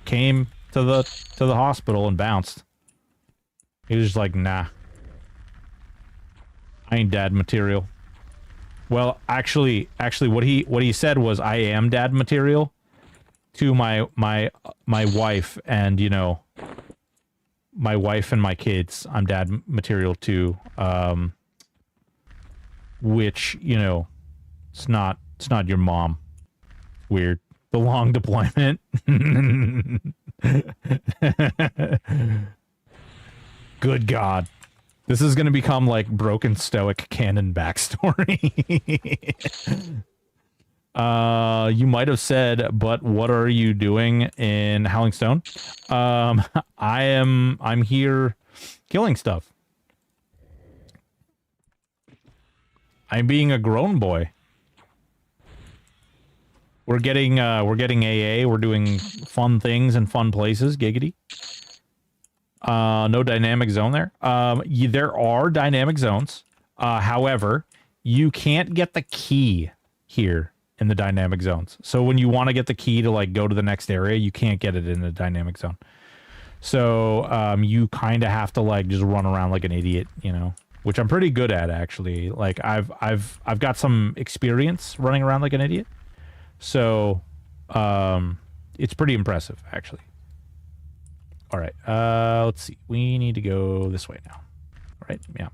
came to the hospital and bounced. He was just like, nah. I ain't dad material. Well, actually what he said was I am dad material to my wife and, you know, my wife and my kids. I'm dad material to which, you know, it's not your mom. Weird. The long deployment. Good God. This is going to become like broken Stoic canon backstory. You might have said, but what are you doing in Howling Stone? I'm here killing stuff. I'm being a grown boy. We're getting AA. We're doing fun things in fun places. Giggity. No dynamic zone there. There are dynamic zones. However, you can't get the key here in the dynamic zones. So when you want to get the key to like go to the next area, you can't get it in the dynamic zone. So you kind of have to like just run around like an idiot, you know, which I'm pretty good at actually. Like I've got some experience running around like an idiot. So it's pretty impressive actually. All right, let's see. We need to go this way now. All right, yeah.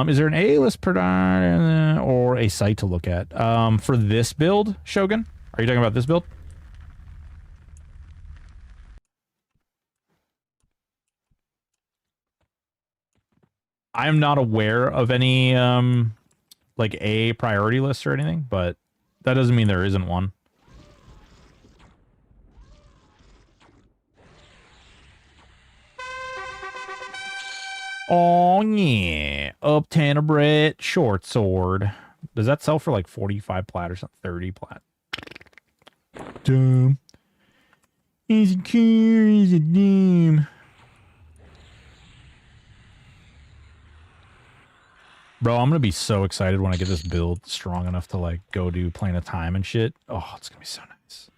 Is there an A-list provider or a site to look at? For this build, Shogun? Are you talking about this build? I'm not aware of any, like, A priority list or anything, but that doesn't mean there isn't one. Oh, yeah. Uptanabret short sword. Does that sell for like 45 plat or something? 30 plat. Dumb. Is it cool? Is it dumb? Bro, I'm going to be so excited when I get this build strong enough to like go do Plane of Time and shit. Oh, it's going to be so nice.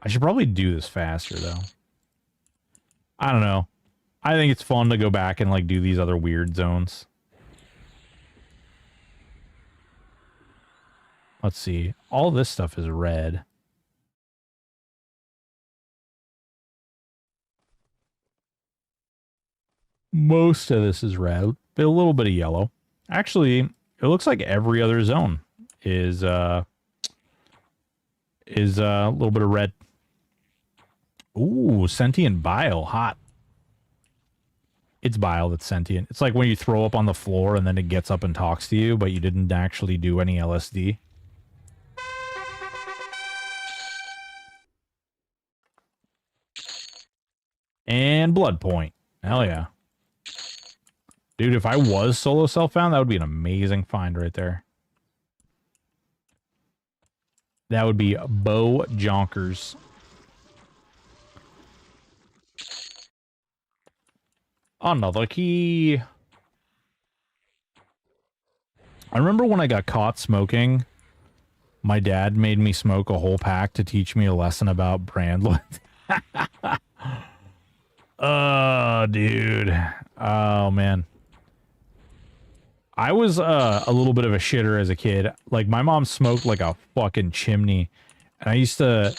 I should probably do this faster though. I don't know. I think it's fun to go back and like do these other weird zones. Let's see. All this stuff is red. Most of this is red, but a little bit of yellow. Actually, it looks like every other zone is a little bit of red. Ooh, sentient bile, hot. It's bile that's sentient. It's like when you throw up on the floor and then it gets up and talks to you, but you didn't actually do any LSD. And blood point. Hell yeah. Dude, if I was solo self-found, that would be an amazing find right there. That would be Bo Jonkers. Another key. I remember when I got caught smoking, my dad made me smoke a whole pack to teach me a lesson about brand loyalty. Oh, dude. Oh, man. I was a little bit of a shitter as a kid. Like, my mom smoked like a fucking chimney. And I used to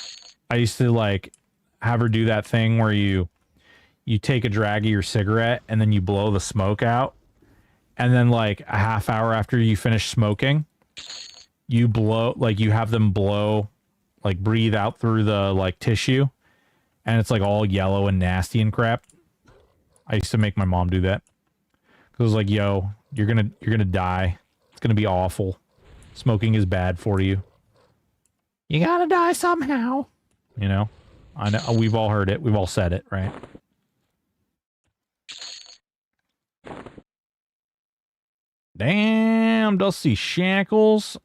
like have her do that thing where you take a drag of your cigarette and then you blow the smoke out. And then like a half hour after you finish smoking, you blow, like you have them blow, like breathe out through the like tissue. And it's like all yellow and nasty and crap. I used to make my mom do that. Cause it was like, yo, you're gonna die. It's gonna be awful. Smoking is bad for you. You gotta die somehow. You know? I know we've all heard it. We've all said it, right? Damn, Dusty Shackles.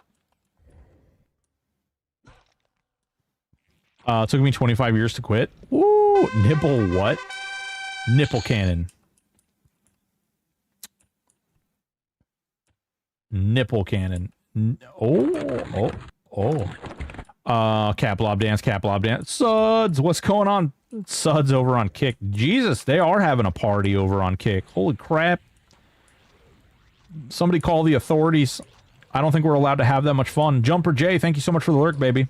Took me 25 years to quit. Ooh, nipple what? Nipple cannon. Nipple cannon. Oh. Cap lob dance. Suds, what's going on? Suds over on Kick. Jesus, they are having a party over on Kick. Holy crap. Somebody call the authorities. I don't think we're allowed to have that much fun. Jumper J, thank you so much for the lurk, baby.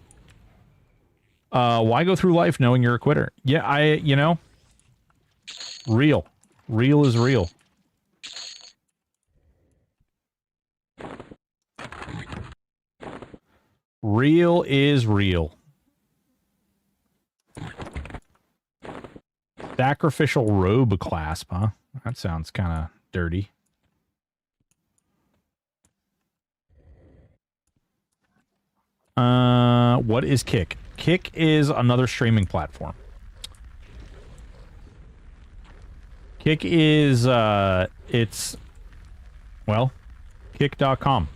Why go through life knowing you're a quitter? Yeah, you know, real. Real is real. Real is real. Sacrificial robe clasp, huh? That sounds kind of dirty. What is Kick? Kick is another streaming platform. Kick is, it's, well, kick.com.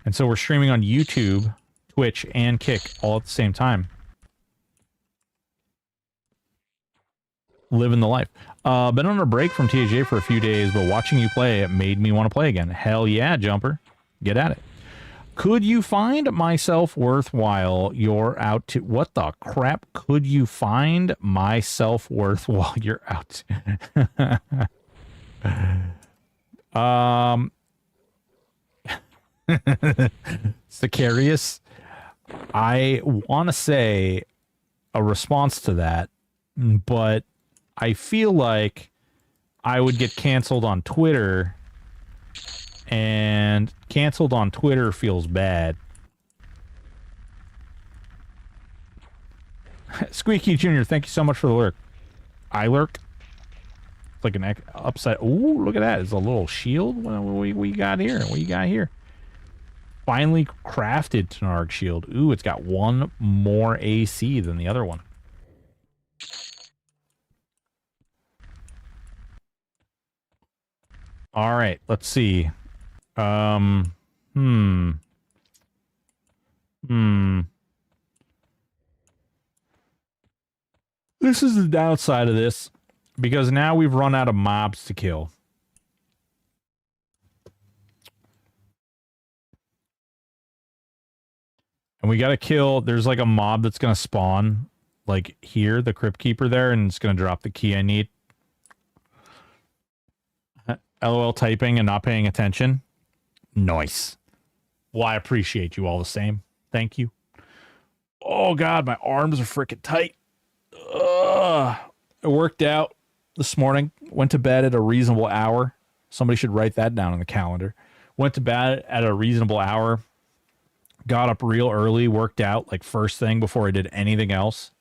And so we're streaming on YouTube, Twitch, and Kick all at the same time. Living the life. Been on a break from TJ for a few days, but watching you play, it made me want to play again. Hell yeah, Jumper. Get at it. Could you find my self-worth while you're out to... What the crap? Could you find my self-worth while you're out to... Sicarius, I want to say a response to that, but I feel like I would get canceled on Twitter, and canceled on Twitter feels bad. Squeaky Jr., thank you so much for the lurk. I lurk. It's like an upside. Ooh, look at that. It's a little shield. What we got here? What you got here? Finally crafted Tenarg shield. Ooh, it's got one more AC than the other one. All right, let's see. This is the downside of this, because now we've run out of mobs to kill. And we gotta kill, there's like a mob that's gonna spawn, like here, the Crypt Keeper there, and it's gonna drop the key I need. LOL typing and not paying attention. Nice. Well, I appreciate you all the same. Thank you. Oh, God, my arms are freaking tight. Ugh. I worked out this morning. Went to bed at a reasonable hour. Somebody should write that down on the calendar. Went to bed at a reasonable hour. Got up real early. Worked out like first thing before I did anything else.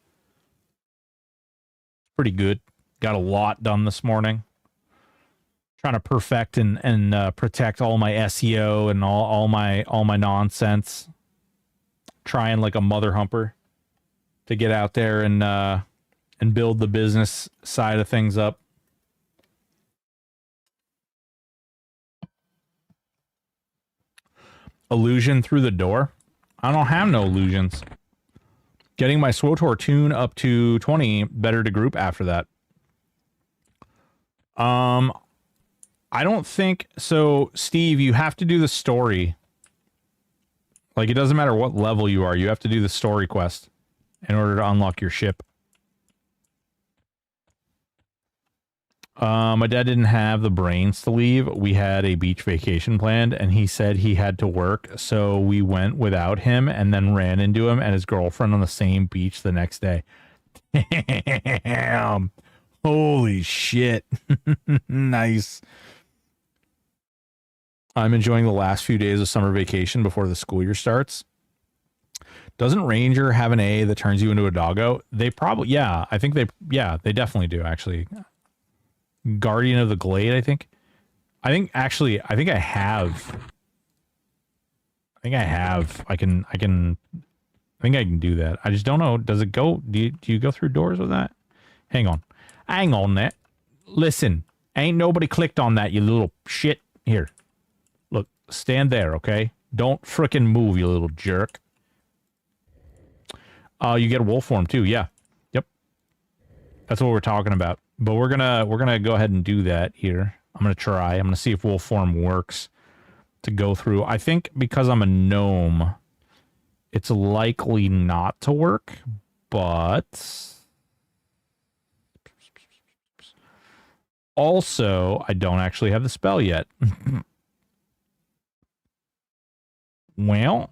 Pretty good. Got a lot done this morning. Trying to perfect and protect all my SEO and all my nonsense. Trying like a mother humper to get out there and build the business side of things up. Illusion through the door. I don't have no illusions. Getting my SWTOR tune up to 20, better to group after that. I don't think so. Steve, you have to do the story. Like, it doesn't matter what level you are, you have to do the story quest in order to unlock your ship. My dad didn't have the brains to leave. We had a beach vacation planned, and he said he had to work, so we went without him and then ran into him and his girlfriend on the same beach the next day. Damn. Holy shit. Nice. I'm enjoying the last few days of summer vacation before the school year starts. Doesn't Ranger have an A that turns you into a doggo? They probably, yeah, I think they definitely do, actually. Guardian of the Glade, I think. I think I have. I think I can do that. I just don't know. Does it go, do you go through doors with that? Hang on there. Listen, ain't nobody clicked on that, you little shit. Here. Look, stand there, okay? Don't frickin' move, you little jerk. You get a wolf form too, yeah. Yep. That's what we're talking about. But we're gonna go ahead and do that here. I'm gonna try. I'm gonna see if wolf form works to go through. I think because I'm a gnome, it's likely not to work, but also I don't actually have the spell yet. Well,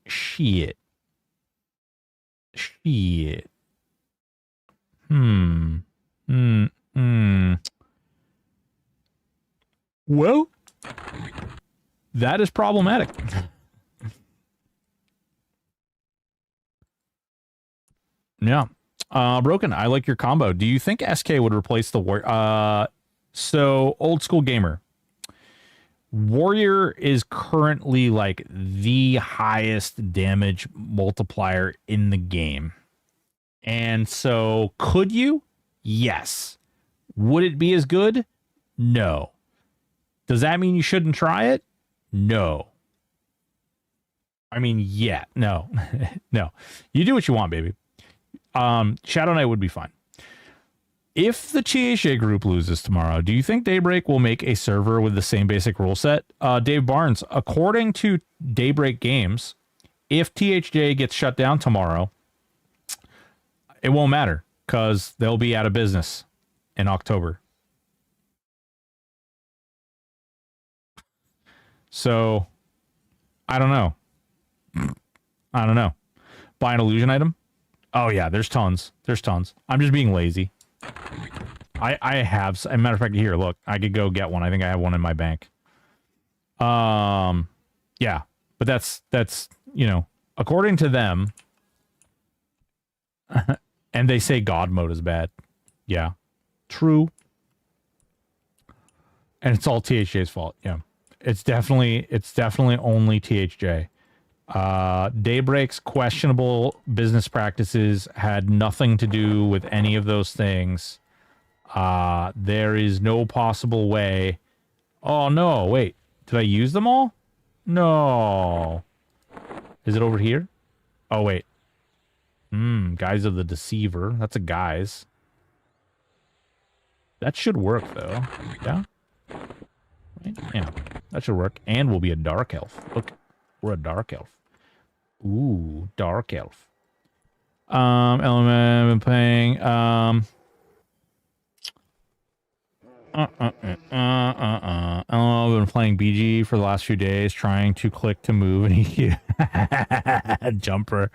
shit. Well, that is problematic. Yeah. Broken, I like your combo. Do you think SK would replace the warrior? So, old school gamer. Warrior is currently like the highest damage multiplier in the game. And so, could you? Yes. Would it be as good? No. Does that mean you shouldn't try it? No. I mean, yeah. No. No. You do what you want, baby. Shadow Knight would be fine. If the THA group loses tomorrow, do you think Daybreak will make a server with the same basic rule set? Dave Barnes, according to Daybreak Games, if THJ gets shut down tomorrow, it won't matter because they'll be out of business in October. So, I don't know. Buy an illusion item? Oh, yeah, there's tons. I'm just being lazy. I have, as a matter of fact, here, look, I could go get one. I think I have one in my bank. Yeah, but that's, you know, according to them, and they say God mode is bad. Yeah, true. And it's all THJ's fault. Yeah, it's definitely only THJ. Daybreak's questionable business practices had nothing to do with any of those things. There is no possible way. Oh, no, wait. Did I use them all? No. Is it over here? Oh, wait. Guise of the Deceiver. That's a guise. That should work, though. Yeah? Right? Yeah, that should work. And we'll be a dark elf. Look, we're a dark elf. Ooh, dark elf. Element I've been playing. I've been playing BG for the last few days, trying to click to move and jumper.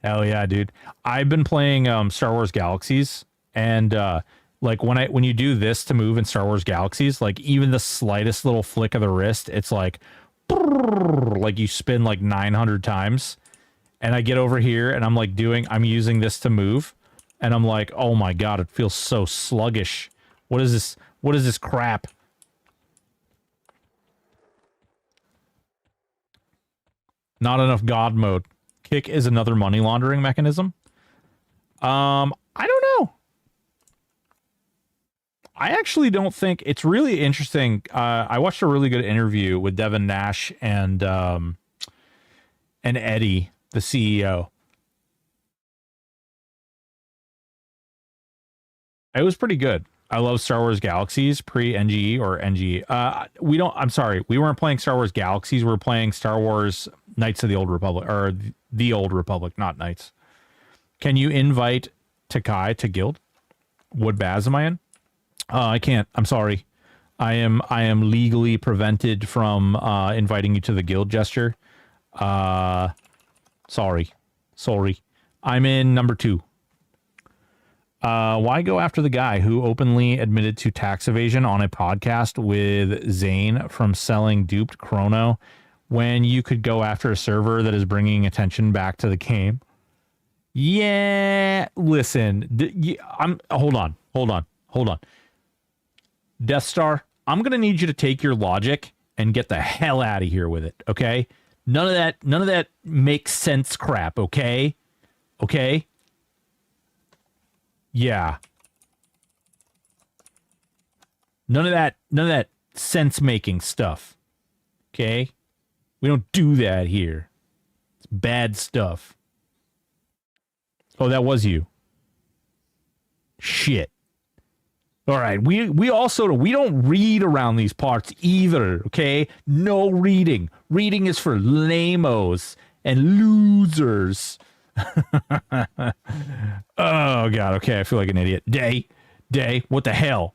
Hell yeah, dude. I've been playing Star Wars Galaxies, and like when you do this to move in Star Wars Galaxies, like even the slightest little flick of the wrist, it's like you spin like 900 times. And I get over here and I'm using this to move, and I'm like, oh my god, it feels so sluggish. What is this? What is this crap? Not enough God mode. Kick is another money laundering mechanism. I don't know. I actually don't think it's really interesting. I watched a really good interview with Devin Nash and Eddie, the CEO. It was pretty good. I love Star Wars Galaxies pre-NGE or NGE. I'm sorry. We weren't playing Star Wars Galaxies. We were playing Star Wars Knights of the Old Republic, or the Old Republic, not Knights. Can you invite Takai to guild? What Baz am I in? I can't. I'm sorry. I am legally prevented from inviting you to the guild, Gesture. Sorry. I'm in number 2. Why go after the guy who openly admitted to tax evasion on a podcast with Zane from selling duped chrono when you could go after a server that is bringing attention back to the game? Yeah, listen, hold on. Death Star, I'm going to need you to take your logic and get the hell out of here with it, okay? None of that makes sense crap, okay? Okay? Yeah. None of that sense-making stuff. Okay? We don't do that here. It's bad stuff. Oh, that was you. Shit. All right, we don't read around these parts either, okay? No reading. Reading is for lamos and losers. Oh god, okay, I feel like an idiot. Day, what the hell?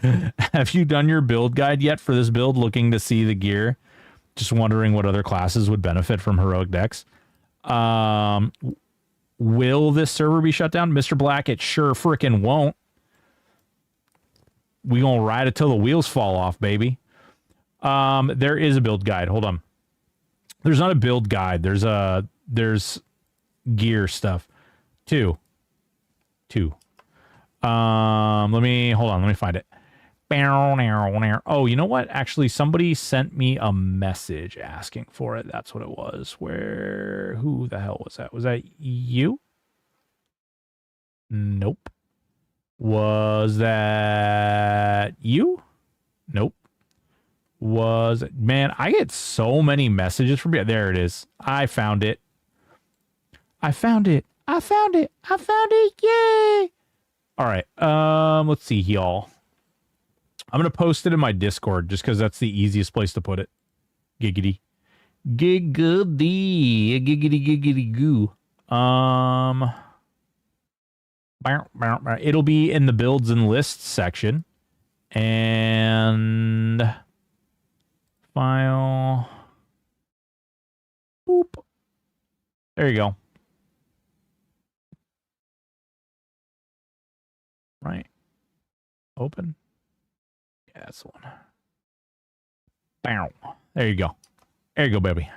Have you done your build guide yet for this build, looking to see the gear? Just wondering what other classes would benefit from heroic decks. Will this server be shut down? Mr. Black, it sure frickin' won't. We gonna ride it till the wheels fall off, baby. There is a build guide. Hold on. There's not a build guide. There's gear stuff. Two. Let me find it. Oh, you know what? Actually, somebody sent me a message asking for it. That's what it was. Who the hell was that? Was that you? Nope. Was that you? Nope. Man, I get so many messages from you. There it is. I found it. Yay. All right. Let's see, y'all. I'm going to post it in my Discord just because that's the easiest place to put it. Giggity goo. It'll be in the builds and lists section. And file. Boop. There you go. Right. Open. Yeah, that's the one. Bow. There you go. There you go, baby.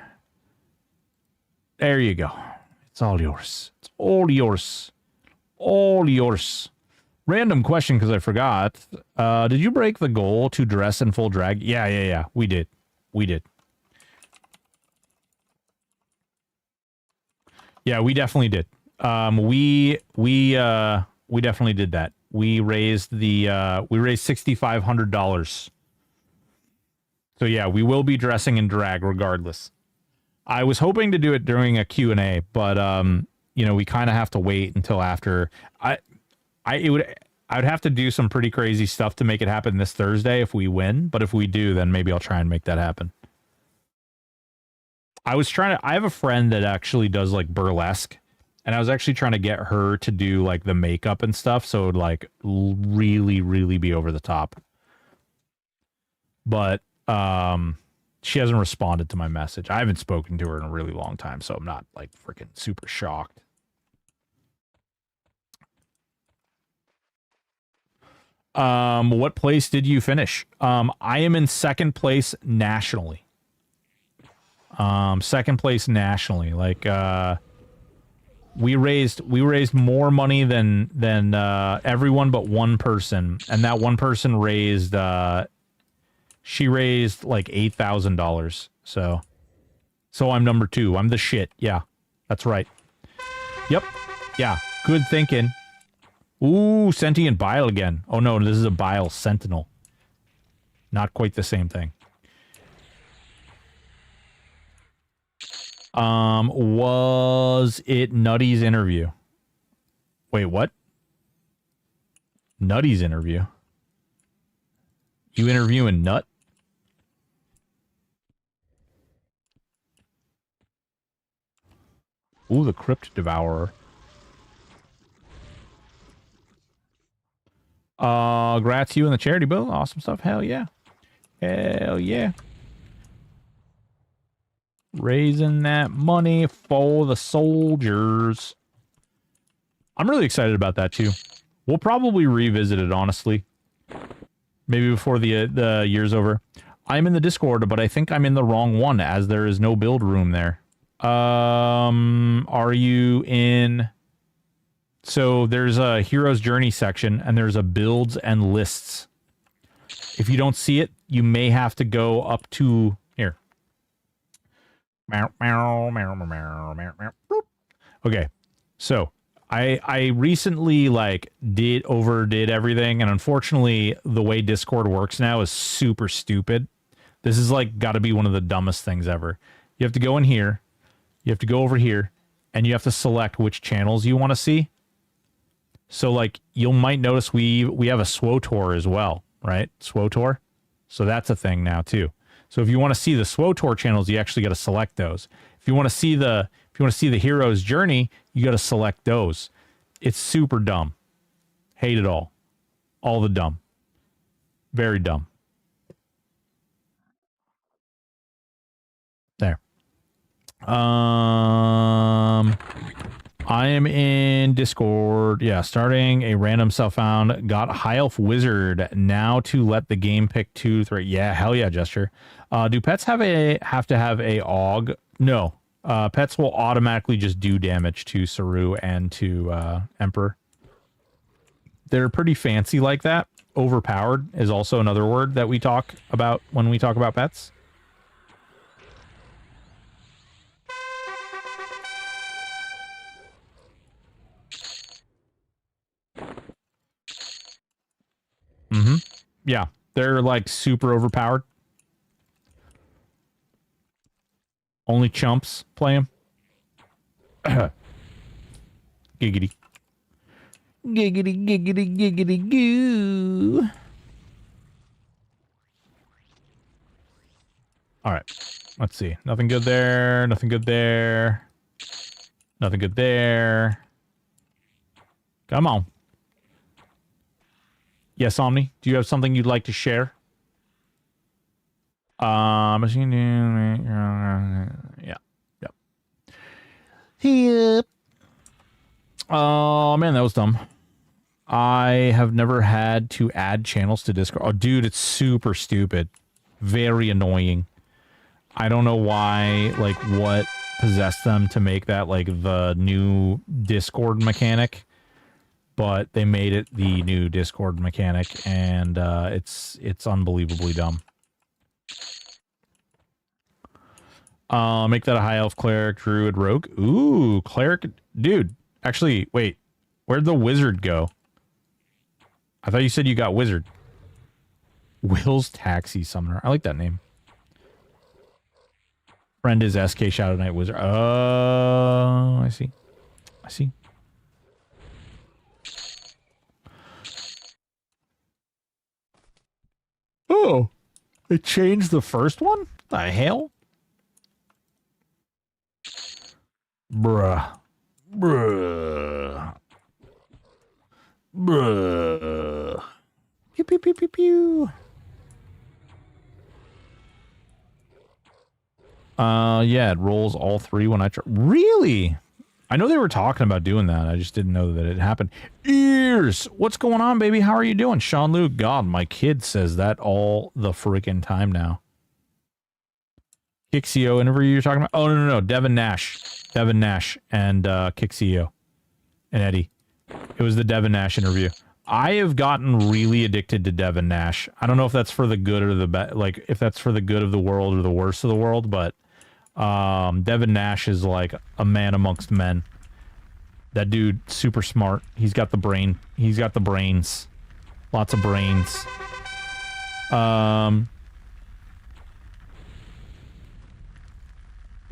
There you go. It's all yours. It's all yours. All yours. Random question because I forgot. Did you break the goal to dress in full drag? Yeah. We did. Yeah, we definitely did. We definitely did that. We raised $6,500. So yeah, we will be dressing in drag regardless. I was hoping to do it during a Q&A, but we kind of have to wait until after. I would have to do some pretty crazy stuff to make it happen this Thursday if we win, but if we do, then maybe I'll try and make that happen. I have a friend that actually does like burlesque, And I was actually trying to get her to do like the makeup and stuff, so it would like really, really be over the top. But she hasn't responded to my message. I haven't spoken to her in a really long time, so I'm not like freaking super shocked. What place did you finish? I am in second place nationally. Second place nationally. Like we raised more money than everyone but one person, and that one person raised she raised like $8,000. So I'm number 2. I'm the shit. Yeah, that's right. Yep. Yeah. Good thinking. Ooh, sentient bile again. Oh no, this is a bile sentinel. Not quite the same thing. Was it Nutty's interview? Wait, what? Nutty's interview? You interviewing Nut? Ooh, the Crypt Devourer. Grats you and the charity bill. Awesome stuff. Hell yeah. Hell yeah. Raising that money for the soldiers. I'm really excited about that too. We'll probably revisit it, honestly. Maybe before the year's over. I'm in the Discord, but I think I'm in the wrong one, as there is no build room there. Are you in... So there's a Hero's Journey section, and there's a Builds and Lists. If you don't see it, you may have to go up to... Here. Okay, so I recently like overdid everything, and unfortunately the way Discord works now is super stupid. This is like got to be one of the dumbest things ever. You have to go in here, you have to go over here, and you have to select which channels you want to see. So like you might notice we have a SWTOR as well, right? SWTOR. So that's a thing now too. So if you want to see the SWTOR channels, you actually got to select those. If you want to see the hero's journey, you got to select those. It's super dumb. Hate it all. All the dumb. Very dumb. There. I am in Discord. Yeah, starting a random self-found. Got High Elf Wizard. Now to let the game pick 2, 3. Yeah, hell yeah, Gesture. Do pets have to have a AUG? No. Pets will automatically just do damage to Saru and to Emperor. They're pretty fancy like that. Overpowered is also another word that we talk about when we talk about pets. Mm-hmm. Yeah, they're like super overpowered. Only chumps play them. Giggity. Giggity, giggity, giggity, goo. All right. Let's see. Nothing good there. Nothing good there. Nothing good there. Come on. Yes, Omni. Do you have something you'd like to share? Yeah. Yep. Yep. Oh, man, that was dumb. I have never had to add channels to Discord. Oh, dude, it's super stupid. Very annoying. I don't know why, like, what possessed them to make that, like, the new Discord mechanic. But they made it the new Discord mechanic, and it's unbelievably dumb. Make that a high elf, cleric, druid, rogue. Ooh, cleric, dude. Actually, wait, where'd the wizard go? I thought you said you got wizard. Will's Taxi Summoner. I like that name. Friend is SK Shadow Knight Wizard. Oh, I see. I see. Oh, it changed the first one? The hell? Bruh. Bruh. Bruh. Pew, pew, pew, pew, pew. Yeah, it rolls all three when I try. Really? I know they were talking about doing that. I just didn't know that it happened. Ears! What's going on, baby? How are you doing? Sean Luke, God, my kid says that all the freaking time now. Kixio interview you're talking about? Oh, no. Devin Nash. Devin Nash and Kixio and Eddie. It was the Devin Nash interview. I have gotten really addicted to Devin Nash. I don't know if that's for the good or the bad, like if that's for the good of the world or the worst of the world, but Devin Nash is like a man amongst men. That dude, super smart. He's got the brain. He's got the brains. Lots of brains.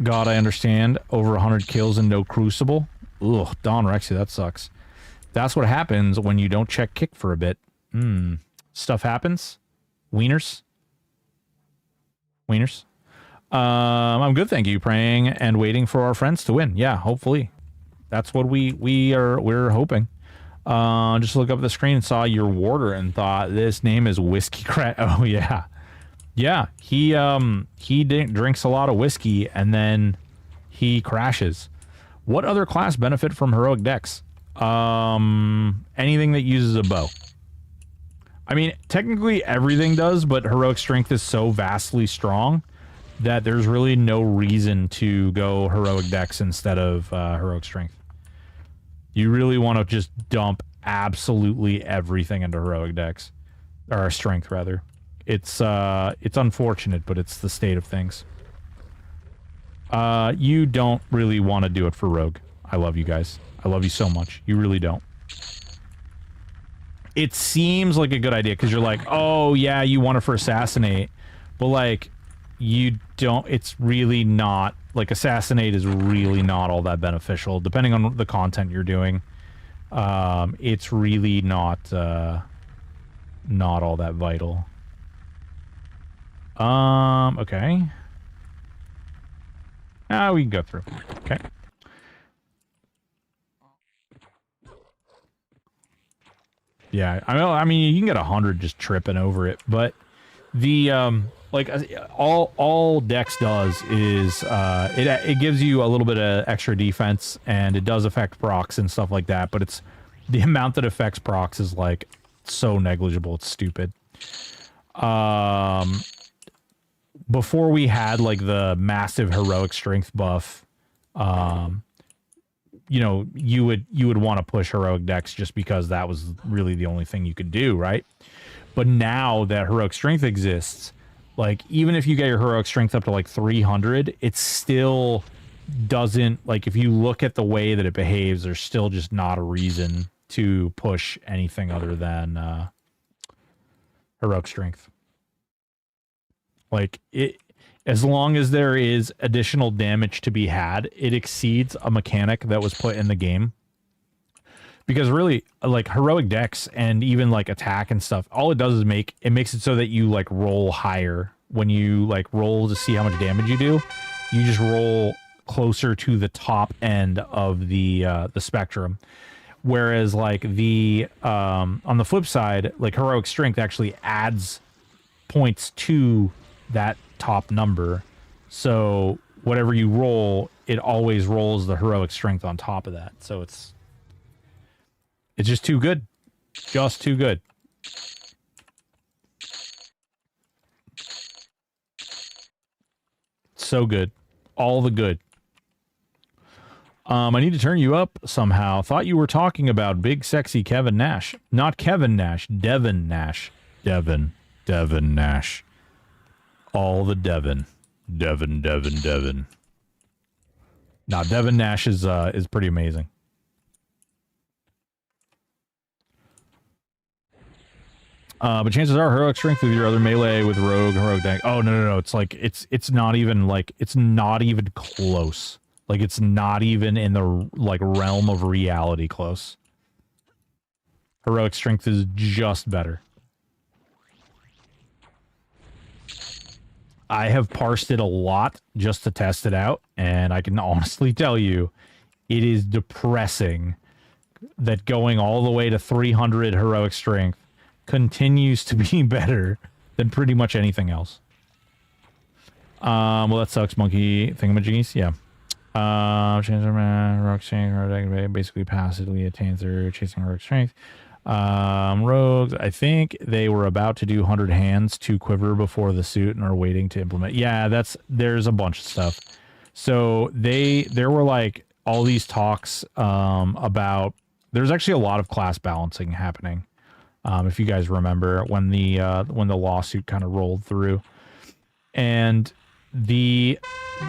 God, I understand. Over 100 kills and no crucible. Ugh, Don Rexy, that sucks. That's what happens when you don't check kick for a bit. Stuff happens. Wieners. Wieners. I'm good, thank you. Praying and waiting for our friends to win. Yeah, hopefully. That's what we're hoping. Just look up at the screen and saw your warder and thought this name is Whiskey Crack. Oh yeah. Yeah, he drinks a lot of whiskey and then he crashes. What other class benefit from heroic decks? Anything that uses a bow. I mean, technically everything does, but heroic strength is so vastly strong that there's really no reason to go heroic decks instead of heroic strength. You really want to just dump absolutely everything into heroic decks, or strength rather. It's unfortunate, but it's the state of things. You don't really want to do it for rogue. I love you guys. I love you so much. You really don't. It seems like a good idea because you're like, oh yeah, you want it for assassinate, but like you don't. It's really not. Like assassinate is really not all that beneficial, depending on the content you're doing. It's really not all that vital. Okay. We can go through. Okay. Yeah, I mean, you can get 100 just tripping over it, but the like all Dex does is it gives you a little bit of extra defense, and it does affect procs and stuff like that. But it's the amount that affects procs is like so negligible, it's stupid. Before we had like the massive heroic strength buff, you know, you would want to push heroic decks just because that was really the only thing you could do, right? But now that heroic strength exists, like even if you get your heroic strength up to like 300, it still doesn't, like if you look at the way that it behaves, there's still just not a reason to push anything other than heroic strength. Like it, as long as there is additional damage to be had, it exceeds a mechanic that was put in the game. Because really, like heroic decks and even like attack and stuff, all it does is makes it so that you like roll higher. When you like roll to see how much damage you do, you just roll closer to the top end of the spectrum. Whereas like the on the flip side, like heroic strength actually adds points to that top number. So whatever you roll, it always rolls the heroic strength on top of that. So it's just too good. Just too good. So good. All the good. I need to turn you up somehow. Thought you were talking about big sexy Kevin Nash. Not Kevin Nash, Devin Nash. Devin Nash. All the Devin. Devin. Nah, Devin Nash is pretty amazing. But chances are heroic strength with your other melee with rogue, heroic deck. Oh no. It's like it's not even like it's not even close. Like it's not even in the like realm of reality close. Heroic strength is just better. I have parsed it a lot just to test it out, and I can honestly tell you it is depressing that going all the way to 300 heroic strength continues to be better than pretty much anything else. Well, that sucks, monkey thingamajiggies. Yeah. Change their man, heroic strength, basically passively attains their chasing heroic strength. Rogues, I think they were about to do 100 hands to quiver before the suit and are waiting to implement. Yeah, there's a bunch of stuff. So there were like all these talks about, there's actually a lot of class balancing happening. If you guys remember when the lawsuit kind of rolled through, and the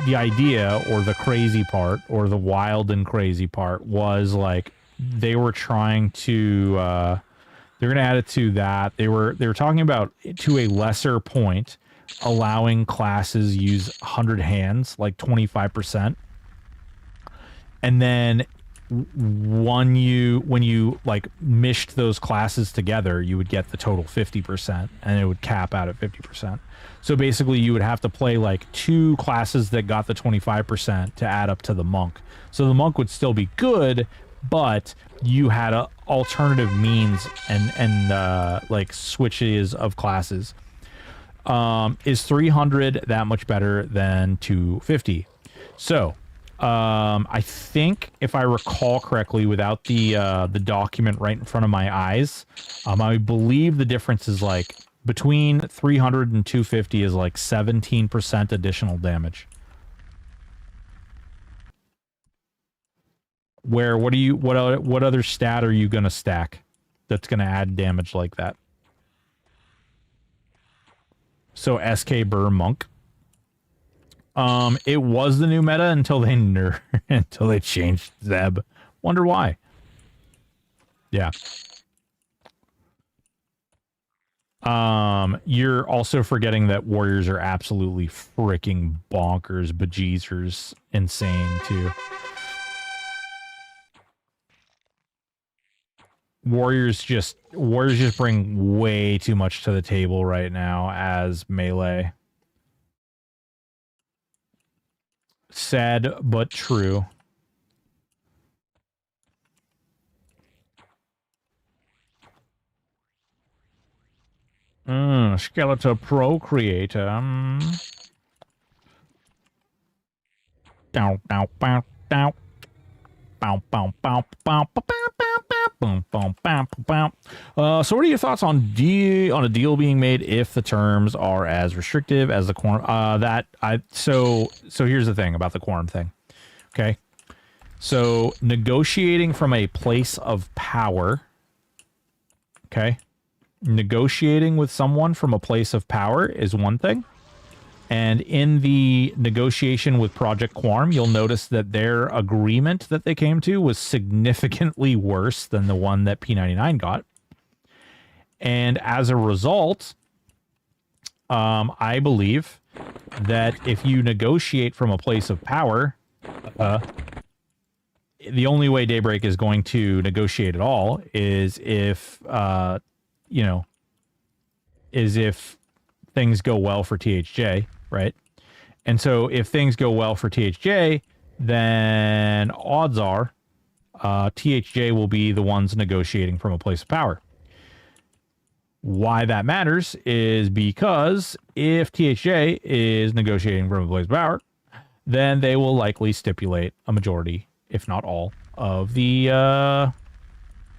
idea, or the crazy part, or the wild and crazy part, was like they were trying to they're going to add it to that. They were talking about, to a lesser point, allowing classes use 100 hands, like 25%, and then when you like mished those classes together, you would get the total 50%, and it would cap out at 50%. So basically you would have to play like 2 classes that got the 25% to add up to the monk. So the monk would still be good, but you had a alternative means and like switches of classes. Is 300 that much better than 250? So I think, if I recall correctly, without the document right in front of my eyes, I believe the difference is like between 300 and 250 is like 17% additional damage. Where what other stat are you gonna stack that's gonna add damage like that? So SK Burr Monk. It was the new meta until they changed Zeb. Wonder why. Yeah. You're also forgetting that warriors are absolutely freaking bonkers, bejeezers, insane too. Warriors just bring way too much to the table right now as melee. Sad but true. Skeletal Procreator. Down, down, down, down. So what are your thoughts on a deal being made if the terms are as restrictive as the quorum? So here's the thing about the quorum thing. Okay. So negotiating from a place of power. Okay. Negotiating with someone from a place of power is one thing. And in the negotiation with Project Quorum, you'll notice that their agreement that they came to was significantly worse than the one that P99 got. And as a result, I believe that if you negotiate from a place of power, the only way Daybreak is going to negotiate at all is if, if things go well for THJ, right? And so if things go well for THJ, then odds are THJ will be the ones negotiating from a place of power. Why that matters is because if THJ is negotiating from a place of power, then they will likely stipulate a majority, if not all, of the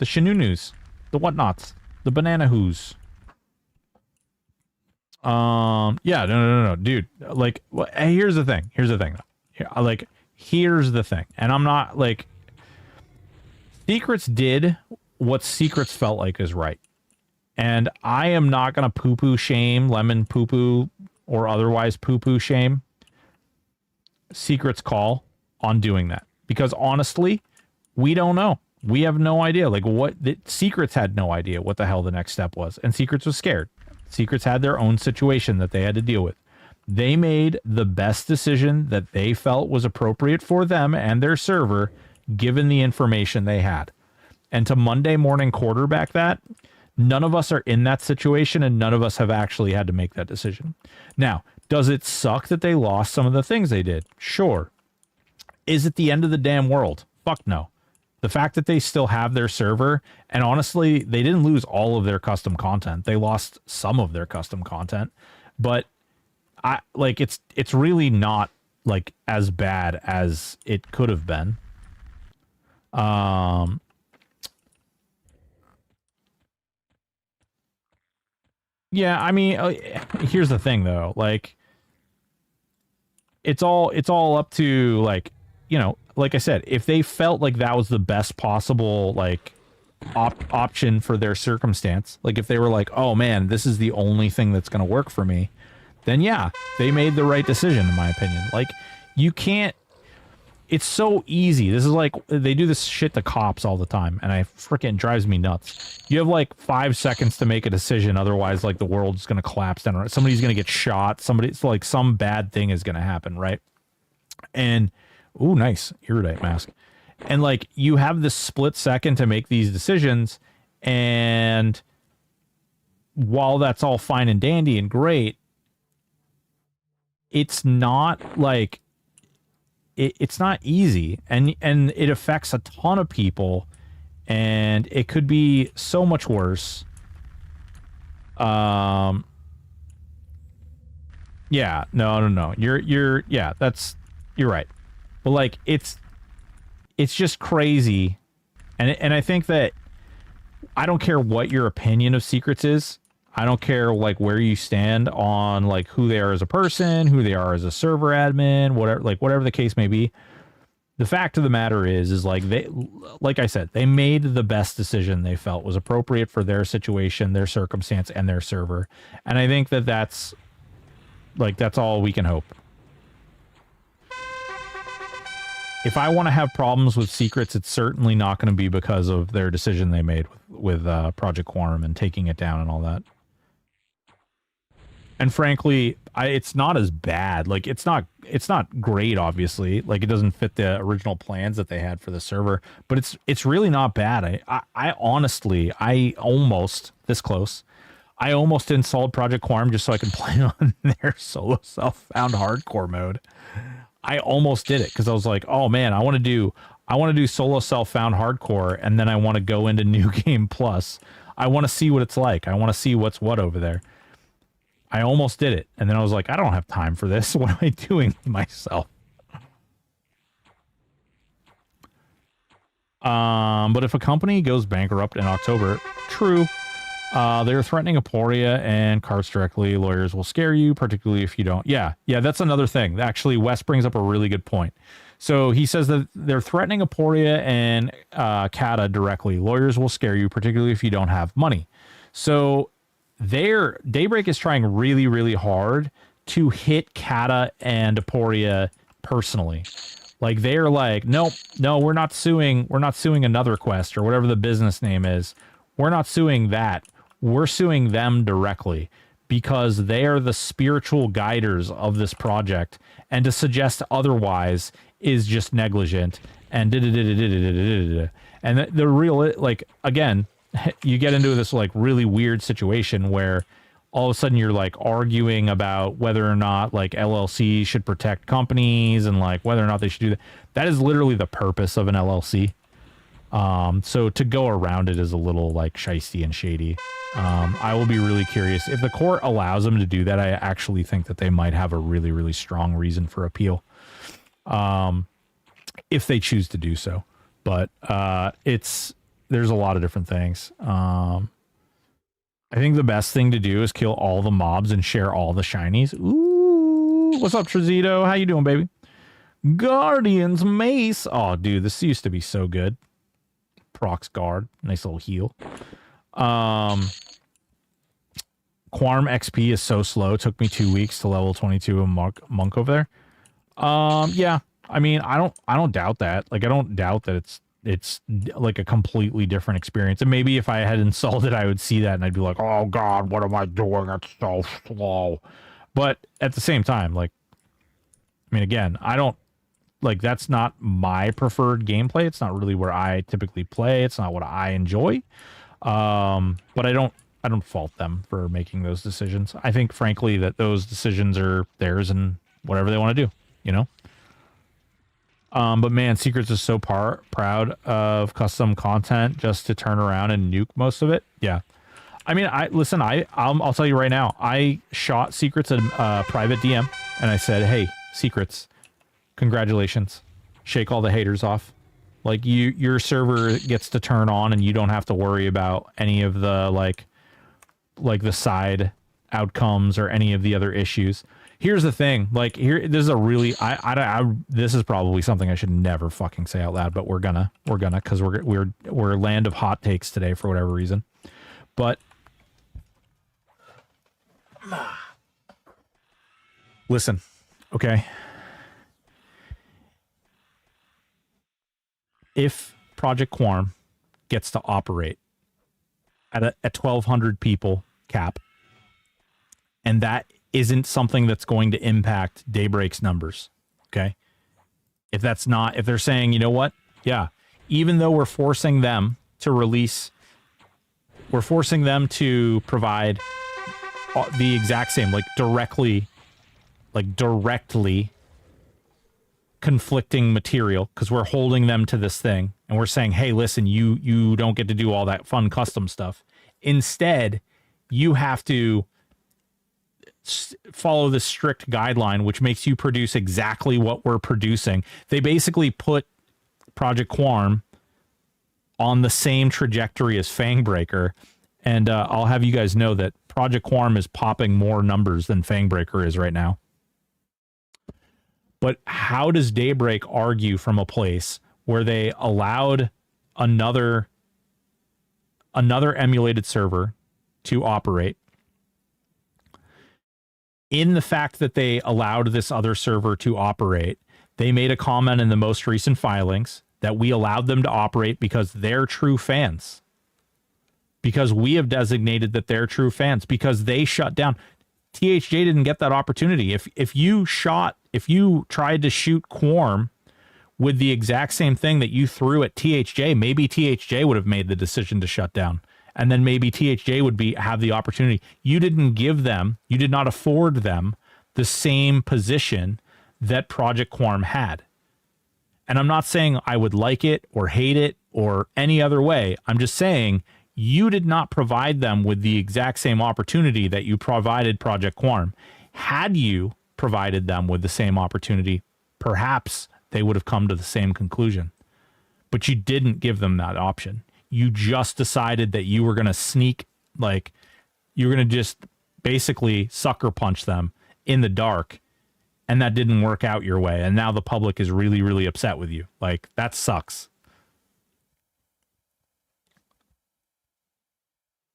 shenunus, the whatnots, the banana who's. Yeah, no, dude. Like, here's the thing. Here's the thing. And I'm not like, Secrets did what Secrets felt like is right. And I am not going to poo-poo shame, lemon poo-poo, or otherwise poo-poo shame Secrets' call on doing that. Because honestly, we don't know. We have no idea. Like, Secrets had no idea what the hell the next step was. And Secrets was scared. Secrets had their own situation that they had to deal with. They made the best decision that they felt was appropriate for them and their server, given the information they had. And to Monday morning quarterback that, none of us are in that situation, and none of us have actually had to make that decision. Now, does it suck that they lost some of the things they did? Sure. Is it the end of the damn world? Fuck no. The fact that they still have their server, and honestly, they didn't lose all of their custom content. They lost some of their custom content, but it's really not like as bad as it could have been. Yeah, I mean, here's the thing though, like it's all up to, like, you know, like I said, if they felt like that was the best possible like option for their circumstance, like if they were like, oh man, this is the only thing that's going to work for me, then yeah, they made the right decision in my opinion. Like, you can't, it's so easy. This is like, they do this shit to cops all the time, and I freaking drives me nuts. You have like 5 seconds to make a decision, otherwise like the world's going to collapse down. Somebody's going to get shot. Somebody's like, some bad thing is going to happen, right? And ooh, nice iridite mask. And like, you have this split second to make these decisions, and while that's all fine and dandy and great, it's not like it's not easy, and it affects a ton of people, and it could be so much worse. Yeah, no. You're right. But like, it's just crazy. And I think that I don't care what your opinion of secrets is. I don't care like where you stand on like who they are as a person, who they are as a server admin, whatever the case may be. The fact of the matter is like, they, like I said, they made the best decision they felt was appropriate for their situation, their circumstance, and their server. And I think that that's all we can hope. If I want to have problems with secrets, it's certainly not going to be because of their decision they made with Project Quorum and taking it down and all that. And frankly, it's not as bad. Like, it's not great, obviously. Like, it doesn't fit the original plans that they had for the server, but it's really not bad. I honestly, almost this close. I almost installed Project Quorum just so I could play on their solo self-found hardcore mode. I almost did it because I was like, oh man, I want to do solo self-found hardcore, and then I want to go into New Game Plus. I want to see what it's like. I want to see what's what over there. I almost did it, and then I was like, I don't have time for this. What am I doing with myself? But if a company goes bankrupt in October, true, they're threatening Aporia and cards directly. Lawyers will scare you, particularly if you don't. Yeah, that's another thing. Actually, Wes brings up a really good point. So he says that they're threatening Aporia and Kata directly. Lawyers will scare you, particularly if you don't have money. So Daybreak is trying really, really hard to hit Kata and Aporia personally. Like, they're like, no, we're not suing another quest or whatever the business name is. We're not suing that. We're suing them directly because they are the spiritual guiders of this project, and to suggest otherwise is just negligent and and the real, like, again, you get into this like really weird situation where all of a sudden you're like arguing about whether or not like LLCs should protect companies and like whether or not they should do that. That is literally the purpose of an LLC. So to go around it is a little like shisty and shady. I will be really curious if the court allows them to do that. I actually think that they might have a really, really strong reason for appeal. If they choose to do so, but, there's a lot of different things. I think the best thing to do is kill all the mobs and share all the shinies. Ooh, what's up, Trazito? How you doing, baby? Guardian's Mace. Oh, dude, this used to be so good. Prox Guard. Nice little heal. Quorum XP is so slow. It took me 2 weeks to level 22 a monk over there. Yeah. I mean, I don't doubt that. Like, I don't doubt that it's like a completely different experience. And maybe if I had installed it, I would see that and I'd be like, oh God, what am I doing? It's so slow. But at the same time, like, I mean, again, I don't, like, that's not my preferred gameplay. It's not really where I typically play. It's not what I enjoy. But I don't fault them for making those decisions. I think, frankly, that those decisions are theirs and whatever they want to do, you know? But man, Secrets is so proud of custom content just to turn around and nuke most of it. Yeah. I mean, I'll tell you right now. I shot Secrets a private DM, and I said, "Hey, Secrets, congratulations. Shake all the haters off. Like your server gets to turn on, and you don't have to worry about any of the like the side outcomes or any of the other issues." Here's the thing, like this is a really this is probably something I should never fucking say out loud, but we're gonna because we're land of hot takes today for whatever reason. But listen, okay, if Project Quorum gets to operate at a 1,200 people cap, and that isn't something that's going to impact Daybreak's numbers, okay? If they're saying, you know what? Yeah, even though we're forcing them to provide the exact same, directly conflicting material, because we're holding them to this thing, and we're saying, hey, listen, you don't get to do all that fun custom stuff. Instead, you have to follow the strict guideline, which makes you produce exactly what we're producing. They basically put Project Quorum on the same trajectory as Fangbreaker, and I'll have you guys know that Project Quorum is popping more numbers than Fangbreaker is right now. But how does Daybreak argue from a place where they allowed another emulated server to operate, in the fact that they allowed this other server to operate? They made a comment in the most recent filings that we allowed them to operate because they're true fans. Because we have designated that they're true fans. Because they shut down. THJ didn't get that opportunity. If you tried to shoot Quorum with the exact same thing that you threw at THJ, maybe THJ would have made the decision to shut down. And then maybe THJ would have the opportunity. You did not afford them the same position that Project Quorum had. And I'm not saying I would like it or hate it or any other way. I'm just saying you did not provide them with the exact same opportunity that you provided Project Quorum. Had you provided them with the same opportunity, perhaps they would have come to the same conclusion. But you didn't give them that option. You just decided that you were going to you were going to just basically sucker punch them in the dark, and that didn't work out your way. And now the public is really, really upset with you. Like, that sucks.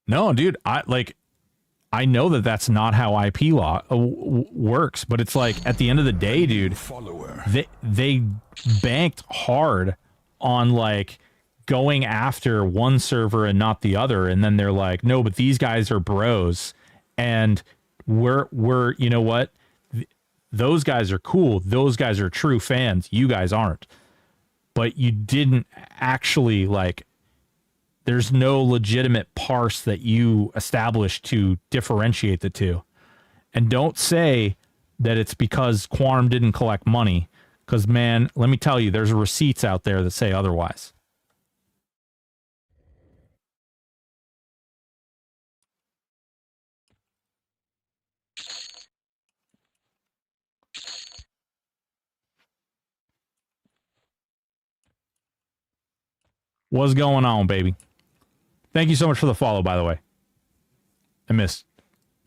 No, dude, I know that that's not how IP law works, but it's like, at the end of the day, dude, they banked hard on going after one server and not the other, and then they're like, no, but these guys are bros, and we're you know what, those guys are cool, those guys are true fans, you guys aren't. But you didn't actually, there's no legitimate parse that you established to differentiate the two. And don't say that it's because Quorum didn't collect money, because, man, let me tell you, there's receipts out there that say otherwise. What's going on, baby? Thank you so much for the follow, by the way. I missed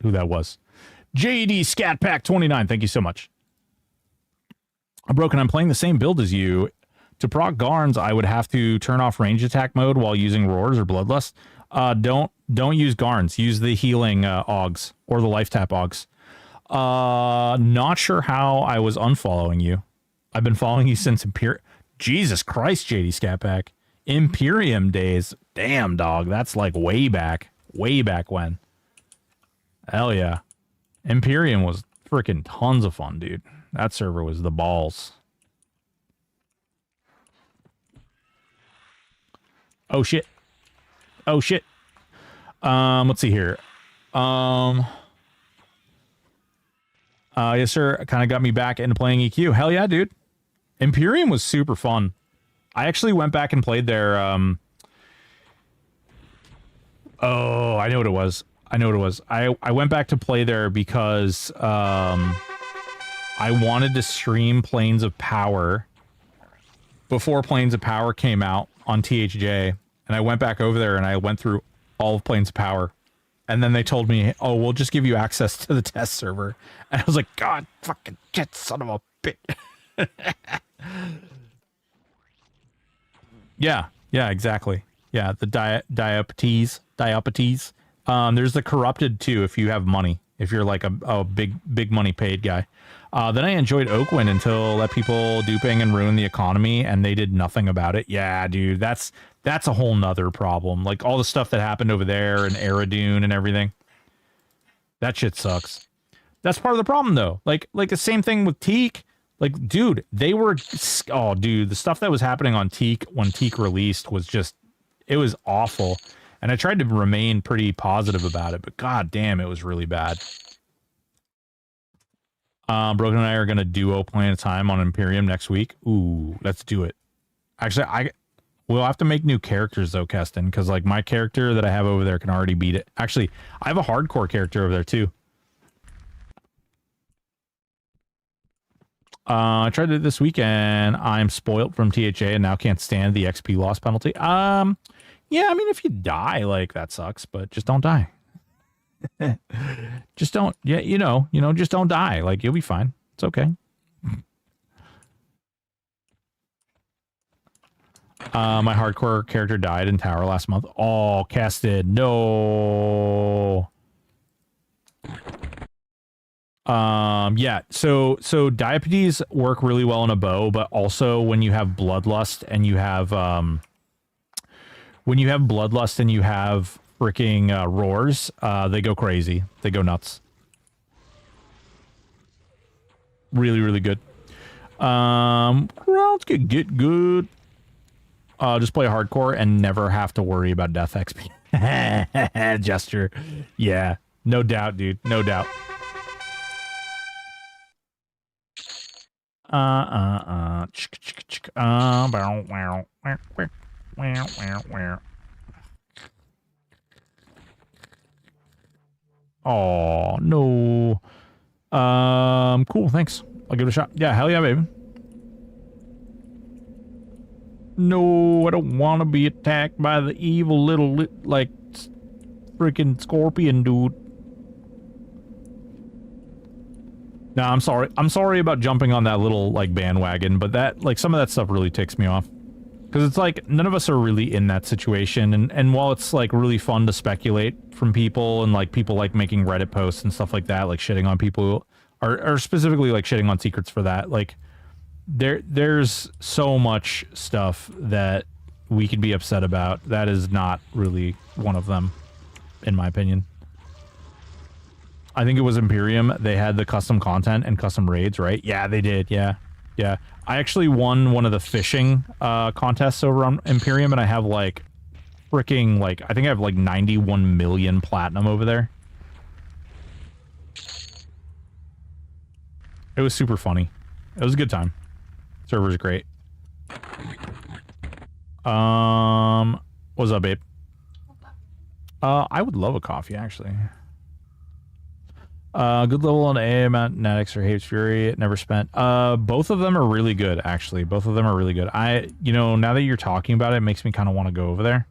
who that was. JD Scat Pack 29, thank you so much. I'm broken. I'm playing the same build as you. To proc Garns, I would have to turn off range attack mode while using Roars or Bloodlust. Don't use Garns. Use the healing Augs or the life tap Augs. Not sure how I was unfollowing you. I've been following you since Jesus Christ, JD Scat Pack. Imperium days. Damn, dog. That's way back when. Hell yeah. Imperium was freaking tons of fun, dude. That server was the balls. Oh shit. Let's see here. Yes, sir. Kind of got me back into playing EQ. Hell yeah, dude. Imperium was super fun. I actually went back and played their oh, I know what it was. I went back to play there because I wanted to stream Planes of Power before Planes of Power came out on THJ, and I went back over there and I went through all of Planes of Power, and then they told me, "Oh, we'll just give you access to the test server," and I was like, "God, fucking shit, son of a bitch." Yeah, exactly. Yeah, the diabetes. There's the corrupted too if you have money. If you're like a big money paid guy. Then I enjoyed Oakwind until let people duping and ruin the economy, and they did nothing about it. Yeah, dude, that's a whole nother problem. Like all the stuff that happened over there and Eridune and everything. That shit sucks. That's part of the problem though. Like the same thing with Teak. Like, dude, they were, oh, dude, the stuff that was happening on Teak when Teak released was just, it was awful. And I tried to remain pretty positive about it, but god damn, it was really bad. Broken and I are going to duo Planet Time on Imperium next week. Ooh, let's do it. Actually, we'll have to make new characters though, Keston, because like my character that I have over there can already beat it. Actually, I have a hardcore character over there too. I tried it this weekend. I'm spoiled from THA and now can't stand the XP loss penalty. Yeah, I mean, if you die, like, that sucks, but just don't die. Just don't, yeah, you know, just don't die. Like, you'll be fine. It's okay. My hardcore character died in Tower last month. Oh, casted. No. Yeah, so diabetes work really well in a bow, but also when you have bloodlust and you have freaking roars, they go crazy. They go nuts. Really, really good. Crowds can get good. Just play hardcore and never have to worry about death XP. Gesture. Yeah, no doubt, dude. No doubt. Oh, no. Cool, thanks. I'll give it a shot. Yeah, hell yeah, baby. No, I don't want to be attacked by the evil little, like, freaking scorpion dude. No, I'm sorry. I'm sorry about jumping on that little, like, bandwagon, but that, like, some of that stuff really ticks me off. Because it's like, none of us are really in that situation, and while it's, like, really fun to speculate from people, and, like, people like making Reddit posts and stuff like that, like, shitting on people, or specifically, like, shitting on secrets for that, like, there's so much stuff that we could be upset about. That is not really one of them, in my opinion. I think it was Imperium. They had the custom content and custom raids, right? Yeah, they did. Yeah. Yeah. I actually won one of the fishing contests over on Imperium, and I have, like, freaking, like, I think I have, like, 91 million platinum over there. It was super funny. It was a good time. Server's great. What's up, babe? I would love a coffee, actually. Good level on AM at Natix or Haves Fury. It never spent. Both of them are really good, actually. Both of them are really good. You know, now that you're talking about it, it makes me kind of want to go over there.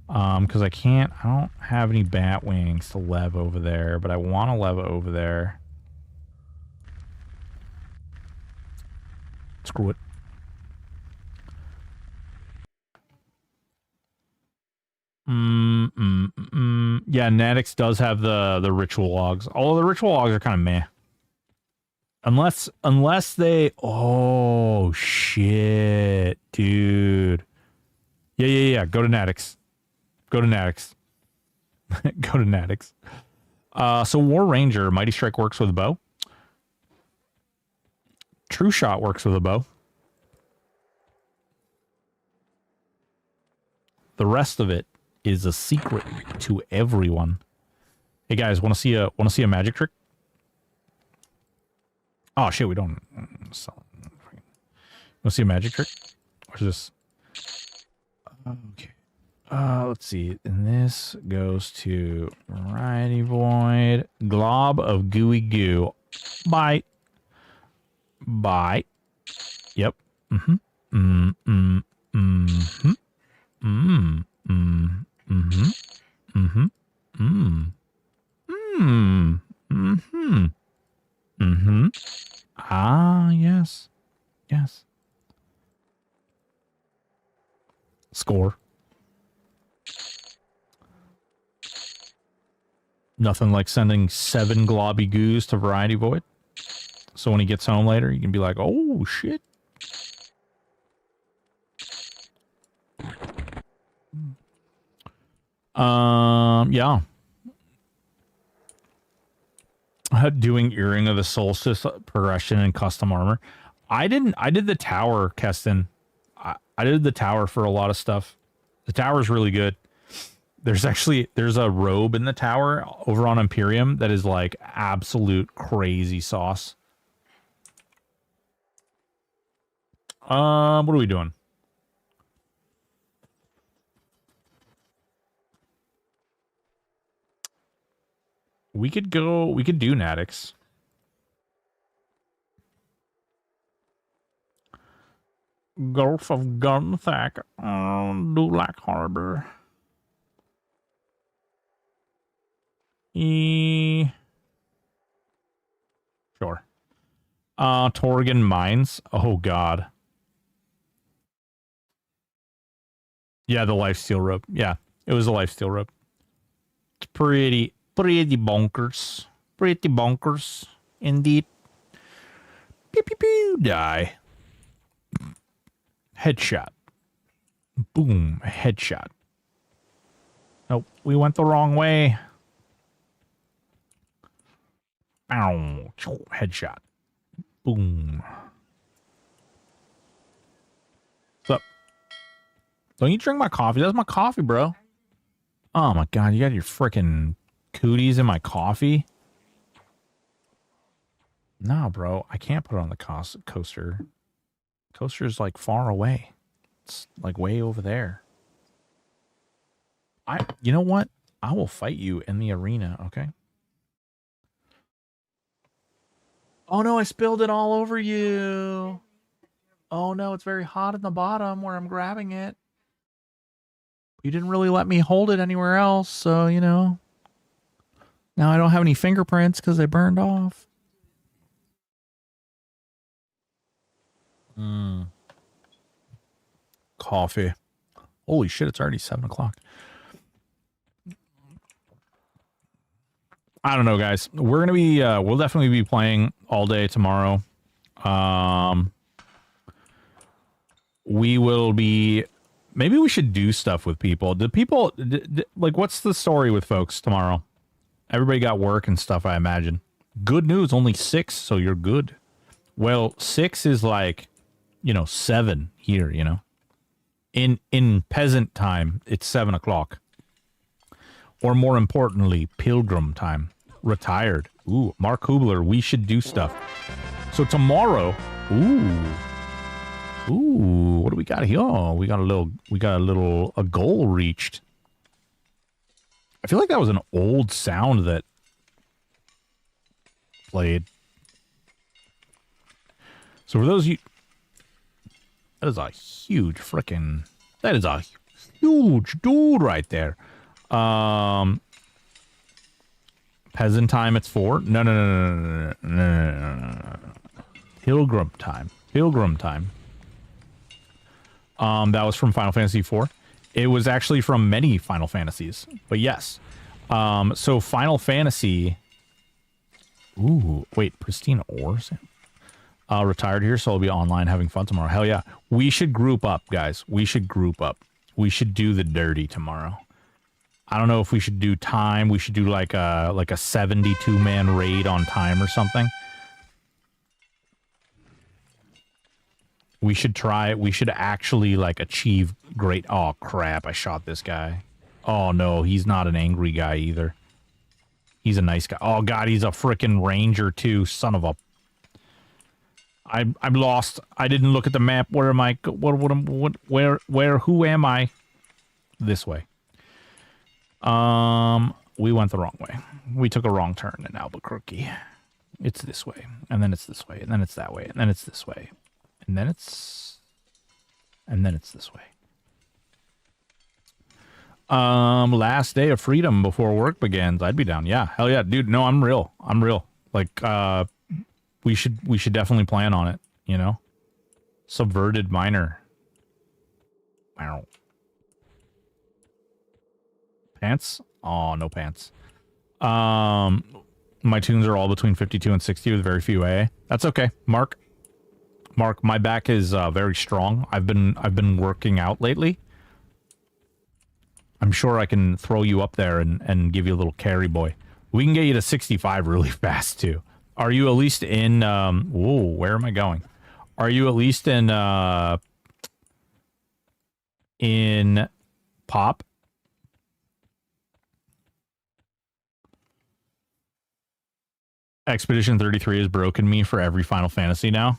Because I don't have any bat wings to lev over there, but I want to lev over there. Screw it. Yeah, Natix does have the ritual logs. Although the ritual logs are kind of meh. Unless they... Oh, shit, dude. Yeah. Go to Natix. Go to Natix. Go to Natix. So War Ranger, Mighty Strike works with a bow. True Shot works with a bow. The rest of it is a secret to everyone. Hey guys, want to see a magic trick? Oh shit, we don't. Let's see a magic trick. What's this? Okay. Let's see. And this goes to Variety Void. Glob of gooey goo. Bye. Bye. Yep. Mm-hmm. Mm-hmm. Mm-hmm. Mm-hmm. Mm-hmm. Mm-hmm. Mm-hmm. Mm-hmm. Mm-hmm. Ah, yes. Yes. Score. Nothing like sending 7 globby goos to Variety Void. So when he gets home later, you can be like, oh, shit. Yeah. Doing Earring of the Solstice progression and custom armor. I did the tower, Keston. I did the tower for a lot of stuff. The tower's really good. There's a robe in the tower over on Imperium that is like absolute crazy sauce. What are we doing? We could do Natix. Gulf of Gunthak, Dulac Harbor. Sure. Torgan Mines. Oh god. Yeah, the lifesteal rope. Yeah, it was a lifesteal rope. It's pretty bonkers. Pretty bonkers indeed. Pew pew pew. Die. Headshot. Boom. Headshot. Nope. We went the wrong way. Ow. Headshot. Boom. What's up? Don't you drink my coffee? That's my coffee, bro. Oh my god, you got your freaking cooties in my coffee? No, bro. I can't put it on the coaster. Coaster's like far away. It's like way over there. You know what? I will fight you in the arena, okay? Oh no, I spilled it all over you. Oh no, it's very hot in the bottom where I'm grabbing it. You didn't really let me hold it anywhere else, so, you know. Now I don't have any fingerprints because they burned off. Coffee. Holy shit, it's already 7 o'clock. I don't know, guys. We're going to be, we'll definitely be playing all day tomorrow. We will be, maybe we should do stuff with people. Like, what's the story with folks tomorrow? Everybody got work and stuff, I imagine. Good news, only 6, so you're good. Well, 6 is like, 7 here, In peasant time, it's 7 o'clock. Or more importantly, pilgrim time. Retired. Ooh, Mark Hubler, we should do stuff. So tomorrow, ooh, what do we got here? Oh, we got a goal reached. I feel like that was an old sound that played. So for those of you, that is a huge freaking, that is a huge dude right there. Peasant time, it's 4. No. Pilgrim time. That was from Final Fantasy IV. It was actually from many Final Fantasies, but yes. So Final Fantasy. Ooh, wait, Pristine Ores. Retired here, so I'll be online having fun tomorrow. Hell yeah. We should group up, guys. We should group up. We should do the dirty tomorrow. I don't know if we should do time. We should do like a 72-man raid on time or something. We should try. We should actually like achieve great. Oh crap! I shot this guy. Oh no, he's not an angry guy either. He's a nice guy. Oh god, he's a freaking ranger too. Son of a. I'm lost. I didn't look at the map. Where am I? Where? Who am I? This way. We went the wrong way. We took a wrong turn in Albuquerque. It's this way, and then it's this way, and then it's that way, and then it's this way, and then it's this way. Last day of freedom before work begins. I'd be down. Yeah, hell yeah, dude. No, I'm real. I'm real. Like, we should definitely plan on it. You know, subverted minor. Wow. Pants? Oh, no pants. My tunes are all between 52 and 60 with very few AA. That's okay, Mark. Mark, my back is very strong. I've been working out lately. I'm sure I can throw you up there and give you a little carry boy. We can get you to 65 really fast too. Are you at least in whoa, where am I going? Are you at least in pop? Expedition 33 has broken me for every Final Fantasy now.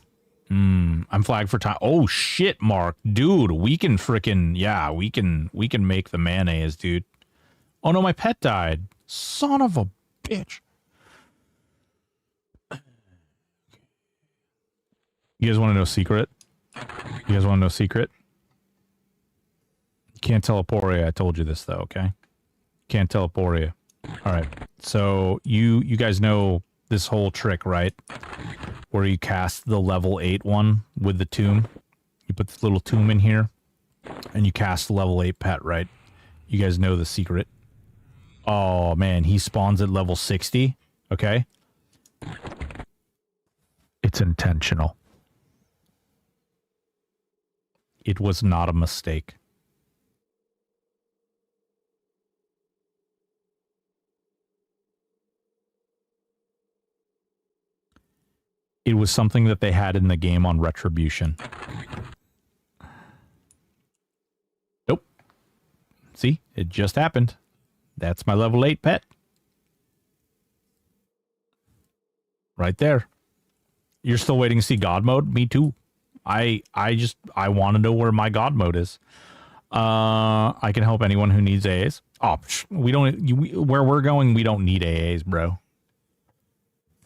I'm flagged for time. Oh shit, Mark. Dude, we can frickin', yeah, we can make the mayonnaise, dude. Oh no, my pet died. Son of a bitch. You guys want to know secret? You guys want to know secret? Can't teleport you. I told you this though, okay? Can't teleport you. Alright. So you guys know this whole trick, right? Where you cast the level 8 one with the tomb. You put this little tomb in here, and you cast the level 8 pet, right? You guys know the secret. Oh, man, he spawns at level 60, okay? It's intentional. It was not a mistake. It was something that they had in the game on Retribution. Nope. See? It just happened. That's my level 8 pet. Right there. You're still waiting to see God mode? Me too. I want to know where my God mode is. I can help anyone who needs AAs. Oh, where we're going, we don't need AAs, bro.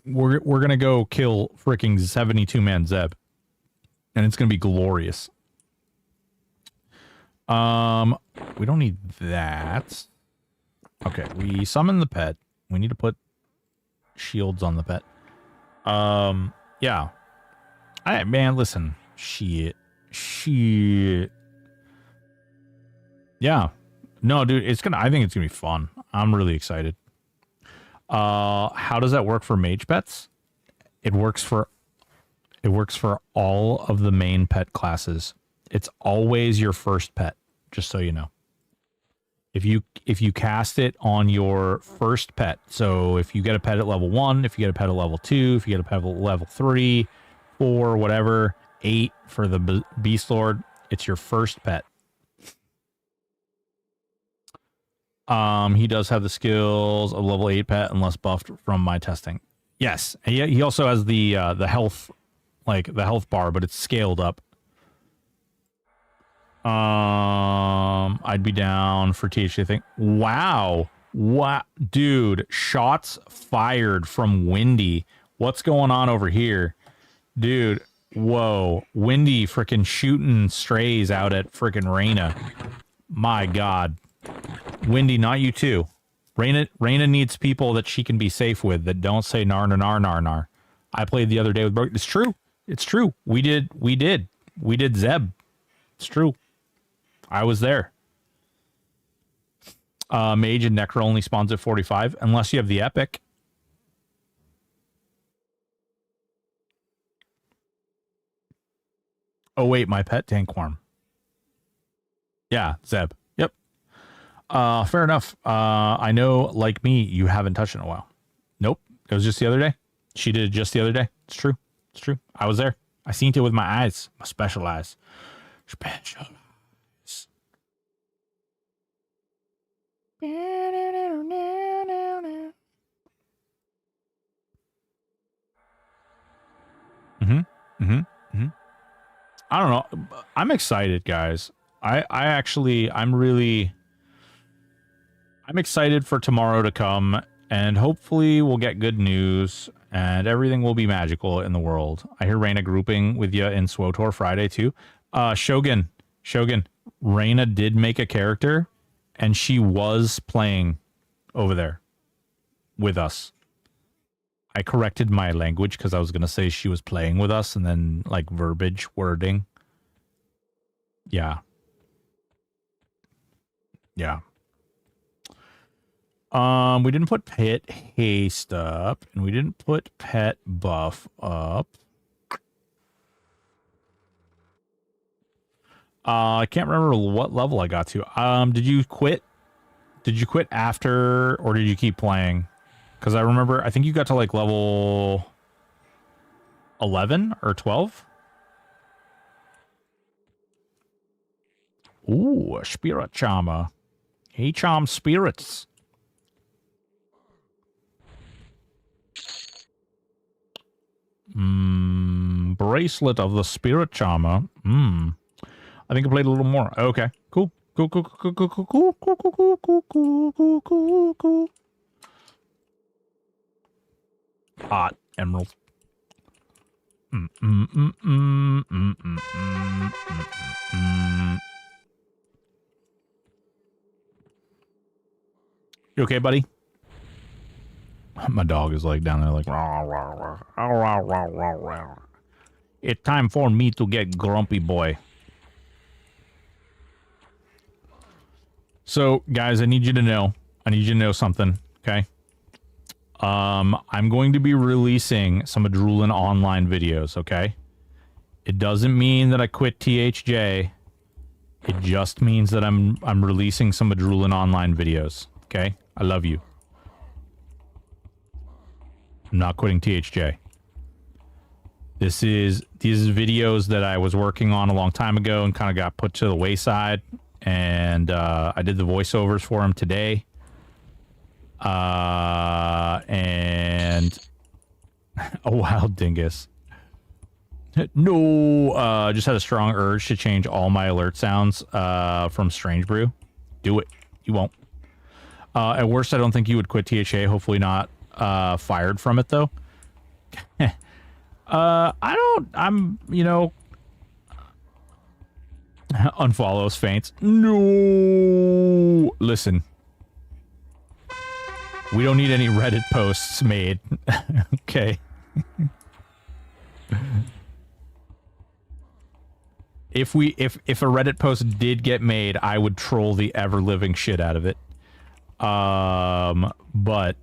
We're gonna go kill freaking 72-man Zeb, and it's gonna be glorious. We don't need that. Okay, we summon the pet. We need to put shields on the pet. Yeah. Man, listen. Shit. Yeah. No, dude, I think it's gonna be fun. I'm really excited. How does that work for mage pets? It works for all of the main pet classes. It's always your first pet, just so you know. If you cast it on your first pet, so if you get a pet at level 1, if you get a pet at level 2, if you get a pet at level 3, 4, whatever, 8 for the Beast Lord, it's your first pet. He does have the skills of level 8 pet unless buffed from my testing. Yes, and he also has the health, like the health bar, but it's scaled up. I'd be down for THC thing. Wow. What, dude, shots fired from Windy. What's going on over here? Dude, whoa. Windy freaking shooting strays out at freaking Reyna. My God. Windy, not you too. Reyna needs people that she can be safe with that don't say nar nar nar nar nar. I played the other day with Broke. It's true. It's true. We did Zeb. It's true. I was there. Mage and Necro only spawns at 45 unless you have the epic. Oh wait, my pet tankworm. Yeah, Zeb. Yep. Fair enough. I know, like me, you haven't touched it in a while. Nope. It was just the other day. She did it just the other day. It's true. It's true. I was there. I seen it with my eyes. My special eyes. Special eyes. Mm-hmm. Mm-hmm. I don't know. I'm excited, guys. I'm excited for tomorrow to come, and hopefully we'll get good news and everything will be magical in the world. I hear Reina grouping with you in SWTOR Friday too. Shogun, Reina did make a character and she was playing over there with us. I corrected my language because I was going to say she was playing with us and then like verbiage wording. Yeah. Yeah. We didn't put pet haste up, and we didn't put pet buff up. I can't remember what level I got to. Did you quit? Did you quit after, or did you keep playing? Because I remember, I think you got to like level 11 or 12. Ooh, a spirit charmer. He charms spirits. Bracelet of the Spirit Charmer. I think I played a little more. Okay, cool. Cool. Hot emerald. You okay, buddy? My dog is like down there like rah, rah, rah, rah, rah, rah, rah. It's time for me to get grumpy, boy. So, guys, I need you to know something, okay? I'm going to be releasing some Adrulan online videos, okay? It doesn't mean that I quit THJ. It just means that I'm releasing some Adrulan online videos, okay? I love you. I'm not quitting THJ. These videos that I was working on a long time ago and kind of got put to the wayside. And I did the voiceovers for him today. And a wild dingus. No, just had a strong urge to change all my alert sounds from Strange Brew. Do it. You won't. At worst, I don't think you would quit THA. Hopefully not fired from it, though. I'm, you know... Unfollows faints. No! Listen. We don't need any Reddit posts made. Okay. If a Reddit post did get made, I would troll the ever-living shit out of it. But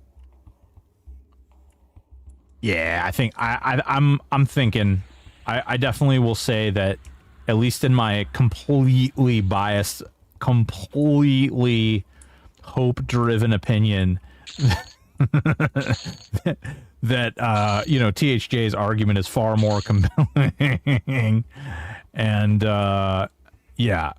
yeah, I think I'm thinking I definitely will say that, at least in my completely biased, completely hope-driven opinion, that you know, THJ's argument is far more compelling. And yeah.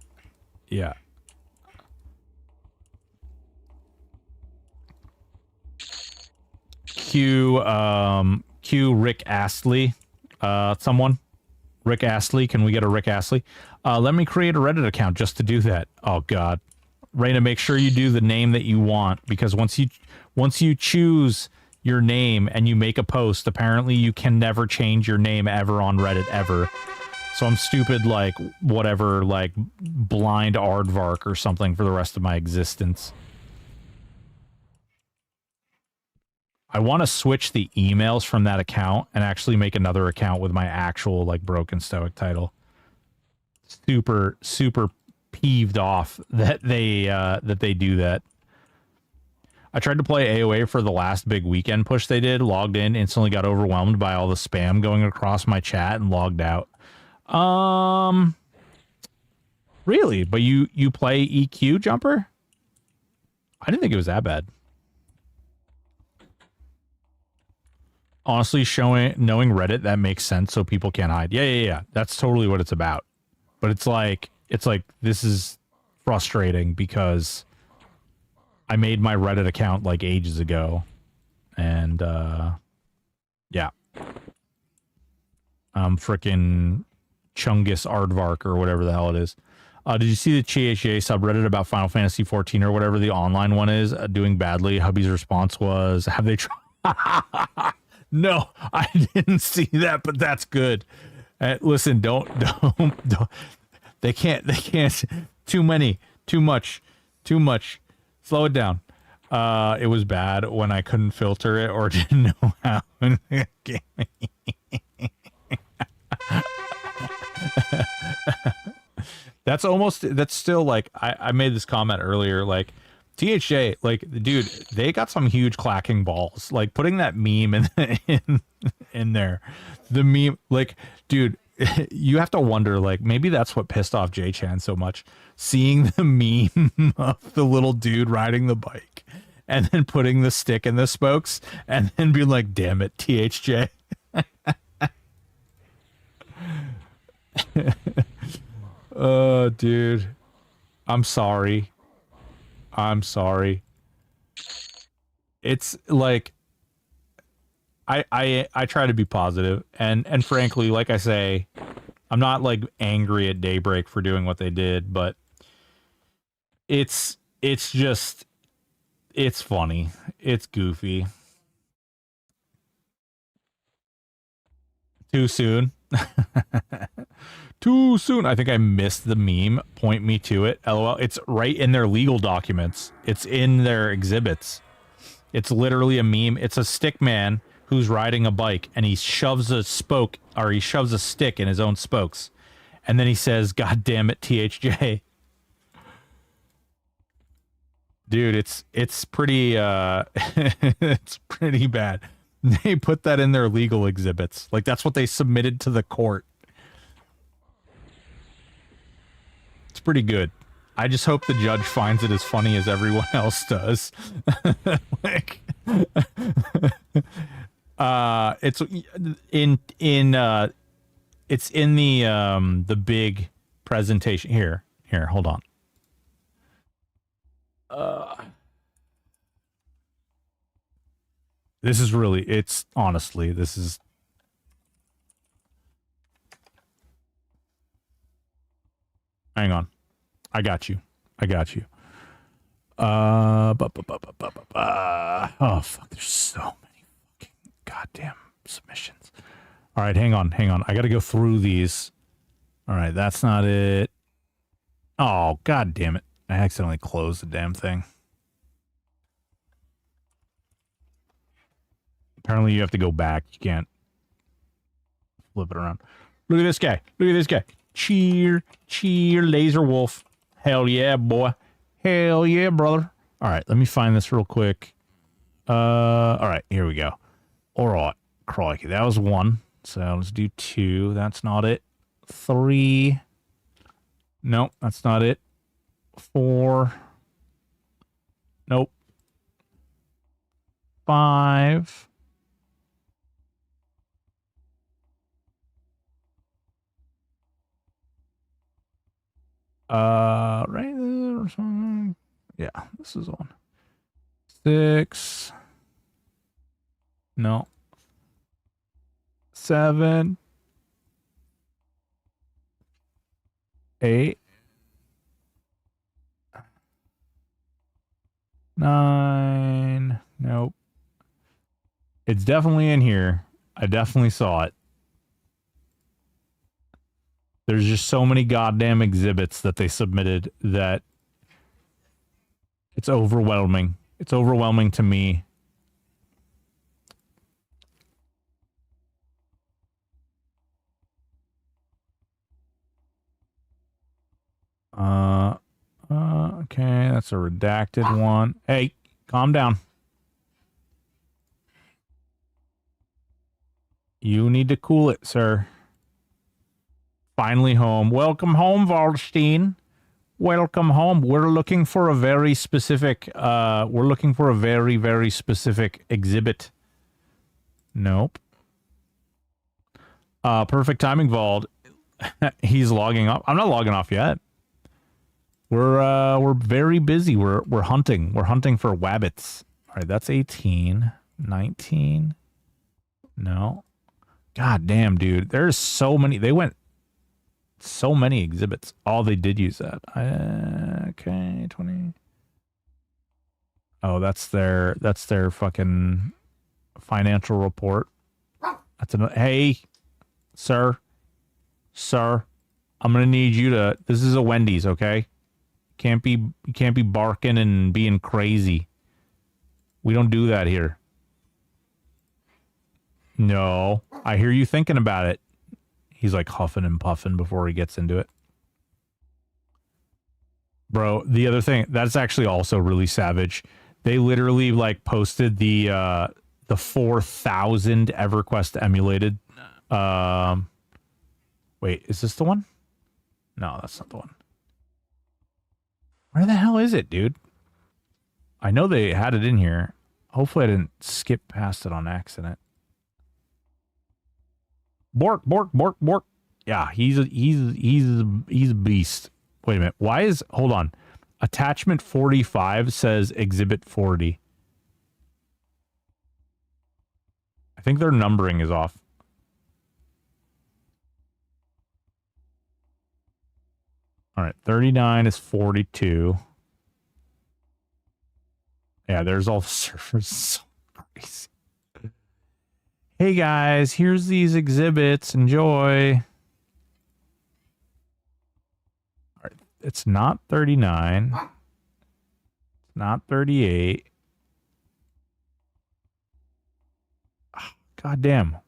Q Rick Astley. Someone. Rick Astley. Can we get a Rick Astley? Let me create a Reddit account just to do that. Oh god. Raina, make sure you do the name that you want, because once you choose your name and you make a post, apparently you can never change your name ever on Reddit ever. So I'm stupid like whatever, like blind aardvark or something for the rest of my existence. I want to switch the emails from that account and actually make another account with my actual, like, Broken Stoic title. Super peeved off that they do that. I tried to play AOA for the last big weekend push they did, logged in, instantly got overwhelmed by all the spam going across my chat and logged out. Really? But you play EQ, Jumper? I didn't think it was that bad. Honestly, knowing Reddit, that makes sense, so people can't hide. Yeah. That's totally what it's about. But it's like this is frustrating because I made my Reddit account like ages ago, and yeah, I'm freaking Chungus Aardvark or whatever the hell it is. Did you see the THA subreddit about Final Fantasy 14 or whatever the online one is doing badly? Hubby's response was, "Have they tried?" No, I didn't see that, but that's good. Listen, don't. They can't. Too many. Too much. Slow it down. It was bad when I couldn't filter it or didn't know how. That's still like, I made this comment earlier, like THJ, like, dude, they got some huge clacking balls, like putting that meme in there. The meme, like, dude, you have to wonder, like, maybe that's what pissed off J-Chan so much, seeing the meme of the little dude riding the bike and then putting the stick in the spokes and then being like, damn it, THJ. Dude, I'm sorry. It's like, I try to be positive, and frankly, like I say, I'm not like angry at Daybreak for doing what they did, but it's just, it's funny. It's goofy. Too soon. Too soon. I think I missed the meme. Point me to it. LOL. It's right in their legal documents. It's in their exhibits. It's literally a meme. It's a stick man who's riding a bike and he shoves a spoke, or he shoves a stick in his own spokes. And then he says, "God damn it, THJ." Dude, it's pretty it's pretty bad. They put that in their legal exhibits. Like, that's what they submitted to the court. It's pretty good. I just hope the judge finds it as funny as everyone else does. Like, it's in it's in the big presentation here. Here, hold on. This is really, it's honestly, this is, hang on. I got you. Oh fuck, there's so many fucking goddamn submissions. All right, hang on. I gotta go through these. All right, that's not it. Oh, god damn it. I accidentally closed the damn thing. Apparently you have to go back. You can't flip it around. Look at this guy. Cheer, Laser Wolf. Hell yeah, boy. Hell yeah, brother. All right, let me find this real quick. All right, here we go. All right, crikey, that was 1. So let's do 2. That's not it. 3. Nope, that's not it. 4. Nope. 5. Right there or something. Yeah, this is on. 6. No. 7. 8. 9. Nope. It's definitely in here. I definitely saw it. There's just so many goddamn exhibits that they submitted that it's overwhelming. It's overwhelming to me. Okay, that's a redacted one. Hey, calm down. You need to cool it, sir. Finally home. Welcome home, Waldstein. Welcome home. We're looking for a very specific, very specific exhibit. Nope. Perfect timing, Vald. He's logging off. I'm not logging off yet. We're very busy. We're hunting. We're hunting for wabbits. All right, that's 18, 19. No. God damn, dude. There's so many. They went So many exhibits. Oh, they did use that. Okay, 20. Oh, that's their fucking financial report. That's hey, sir, I'm gonna need you to. This is a Wendy's, okay? You can't be barking and being crazy. We don't do that here. No, I hear you thinking about it. He's like huffing and puffing before he gets into it. Bro, the other thing, that's actually also really savage. They literally like posted the 4,000 EverQuest emulated. Wait, is this the one? No, that's not the one. Where the hell is it, dude? I know they had it in here. Hopefully I didn't skip past it on accident. Bork, bork, bork, bork. Yeah, he's a beast. Wait a minute. Why is hold on? Attachment 45 says Exhibit 40. I think their numbering is off. All right, 39 is 42. Yeah, there's all the servers. So crazy. Hey guys, here's these exhibits. Enjoy. All right, it's not 39. It's not 38. God damn.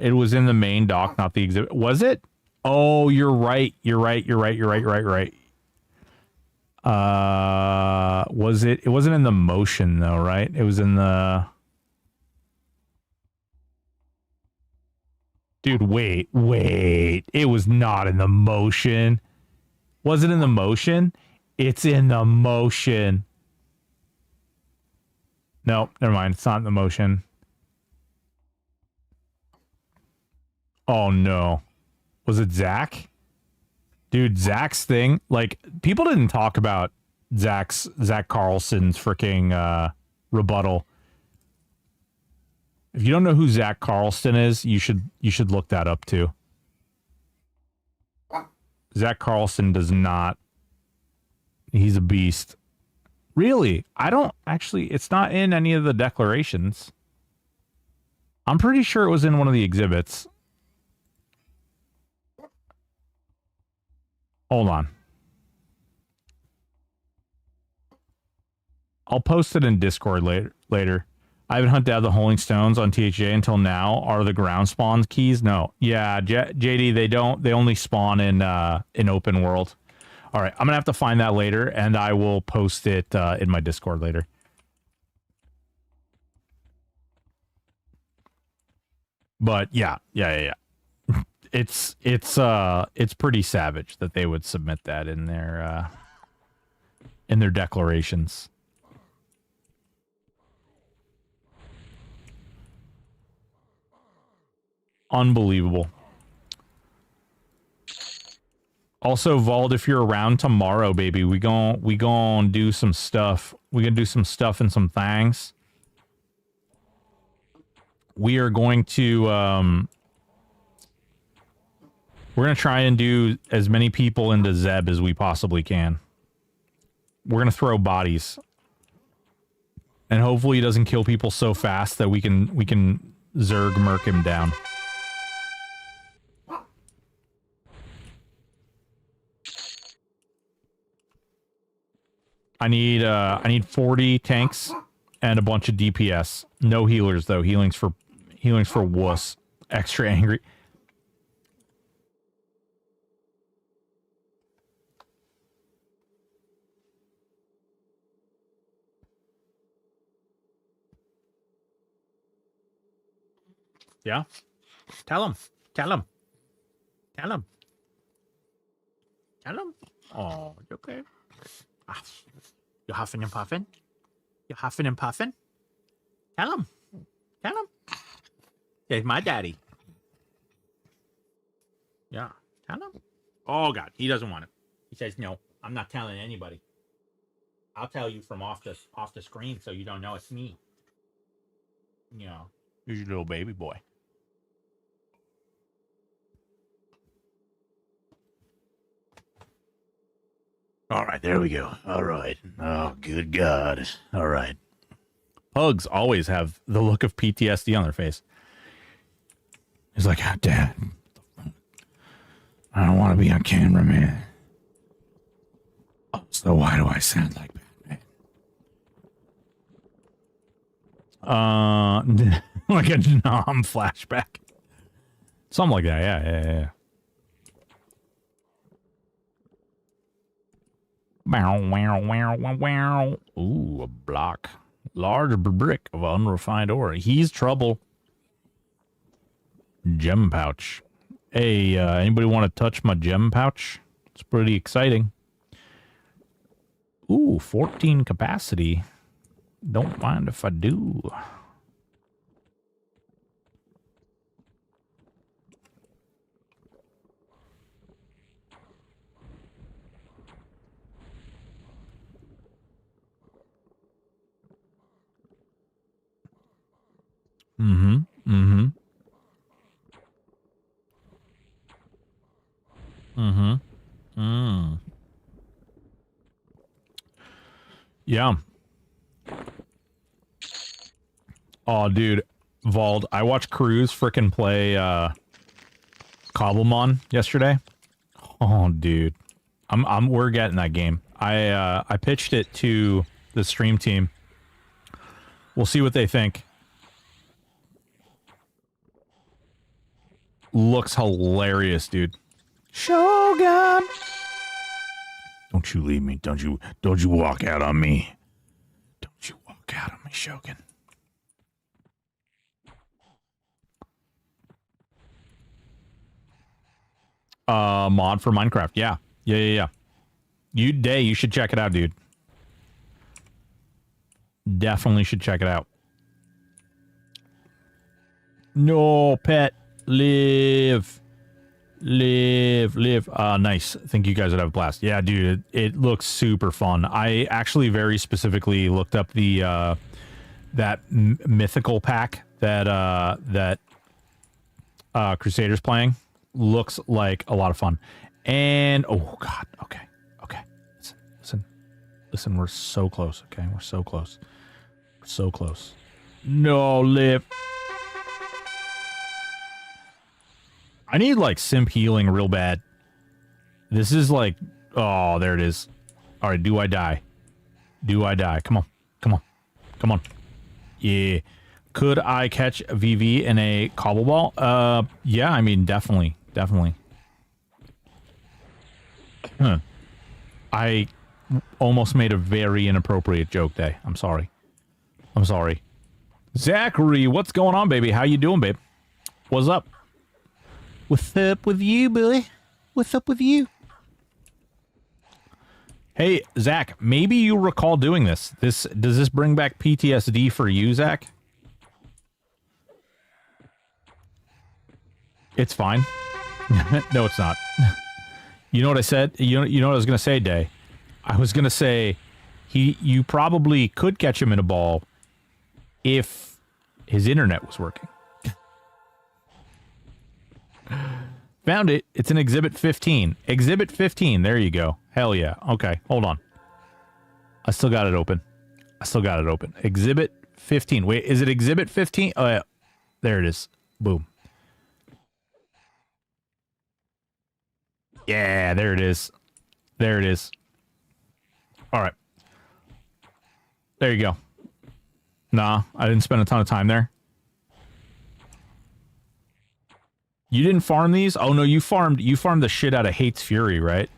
It was in the main doc, not the exhibit. Was it? Oh, you're right. You're right. Was it? It wasn't in the motion though, right? It was in the. Dude, wait. It was not in the motion. Was it in the motion? It's in the motion. No, never mind. It's not in the motion. Oh no. Was it Zach? Dude, Zach's thing, like, people didn't talk about Zach Carlson's freaking rebuttal. If you don't know who Zach Carlson is, you should look that up too. Zach Carlson does not. He's a beast. Really? I don't actually, it's not in any of the declarations. I'm pretty sure it was in one of the exhibits. Hold on. I'll post it in Discord later. I haven't hunted out the Holding Stones on THJ until now. Are the ground spawn keys? No. Yeah, JD, they don't. They only spawn in open world. All right, I'm gonna have to find that later, and I will post it in my Discord later. But yeah. It's pretty savage that they would submit that in their declarations. Unbelievable. Also, Vald, if you're around tomorrow, baby, we gon' do some stuff. We gonna do some stuff and some things. We are going to we're going to try and do as many people into Zeb as we possibly can. We're going to throw bodies. And hopefully he doesn't kill people so fast that we can Zerg murk him down. I need 40 tanks and a bunch of DPS. No healers though. Healings for wuss. Extra angry. Yeah? Tell him. Oh, you okay? Ah, you huffing and puffing? Tell him. Yeah, my daddy. Yeah, tell him. Oh, God, he doesn't want it. He says, no, I'm not telling anybody. I'll tell you from off the screen so you don't know it's me. You know, here's your little baby boy. All right, there we go. All right. Oh, good God. All right. Pugs always have the look of PTSD on their face. He's like, oh, Dad, I don't want to be on camera, man. Oh, so why do I sound like Batman? Like a Nom flashback. Something like that, yeah. Ooh, a block. Large brick of unrefined ore. He's trouble. Gem pouch. Hey, anybody want to touch my gem pouch? It's pretty exciting. Ooh, 14 capacity. Don't mind if I do. Yeah. Oh, dude. Vald, I watched Cruz frickin' play, Cobblemon yesterday. Oh, dude. We're getting that game. I pitched it to the stream team. We'll see what they think. Looks hilarious, dude. Shogun! Don't you leave me. Don't you walk out on me. Don't you walk out on me, Shogun. Mod for Minecraft. Yeah. You should check it out, dude. Definitely should check it out. No, pet. Live. Nice. I think you guys would have a blast. Yeah, dude, it looks super fun. I actually very specifically looked up the that mythical pack that Crusader's playing. Looks like a lot of fun. And oh god, okay. Listen, we're so close, okay? We're so close. No, live. I need, like, simp healing real bad. This is, like... Oh, there it is. Alright, do I die? Come on. Yeah. Could I catch VV in a cobble ball? Yeah, I mean, definitely. I almost made a very inappropriate joke there. I'm sorry. Zachary, what's going on, baby? How you doing, babe? What's up? What's up with you, boy? What's up with you? Hey, Zach, maybe you recall doing this. Does this bring back PTSD for you, Zach? It's fine. No, it's not. You know what I said? You know what I was gonna say, Day? I was gonna say you probably could catch him in a ball if his internet was working. Found it. It's an Exhibit 15. Exhibit 15. There you go. Hell yeah. Okay, hold on. I still got it open. Exhibit 15. Wait, is it Exhibit 15? Oh, yeah. There it is. Boom. Yeah, there it is. All right. There you go. Nah, I didn't spend a ton of time there. You didn't farm these? Oh no, you farmed the shit out of Hate's Fury, right?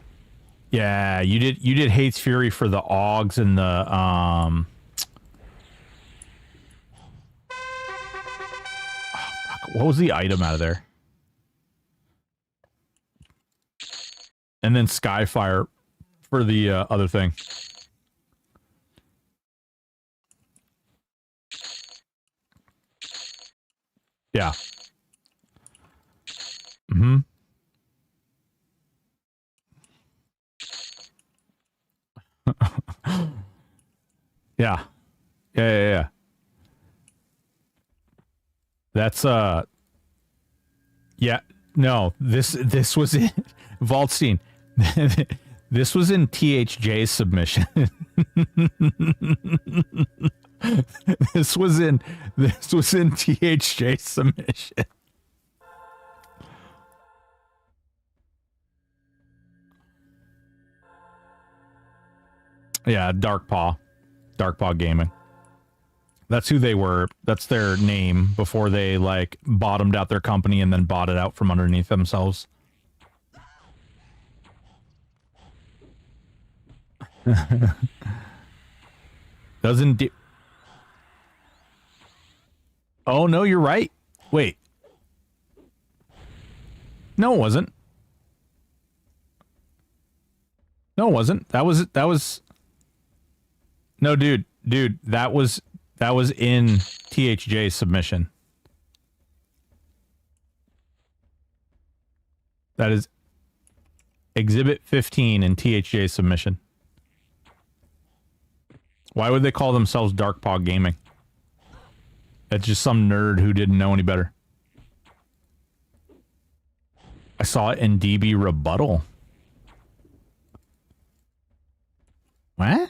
Yeah, you did Hate's Fury for the Augs and the oh, fuck, what was the item out of there? And then Skyfire for the other thing. Yeah. Mm-hmm. Yeah. Yeah. That's yeah. No, this was it. Vaultstein. This was in THJ's submission. This was in THJ's submission. Yeah, Dark Paw Gaming. That's who they were. That's their name before they like bottomed out their company and then bought it out from underneath themselves. Oh no, you're right. Wait. No, it wasn't. No, it wasn't. That was No, dude, that was in THJ's submission. That is Exhibit 15 in THJ's submission. Why would they call themselves Dark Paw Gaming? That's just some nerd who didn't know any better. I saw it in DB Rebuttal. What?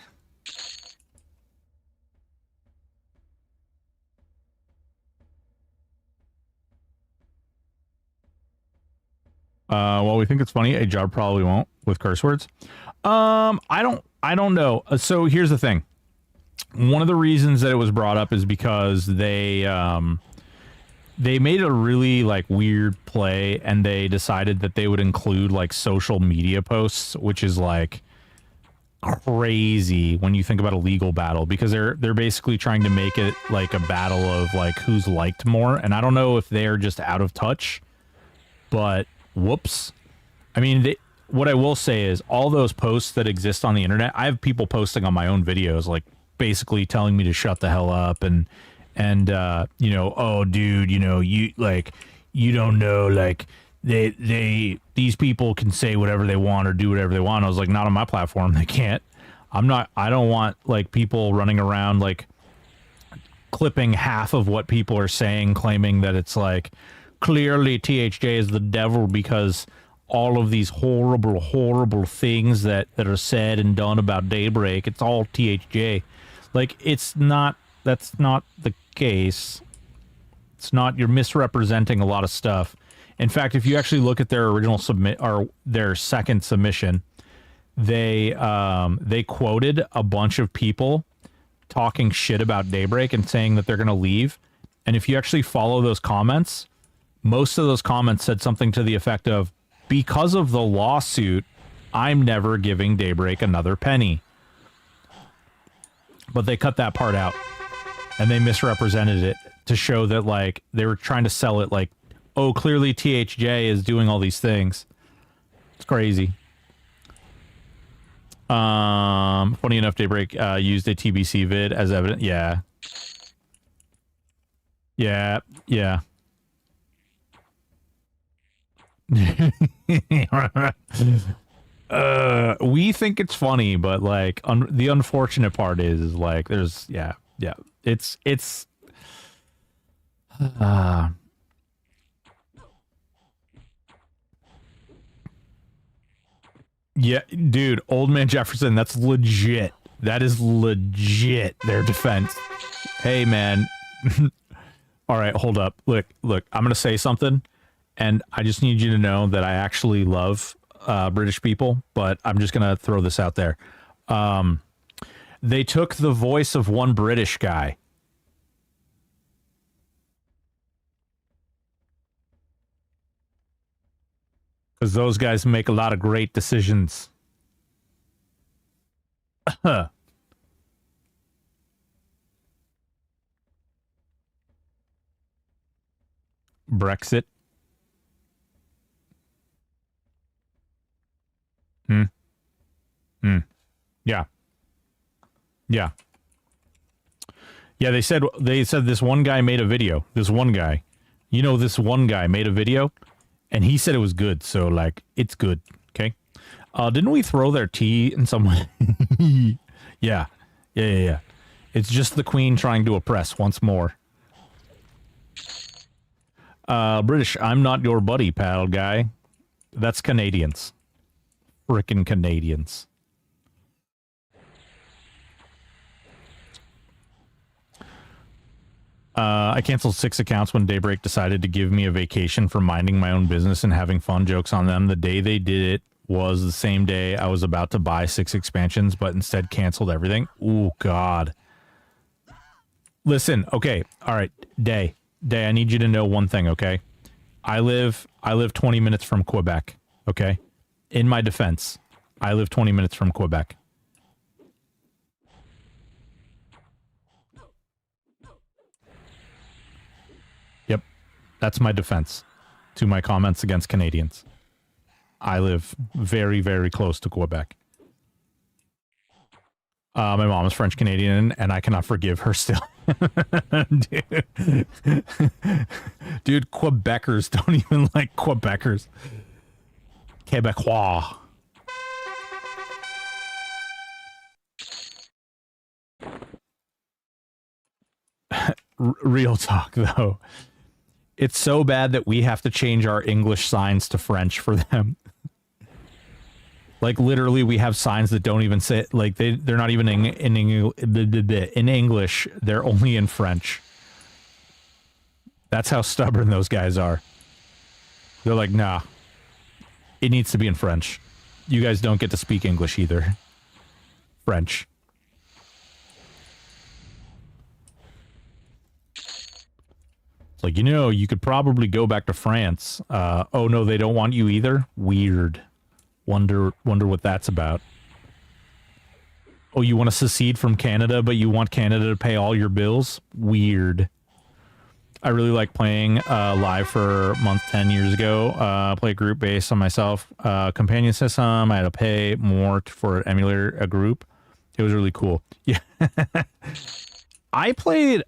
Well, we think it's funny. A job probably won't with curse words. I don't know. So here's the thing. One of the reasons that it was brought up is because they made a really like weird play, and they decided that they would include like social media posts, which is like crazy when you think about a legal battle, because they're basically trying to make it like a battle of like who's liked more. And I don't know if they're just out of touch, but whoops. I mean, what I will say is all those posts that exist on the internet, I have people posting on my own videos, like basically telling me to shut the hell up and you know, oh dude, you know, you like, you don't know, like these people can say whatever they want or do whatever they want. I was like, not on my platform. They can't. I don't want like people running around like clipping half of what people are saying, claiming that it's like clearly THJ is the devil because all of these horrible things that are said and done about Daybreak, it's all THJ. Like, it's not, that's not the case. It's not, you're misrepresenting a lot of stuff. In fact, if you actually look at their original submit, or their second submission, they quoted a bunch of people talking shit about Daybreak and saying that they're going to leave. And if you actually follow those comments, most of those comments said something to the effect of, because of the lawsuit, I'm never giving Daybreak another penny. But they cut that part out, and they misrepresented it to show that, like, they were trying to sell it like, oh, clearly THJ is doing all these things. It's crazy. Funny enough, Daybreak used a TBC vid as evidence. Yeah. Yeah. We think it's funny, but like the unfortunate part is like there's yeah it's yeah, dude, Old Man Jefferson, that's legit. That is legit their defense. Hey man. All right, hold up. Look, I'm gonna say something, and I just need you to know that I actually love British people, but I'm just gonna throw this out there. They took the voice of one British guy. Because those guys make a lot of great decisions. Brexit. Yeah. They said this one guy made a video. This one guy. You know, this one guy made a video, and he said it was good, so like it's good. Okay. Didn't we throw their tea in some way? Yeah. It's just the Queen trying to oppress once more. British, I'm not your buddy, pal guy. That's Canadians. Frickin' Canadians. I canceled 6 accounts when Daybreak decided to give me a vacation for minding my own business and having fun. Jokes on them. The day they did it was the same day I was about to buy 6 expansions, but instead canceled everything. Ooh, God. Listen, okay, all right, Day, I need you to know one thing, okay? I live 20 minutes from Quebec, okay? In my defense, I live 20 minutes from Quebec. Yep, that's my defense to my comments against Canadians. I live very, very close to Quebec. My mom is French Canadian, and I cannot forgive her still. Dude, Quebecers don't even like Quebecers. Quebecois. Real talk, though. It's so bad that we have to change our English signs to French for them. Like, literally, we have signs that don't even say, like, they're not even in English. They're only in French. That's how stubborn those guys are. They're like, nah, it needs to be in French. You guys don't get to speak English either. French. It's like, you know, you could probably go back to France. Oh, no, they don't want you either? Weird. Wonder what that's about. Oh, you want to secede from Canada, but you want Canada to pay all your bills? Weird. I really like playing live for a month 10 years ago. Play group based on myself. Companion system. I had to pay more for emulator a group. It was really cool. Yeah. I played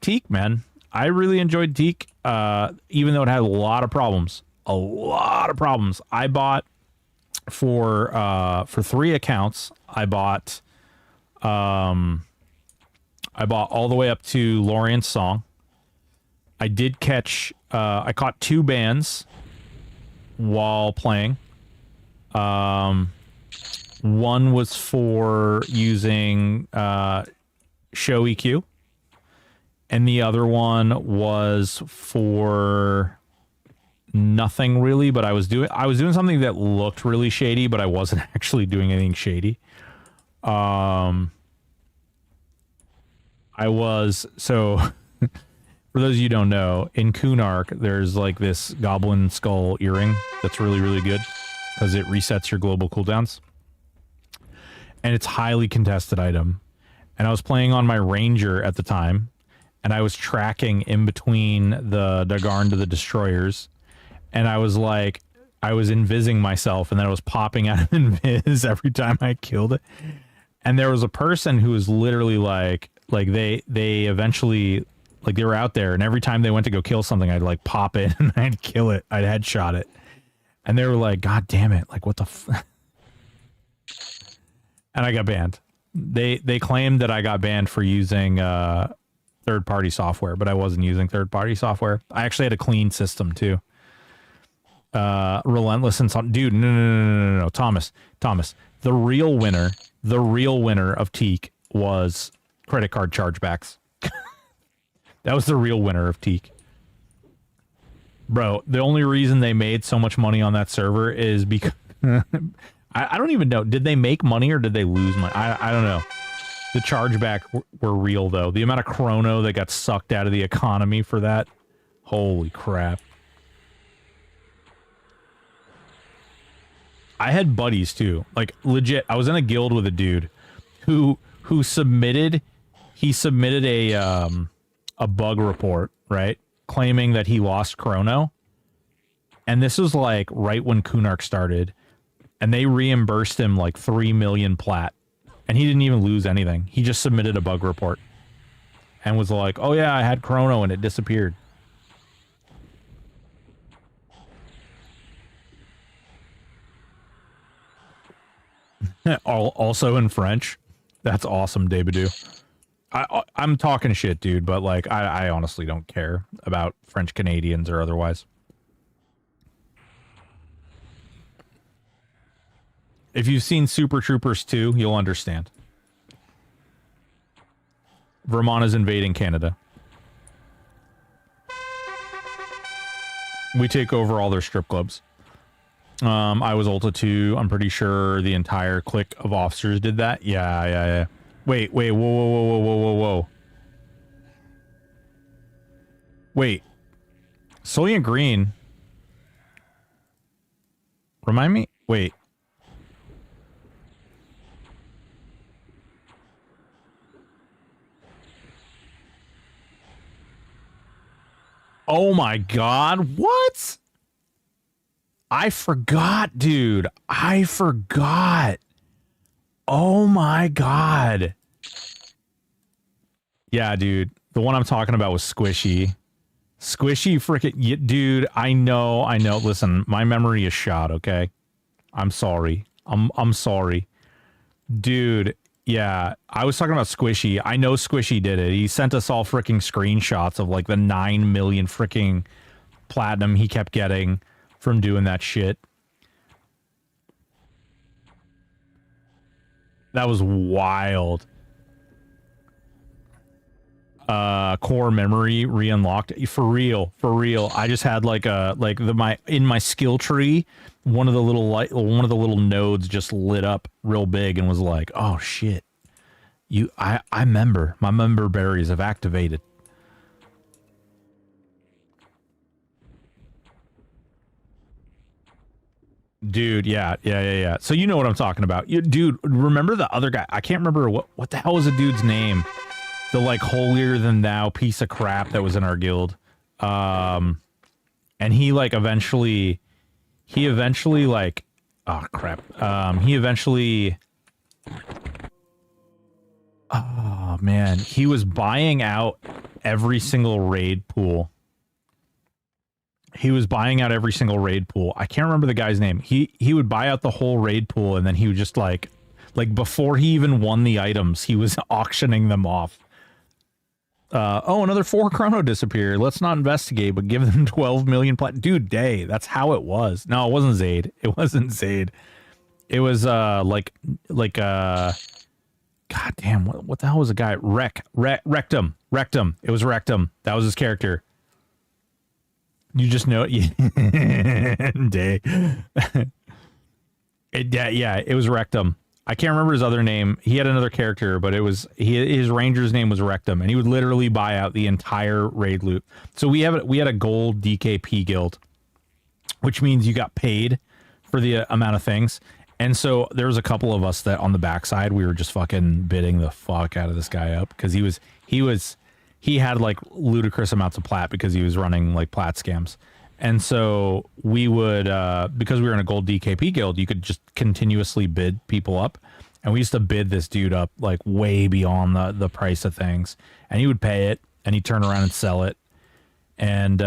Teak, man. I really enjoyed Teak, even though it had a lot of problems. A lot of problems. I bought for 3 accounts. I bought all the way up to Lorient's Song. I did catch I caught 2 bands while playing. One was for using show EQ, and the other one was for nothing really, but I was doing something that looked really shady, but I wasn't actually doing anything shady. I was, so for those of you who don't know, in Kunark there's like this goblin skull earring that's really, really good because it resets your global cooldowns, and it's highly contested item. And I was playing on my Ranger at the time, and I was tracking in between the Dagarn to the destroyers. And I was like, I was invising myself, and then I was popping out of invis every time I killed it. And there was a person who was literally like they eventually, like, they were out there, and every time they went to go kill something, I'd like pop it and I'd kill it. I'd headshot it. And they were like, God damn it. Like, what the and I got banned. They claimed that I got banned for using third-party software, but I wasn't using third-party software. I actually had a clean system too. Relentless and some dude. No, Thomas. The real winner of Teak was credit card chargebacks. That was the real winner of Teak. Bro, the only reason they made so much money on that server is because I don't even know. Did they make money or did they lose money? I don't know. The chargeback were real though. The amount of chrono that got sucked out of the economy for that. Holy crap. I had buddies too. Like, legit, I was in a guild with a dude who submitted a bug report, right? Claiming that he lost chrono. And this was like right when Kunark started, and they reimbursed him like 3 million plat. And he didn't even lose anything. He just submitted a bug report and was like, "Oh yeah, I had chrono and it disappeared." Also in French. That's awesome, Daybreak. I'm talking shit, dude, but like I honestly don't care about French Canadians or otherwise. If you've seen Super Troopers 2, you'll understand. Vermont is invading Canada. We take over all their strip clubs. I was Ulta 2. I'm pretty sure the entire clique of officers did that. Yeah. Wait, whoa. Wait. Soylent Green. Remind me? Wait. Oh my god, what? I forgot, dude. I forgot. Oh my god. Yeah, dude. The one I'm talking about was Squishy. Squishy freaking... Dude, I know. Listen, my memory is shot, okay? I'm sorry. I'm sorry. Dude, yeah. I was talking about Squishy. I know Squishy did it. He sent us all freaking screenshots of like the 9 million freaking platinum he kept getting from doing that shit. That was wild. Core memory re-unlocked. For real. I just had like in my skill tree, one of the little nodes just lit up real big and was like, oh shit. I remember. My member berries have activated. Dude, yeah. So you know what I'm talking about. Dude, remember the other guy? I can't remember what the hell was the dude's name? The like holier than thou piece of crap that was in our guild. And he like eventually like, oh crap. Oh man, he was buying out every single raid pool. I can't remember the guy's name. He would buy out the whole raid pool, and then he would just like before he even won the items, he was auctioning them off. Oh, another 4 chrono disappeared. Let's not investigate, but give them 12 million plat. Dude, day. That's how it was. No, it wasn't Zaid. It was God damn, what the hell was the guy? Rectum. It was Rectum. That was his character. You just know it. Day. It was Rectum. I can't remember his other name. He had another character, but his ranger's name was Rectum, and he would literally buy out the entire raid loot. So we had a gold DKP guild, which means you got paid for the amount of things. And so there was a couple of us that on the backside, we were just fucking bidding the fuck out of this guy up because he had like ludicrous amounts of plat because he was running like plat scams. And so we would, because we were in a gold DKP guild, you could just continuously bid people up. And we used to bid this dude up like way beyond the price of things. And he would pay it and he'd turn around and sell it. And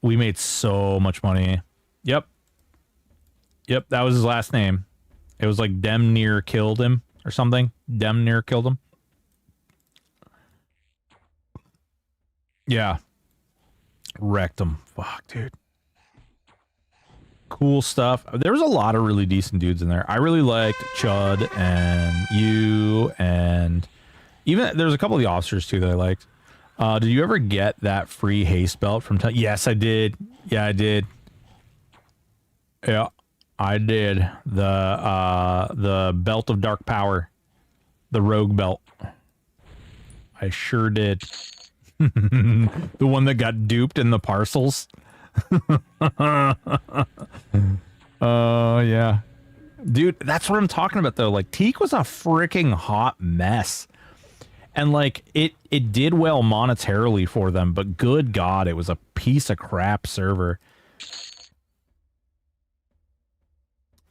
we made so much money. Yep, that was his last name. It was like Dem near killed him or something. Dem near killed him. Yeah. Wrecked him. Fuck, dude. Cool stuff. There was a lot of really decent dudes in there. I really liked Chud and you, and even there's a couple of the officers too that I liked. Did you ever get that free haste belt from? Yes, I did. Yeah, I did. Yeah, I did. The belt of dark power, the rogue belt. I sure did. The one that got duped in the parcels. Oh, yeah. Dude, that's what I'm talking about, though. Like, Teak was a freaking hot mess. And, like, it did well monetarily for them, but good God, it was a piece of crap server.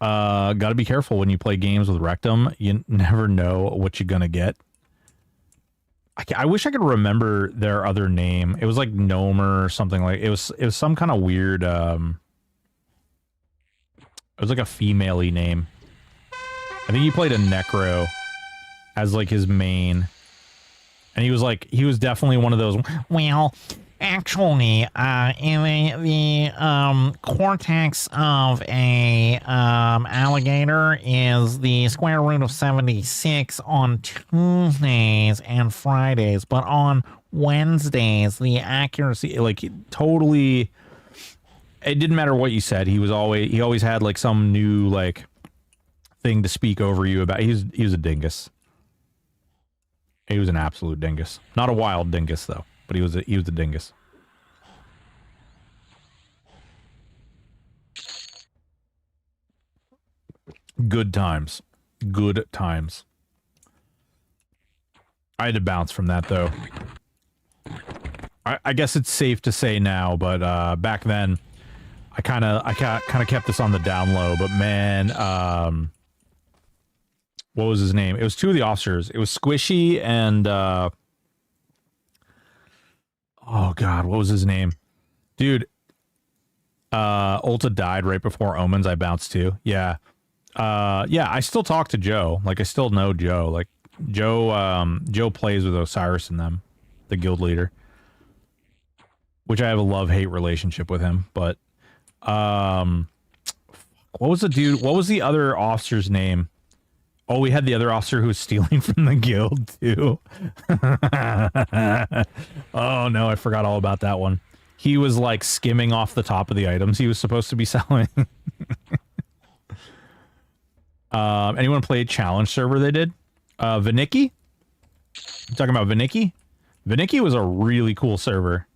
Gotta be careful when you play games with Rectum. You never know what you're gonna get. I wish I could remember their other name. It was like Nomer or something like it was some kind of weird it was like a female-y name. I think he played a Necro as like his main. And he was definitely one of those, well, Actually, in the cortex of a alligator is the square root of 76 on Tuesdays and Fridays, but on Wednesdays the accuracy, like, totally, it didn't matter what you said. He always had like some new like thing to speak over you about. He was a dingus. He was an absolute dingus. Not a wild dingus though. But he was a dingus. Good times. Good times. I had to bounce from that though. I guess it's safe to say now, but back then I kind of kept this on the down low, but man, what was his name? It was two of the officers. It was Squishy and oh god, what was his name? Dude, Ulta died right before Omens. I bounced too. Yeah. Yeah, I still talk to Joe. Like, I still know Joe. Like, Joe plays with Osiris and them, the guild leader. Which I have a love-hate relationship with him, but what was the other officer's name? Oh, we had the other officer who was stealing from the guild, too. Oh, no, I forgot all about that one. He was, like, skimming off the top of the items he was supposed to be selling. Anyone play a challenge server they did? Vinicki? You talking about Vinicki? Vinicki was a really cool server.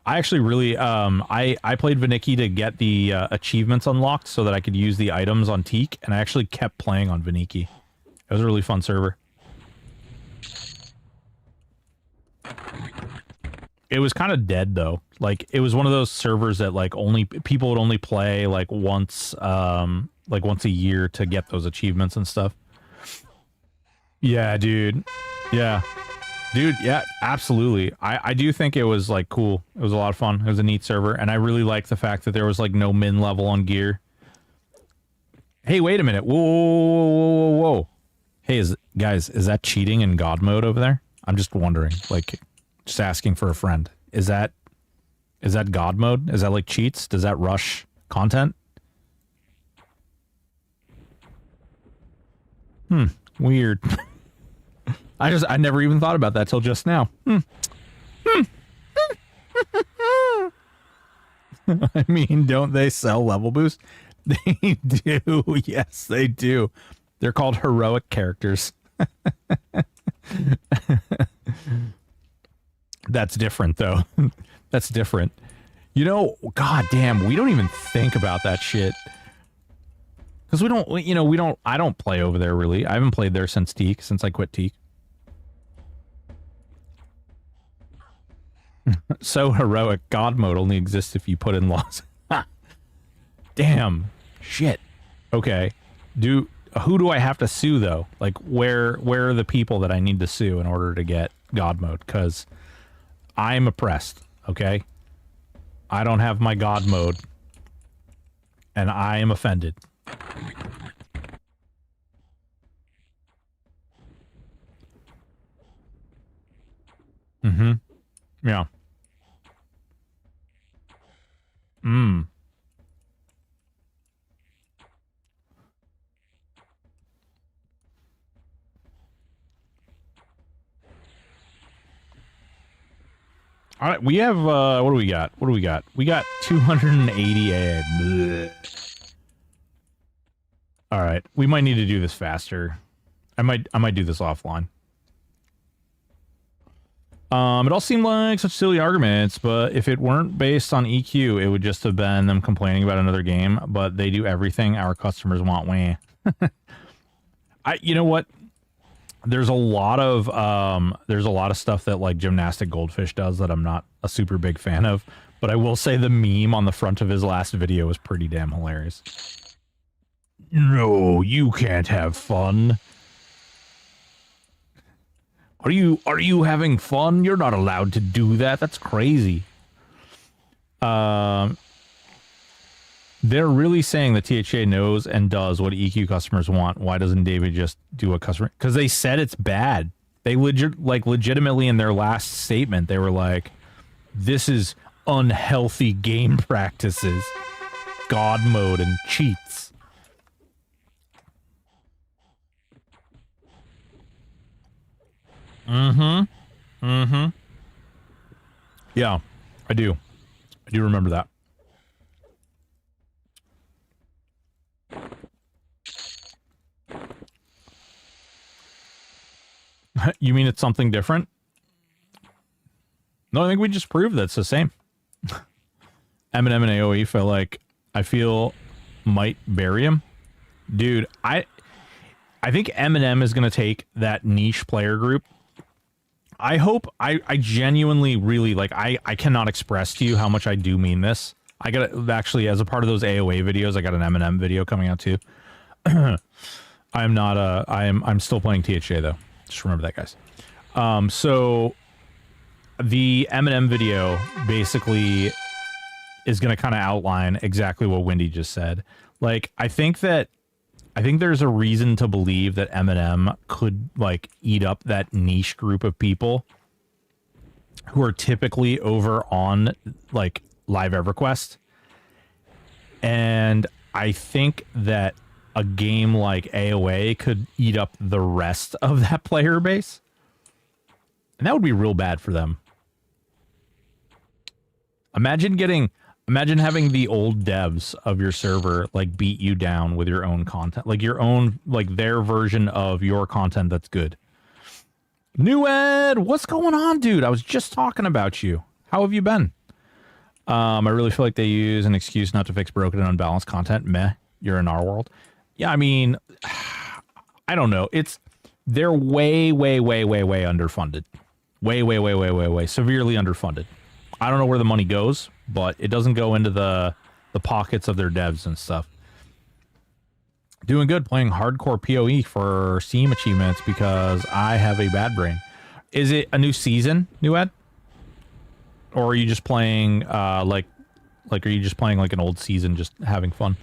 I actually really, I played Vinicki to get the achievements unlocked so that I could use the items on Teak, and I actually kept playing on Vinicki. It was a really fun server. It was kind of dead though. Like, it was one of those servers that like people would only play like once a year to get those achievements and stuff. Yeah, dude. Yeah. Dude, yeah, absolutely. I do think it was, like, cool. It was a lot of fun. It was a neat server, and I really liked the fact that there was, like, no min level on gear. Hey, wait a minute. Whoa, whoa, whoa, whoa, whoa. Hey, guys, is that cheating in God mode over there? I'm just wondering. Like, just asking for a friend. Is that God mode? Is that, like, cheats? Does that rush content? Weird. I never even thought about that till just now. I mean, don't they sell level boost? They do. Yes, they do. They're called heroic characters. That's different, though. That's different. You know, god damn, we don't even think about that shit. Because I don't play over there, really. I haven't played there since Teak, since I quit Teak. So heroic. God mode only exists if you put in laws. Damn. Shit. Okay. Who do I have to sue, though? Like, where are the people that I need to sue in order to get God mode? Because I'm oppressed, okay? I don't have my God mode. And I am offended. Mm-hmm. Yeah. All right, we have, what do we got? What do we got? We got 280 egg. Blech. All right, we might need to do this faster. I might do this offline. It all seemed like such silly arguments, but if it weren't based on EQ, it would just have been them complaining about another game, but they do everything our customers want. Wah. You know what? There's a lot of stuff that like Gymnastic Goldfish does that I'm not a super big fan of, but I will say the meme on the front of his last video was pretty damn hilarious. No, you can't have fun. Are you having fun? You're not allowed to do that. That's crazy. They're really saying that THA knows and does what EQ customers want. Why doesn't David just do a customer? Because they said it's bad. They legitimately in their last statement, they were like, This is unhealthy game practices. God mode and cheats. Mm-hmm. Mm-hmm. Yeah, I do. I do remember that. You mean it's something different? No, I think we just proved that's the same. Eminem and AoE I feel might bury him. Dude, I think Eminem is going to take that niche player group. I hope, I genuinely really, like, I cannot express to you how much I do mean this. I got actually, as a part of those AoA videos, I got an Eminem video coming out too. I'm not, I'm still playing THA though. Just remember that, guys. So the Eminem video basically is going to kind of outline exactly what Wendy just said. Like, I think there's a reason to believe that Eminem could, like, eat up that niche group of people who are typically over on, like, Live EverQuest. And I think that a game like AoA could eat up the rest of that player base. And that would be real bad for them. Imagine having the old devs of your server, like, beat you down with your own content. Like, your own, like, their version of your content that's good. New Ed, what's going on, dude? I was just talking about you. How have you been? I really feel like they use an excuse not to fix broken and unbalanced content. Meh, you're in our world. Yeah, I mean, I don't know. They're way underfunded. Way severely underfunded. I don't know where the money goes, but it doesn't go into the pockets of their devs and stuff. Doing good, playing hardcore PoE for Steam achievements because I have a bad brain. Is it a new season, New Ed? Or are you just playing, are you just playing like an old season, just having fun?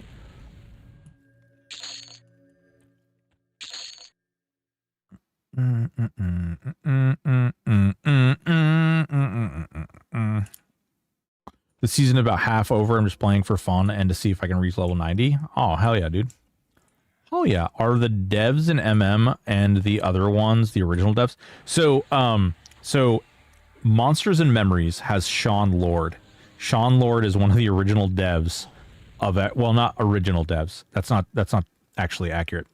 The season about half over. I'm just playing for fun and to see if I can reach level 90. Oh, hell yeah, dude. Hell yeah. Are the devs in MM and the other ones the original devs? So Monsters and Memories has Sean Lord. Sean Lord is one of the original devs of it. Well, not original devs. That's not actually accurate.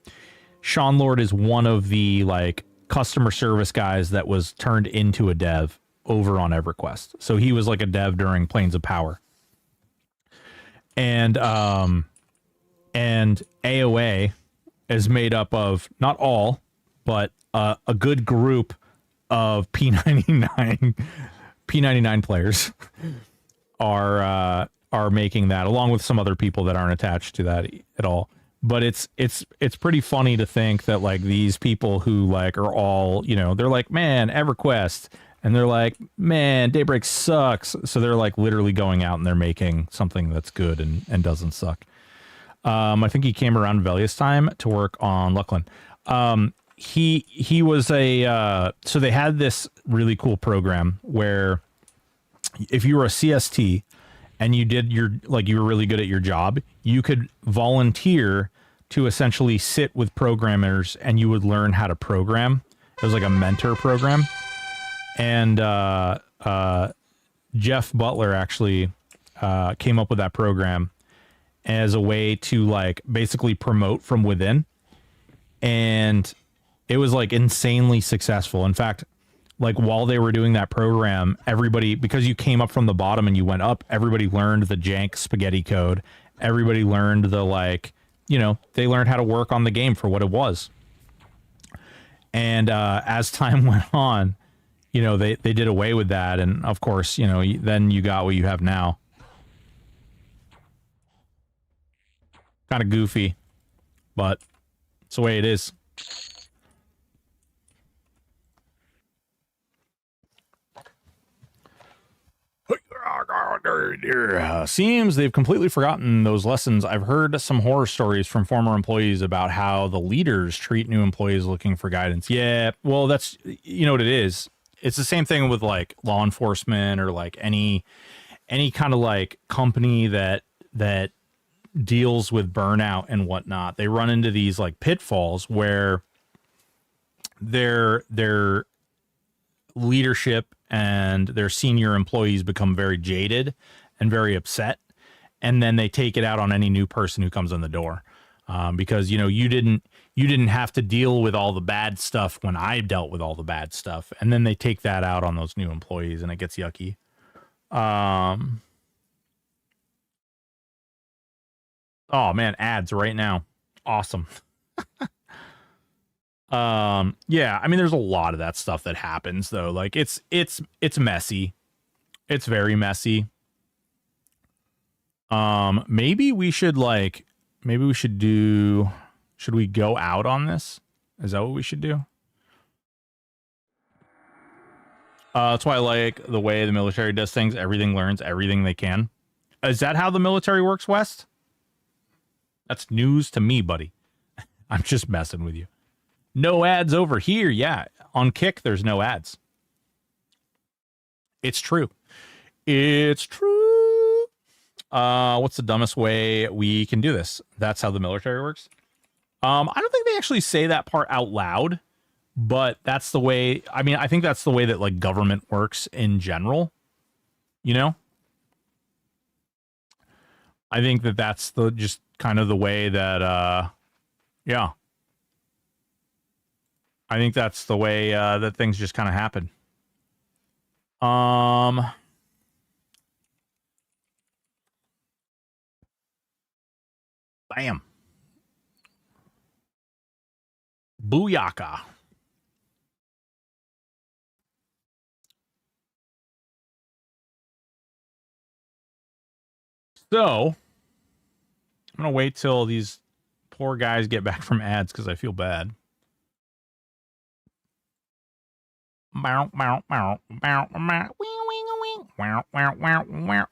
Sean Lord is one of the, like, customer service guys that was turned into a dev over on EverQuest. So he was like a dev during Planes of Power. And AoA is made up of not all, but a good group of P99 players are making that, along with some other people that aren't attached to that at all. But it's pretty funny to think that, like, these people who, like, are all, you know, they're like, man, EverQuest, and they're like, man, Daybreak sucks. So they're, like, literally going out and they're making something that's good and doesn't suck. I think he came around Velia's time to work on Luckland. He was so they had this really cool program where if you were a CST and you were really good at your job, you could volunteer to essentially sit with programmers and you would learn how to program. It was like a mentor program. And Jeff Butler actually came up with that program as a way to, like, basically promote from within. And it was, like, insanely successful. In fact, like, while they were doing that program, everybody, because you came up from the bottom and you went up, everybody learned the jank spaghetti code. Everybody learned the, like, you know, they learned how to work on the game for what it was. And as time went on, you know, they did away with that. And of course, you know, then you got what you have now. Kind of goofy, but it's the way it is. Seems they've completely forgotten those lessons. I've heard some horror stories from former employees about how the leaders treat new employees looking for guidance. Yeah, well, that's, you know what it is. it's the same thing with like law enforcement or like any kind of like company that deals with burnout and whatnot. They run into these like pitfalls where their leadership and their senior employees become very jaded and very upset, and then they take it out on any new person who comes in the door, because you know you didn't have to deal with all the bad stuff when I dealt with all the bad stuff, and then they take that out on those new employees, and it gets yucky. Oh man, ads right now, awesome. Yeah, I mean there's a lot of that stuff that happens though. Like it's messy. It's very messy. Maybe we should should we go out on this? Is that what we should do? That's why I like the way the military does things. Everything learns everything they can. Is that how the military works, West? That's news to me, buddy. I'm just messing with you. No ads over here. Yeah, on Kick, there's no ads. It's true. It's true. What's the dumbest way we can do this? That's how the military works. I don't think they actually say that part out loud, but that's the way. I mean, I think that's the way that like government works in general. You know, I think that that's the just kind of the way that. Yeah. I think that's the way that things just kind of happen. Bam. Booyaka. So, I'm going to wait till these poor guys get back from ads because I feel bad.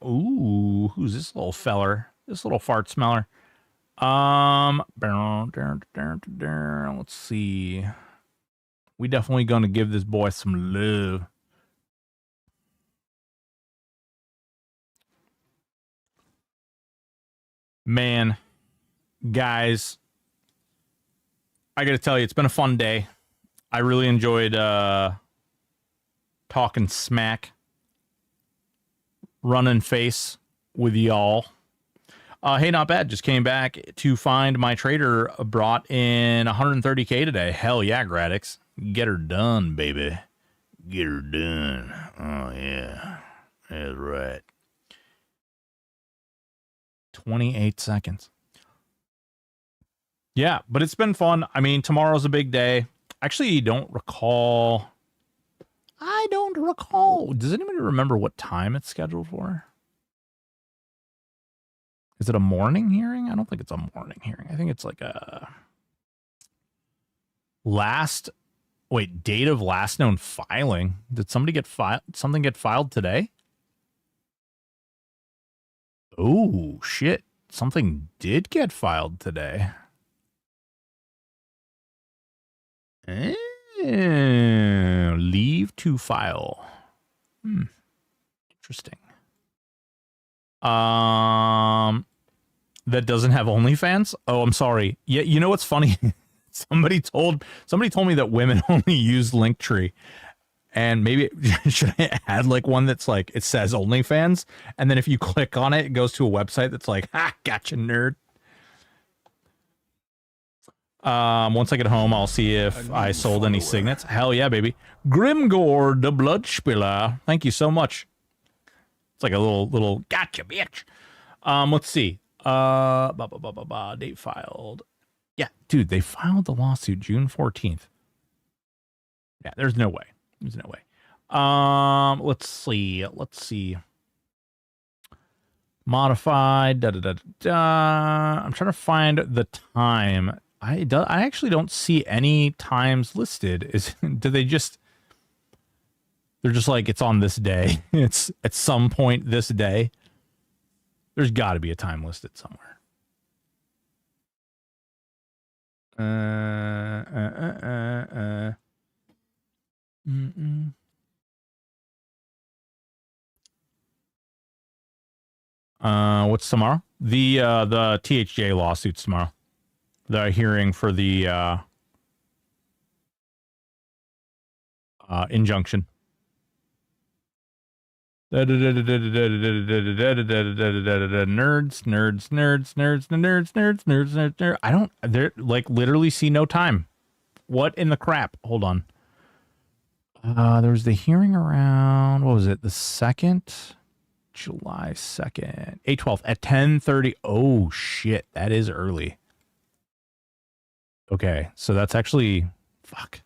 Ooh, who's this little feller? This little fart smeller. Let's see. We definitely gonna give this boy some love. Man, guys, I gotta tell you, it's been a fun day. I really enjoyed talking smack, running face with y'all. Hey, not bad. Just came back to find my trader brought in 130K today. Hell yeah, Gradix. Get her done, baby. Get her done. Oh, yeah. That's right. 28 seconds. Yeah, but it's been fun. I mean, tomorrow's a big day. Actually, don't recall. I don't recall. Does anybody remember what time it's scheduled for? Is it a morning hearing? I don't think it's a morning hearing. I think it's like a date of last known filing. Did somebody get something get filed today? Oh, shit. Something did get filed today. Leave to file. Interesting. That doesn't have OnlyFans? Oh, I'm sorry. Yeah, you know what's funny? somebody told me that women only use Linktree. And maybe should I add like one that's like it says OnlyFans, and then if you click on it, it goes to a website that's like, ha, gotcha, nerd. Once I get home, I'll see if I sold any signets. Hell yeah, baby. Grimgore the Bloodspiller. Thank you so much. It's like a little gotcha, bitch. Let's see. Date filed. Yeah, dude, they filed the lawsuit June 14th. Yeah, there's no way. There's no way. Let's see. Modified. I'm trying to find the time. I actually don't see any times listed. They're just like, it's on this day. It's at some point this day. There's got to be a time listed somewhere. What's tomorrow? The THJ lawsuits tomorrow. The hearing for the injunction. Nerds. I don't, they're like literally see no time. What in the crap? Hold on. There was the hearing around, what was it? The 2nd? July 2nd. 8/12 at 10:30. Oh shit, that is early. Okay, so that's actually, fuck.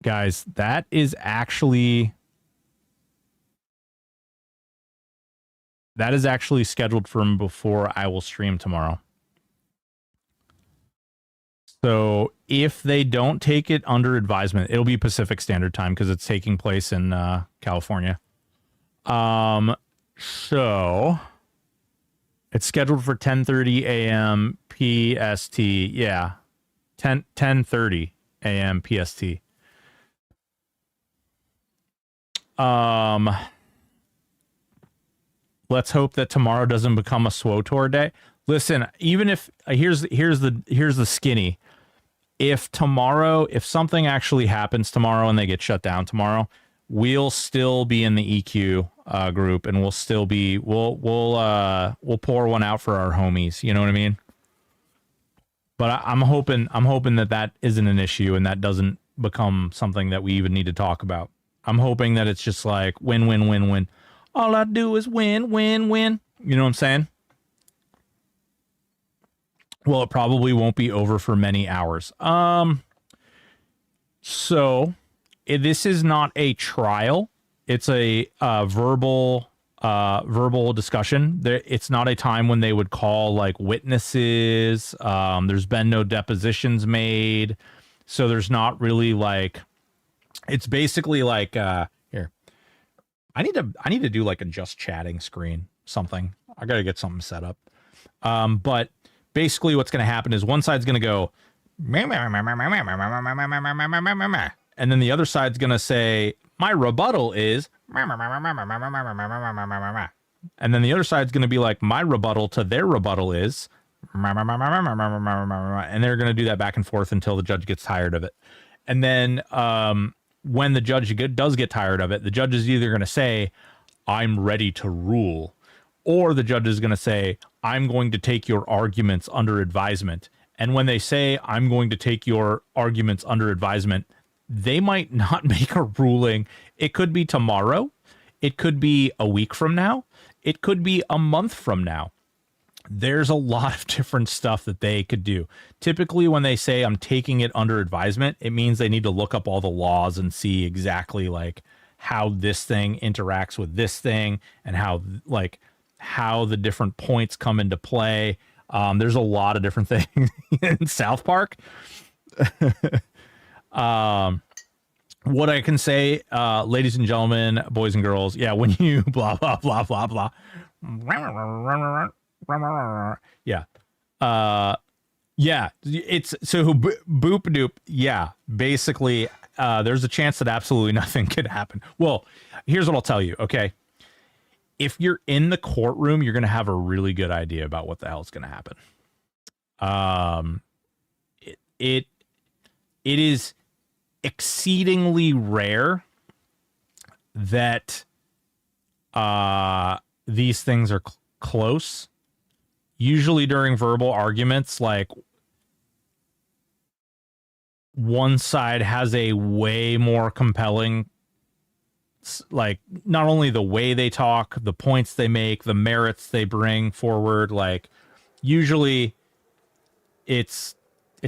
Guys, that is actually scheduled from before I will stream tomorrow. So if they don't take it under advisement, it'll be Pacific Standard Time because it's taking place in California. So it's scheduled for 10:30 a.m. PST. Yeah, 10:30 a.m. PST. Let's hope that tomorrow doesn't become a SWTOR day. Listen, even if here's the skinny. If something actually happens tomorrow and they get shut down tomorrow, we'll still be in the EQ group, and we'll pour one out for our homies. You know what I mean? But I'm hoping that isn't an issue and that doesn't become something that we even need to talk about. I'm hoping that it's just like win, win, win, win. All I do is win, win, win. You know what I'm saying? Well, it probably won't be over for many hours. So this is not a trial. It's a verbal discussion. It's not a time when they would call like witnesses. There's been no depositions made, so there's not really like. It's basically like here. I need to do like a just chatting screen, something. I got to get something set up. But basically what's going to happen is one side's going to go, and then the other side's going to say, my rebuttal is, and then the other side's going to be like, my rebuttal to their rebuttal is, and they're going to do that back and forth until the judge gets tired of it. And then when the judge does get tired of it, the judge is either going to say, I'm ready to rule, or the judge is going to say, I'm going to take your arguments under advisement. And when they say, I'm going to take your arguments under advisement, they might not make a ruling. It could be tomorrow. It could be a week from now. It could be a month from now. There's a lot of different stuff that they could do. Typically, when they say I'm taking it under advisement, it means they need to look up all the laws and see exactly like how this thing interacts with this thing and how the different points come into play. There's a lot of different things in South Park. What I can say, ladies and gentlemen, boys and girls, yeah, when you blah, blah, blah, blah, blah. Yeah. Yeah, it's so boop doop. Yeah, basically, there's a chance that absolutely nothing could happen. Well, here's what I'll tell you. Okay. If you're in the courtroom, you're going to have a really good idea about what the hell is going to happen. It is exceedingly rare that these things are close. Usually during verbal arguments, like one side has a way more compelling, like not only the way they talk, the points they make, the merits they bring forward, like usually it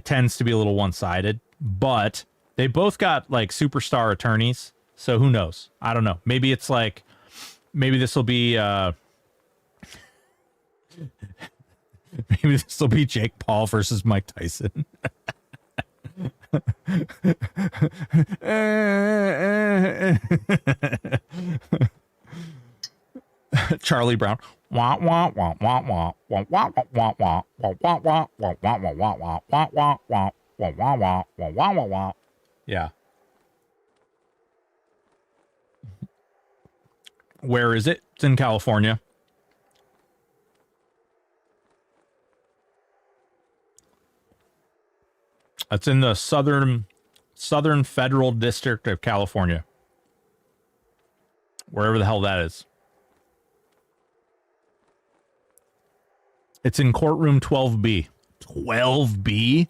tends to be a little one-sided, but they both got like superstar attorneys. So who knows? I don't know. Maybe it's like, maybe this will be, maybe this will be Jake Paul versus Mike Tyson. Charlie Brown. Yeah. Where is it? It's in California. That's in the Southern Federal District of California. Wherever the hell that is. It's in courtroom 12B. 12B?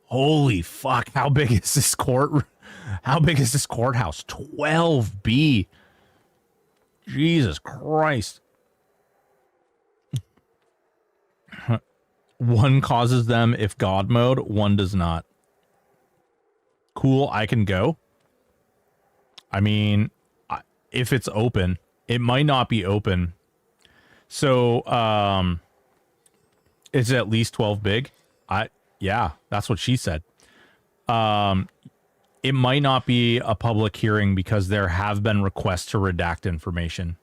Holy fuck. How big is this courtroom? How big is this courthouse? 12B. Jesus Christ. One causes them if God mode, one does not. Cool, I can go. I mean, if it's open, it might not be open. So, is it at least 12 big? Yeah, that's what she said. It might not be a public hearing because there have been requests to redact information.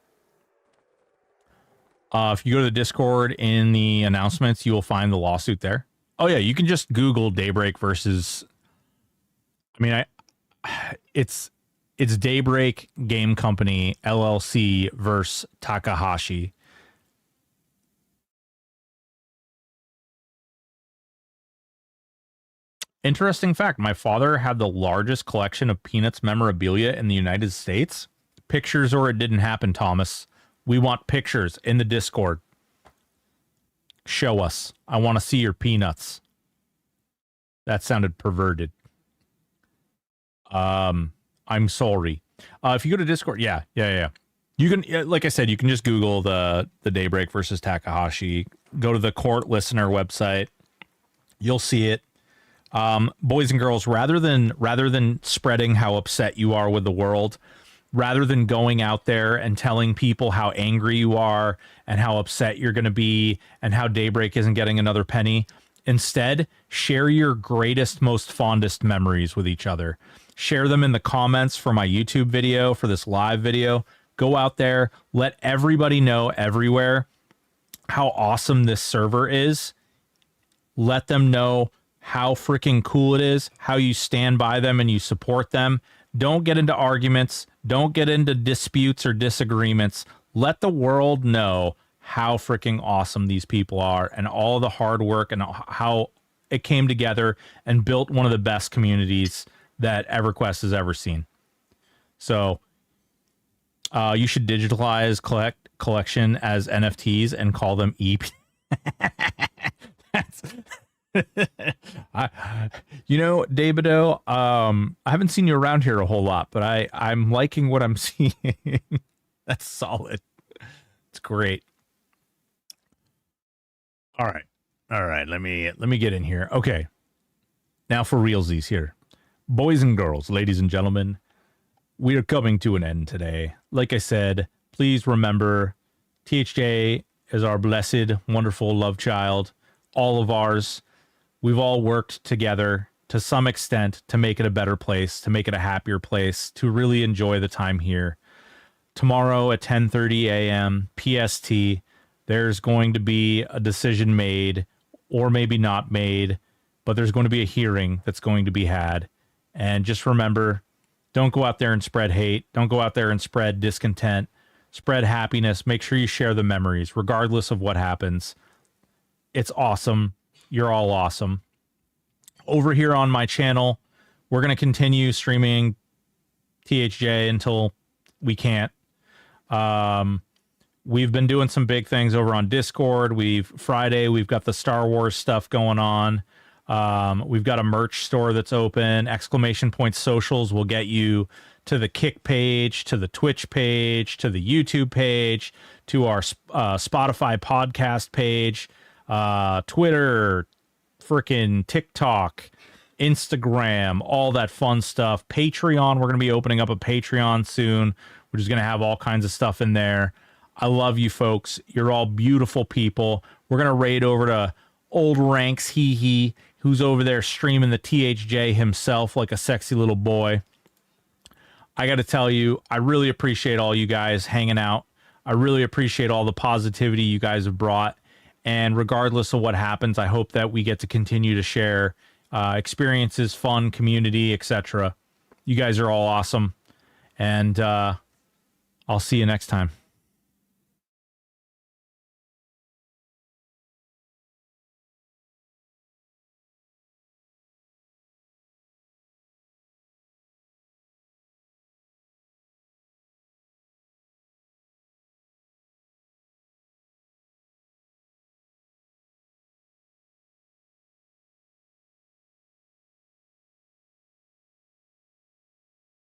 If you go to the Discord in the announcements, you will find the lawsuit there. Oh yeah, you can just Google Daybreak versus. I mean, it's Daybreak Game Company LLC versus Takahashi. Interesting fact, my father had the largest collection of Peanuts memorabilia in the United States. Pictures or it didn't happen, Thomas. We want pictures in the Discord. Show us. I want to see your Peanuts. That sounded perverted. I'm sorry. If you go to Discord, yeah. You can, like I said, you can just Google the Daybreak versus Takahashi. Go to the court listener website. You'll see it. Boys and girls, rather than spreading how upset you are with the world, rather than going out there and telling people how angry you are and how upset you're going to be and how Daybreak isn't getting another penny, instead, share your greatest, most fondest memories with each other. Share them in the comments for my YouTube video, for this live video. Go out there, let everybody know everywhere how awesome this server is. Let them know how freaking cool it is, how you stand by them and you support them. Don't get into arguments. Don't get into disputes or disagreements. Let the world know how freaking awesome these people are and all the hard work and how it came together and built one of the best communities that EverQuest has ever seen. So you should digitalize collection as NFTs and call them EP. That's... Davido, I haven't seen you around here a whole lot, but I'm liking what I'm seeing. That's solid. It's great. All right. Let me get in here. Okay. Now for realsies here. Boys and girls, ladies and gentlemen, we are coming to an end today. Like I said, please remember THJ is our blessed, wonderful love child, all of ours. We've all worked together to some extent to make it a better place, to make it a happier place, to really enjoy the time here. Tomorrow at 10:30 a.m. PST, there's going to be a decision made, or maybe not made, but there's going to be a hearing that's going to be had. And just remember, don't go out there and spread hate. Don't go out there and spread discontent. Spread happiness. Make sure you share the memories, regardless of what happens. It's awesome. You're all awesome. Over here on my channel, we're going to continue streaming THJ until we can't. We've been doing some big things over on Discord. Friday, we've got the Star Wars stuff going on. We've got a merch store that's open. Exclamation point socials will get you to the Kick page, to the Twitch page, to the YouTube page, to our Spotify podcast page, Twitter, freaking TikTok, Instagram, all that fun stuff. Patreon, we're going to be opening up a Patreon soon, which is going to have all kinds of stuff in there. I love you folks. You're all beautiful people. We're going to raid over to Old Ranks who's over there streaming the THJ himself like a sexy little boy. I got to tell you, I really appreciate all you guys hanging out. I really appreciate all the positivity you guys have brought. And regardless of what happens, I hope that we get to continue to share experiences, fun, community, etc. You guys are all awesome. And I'll see you next time.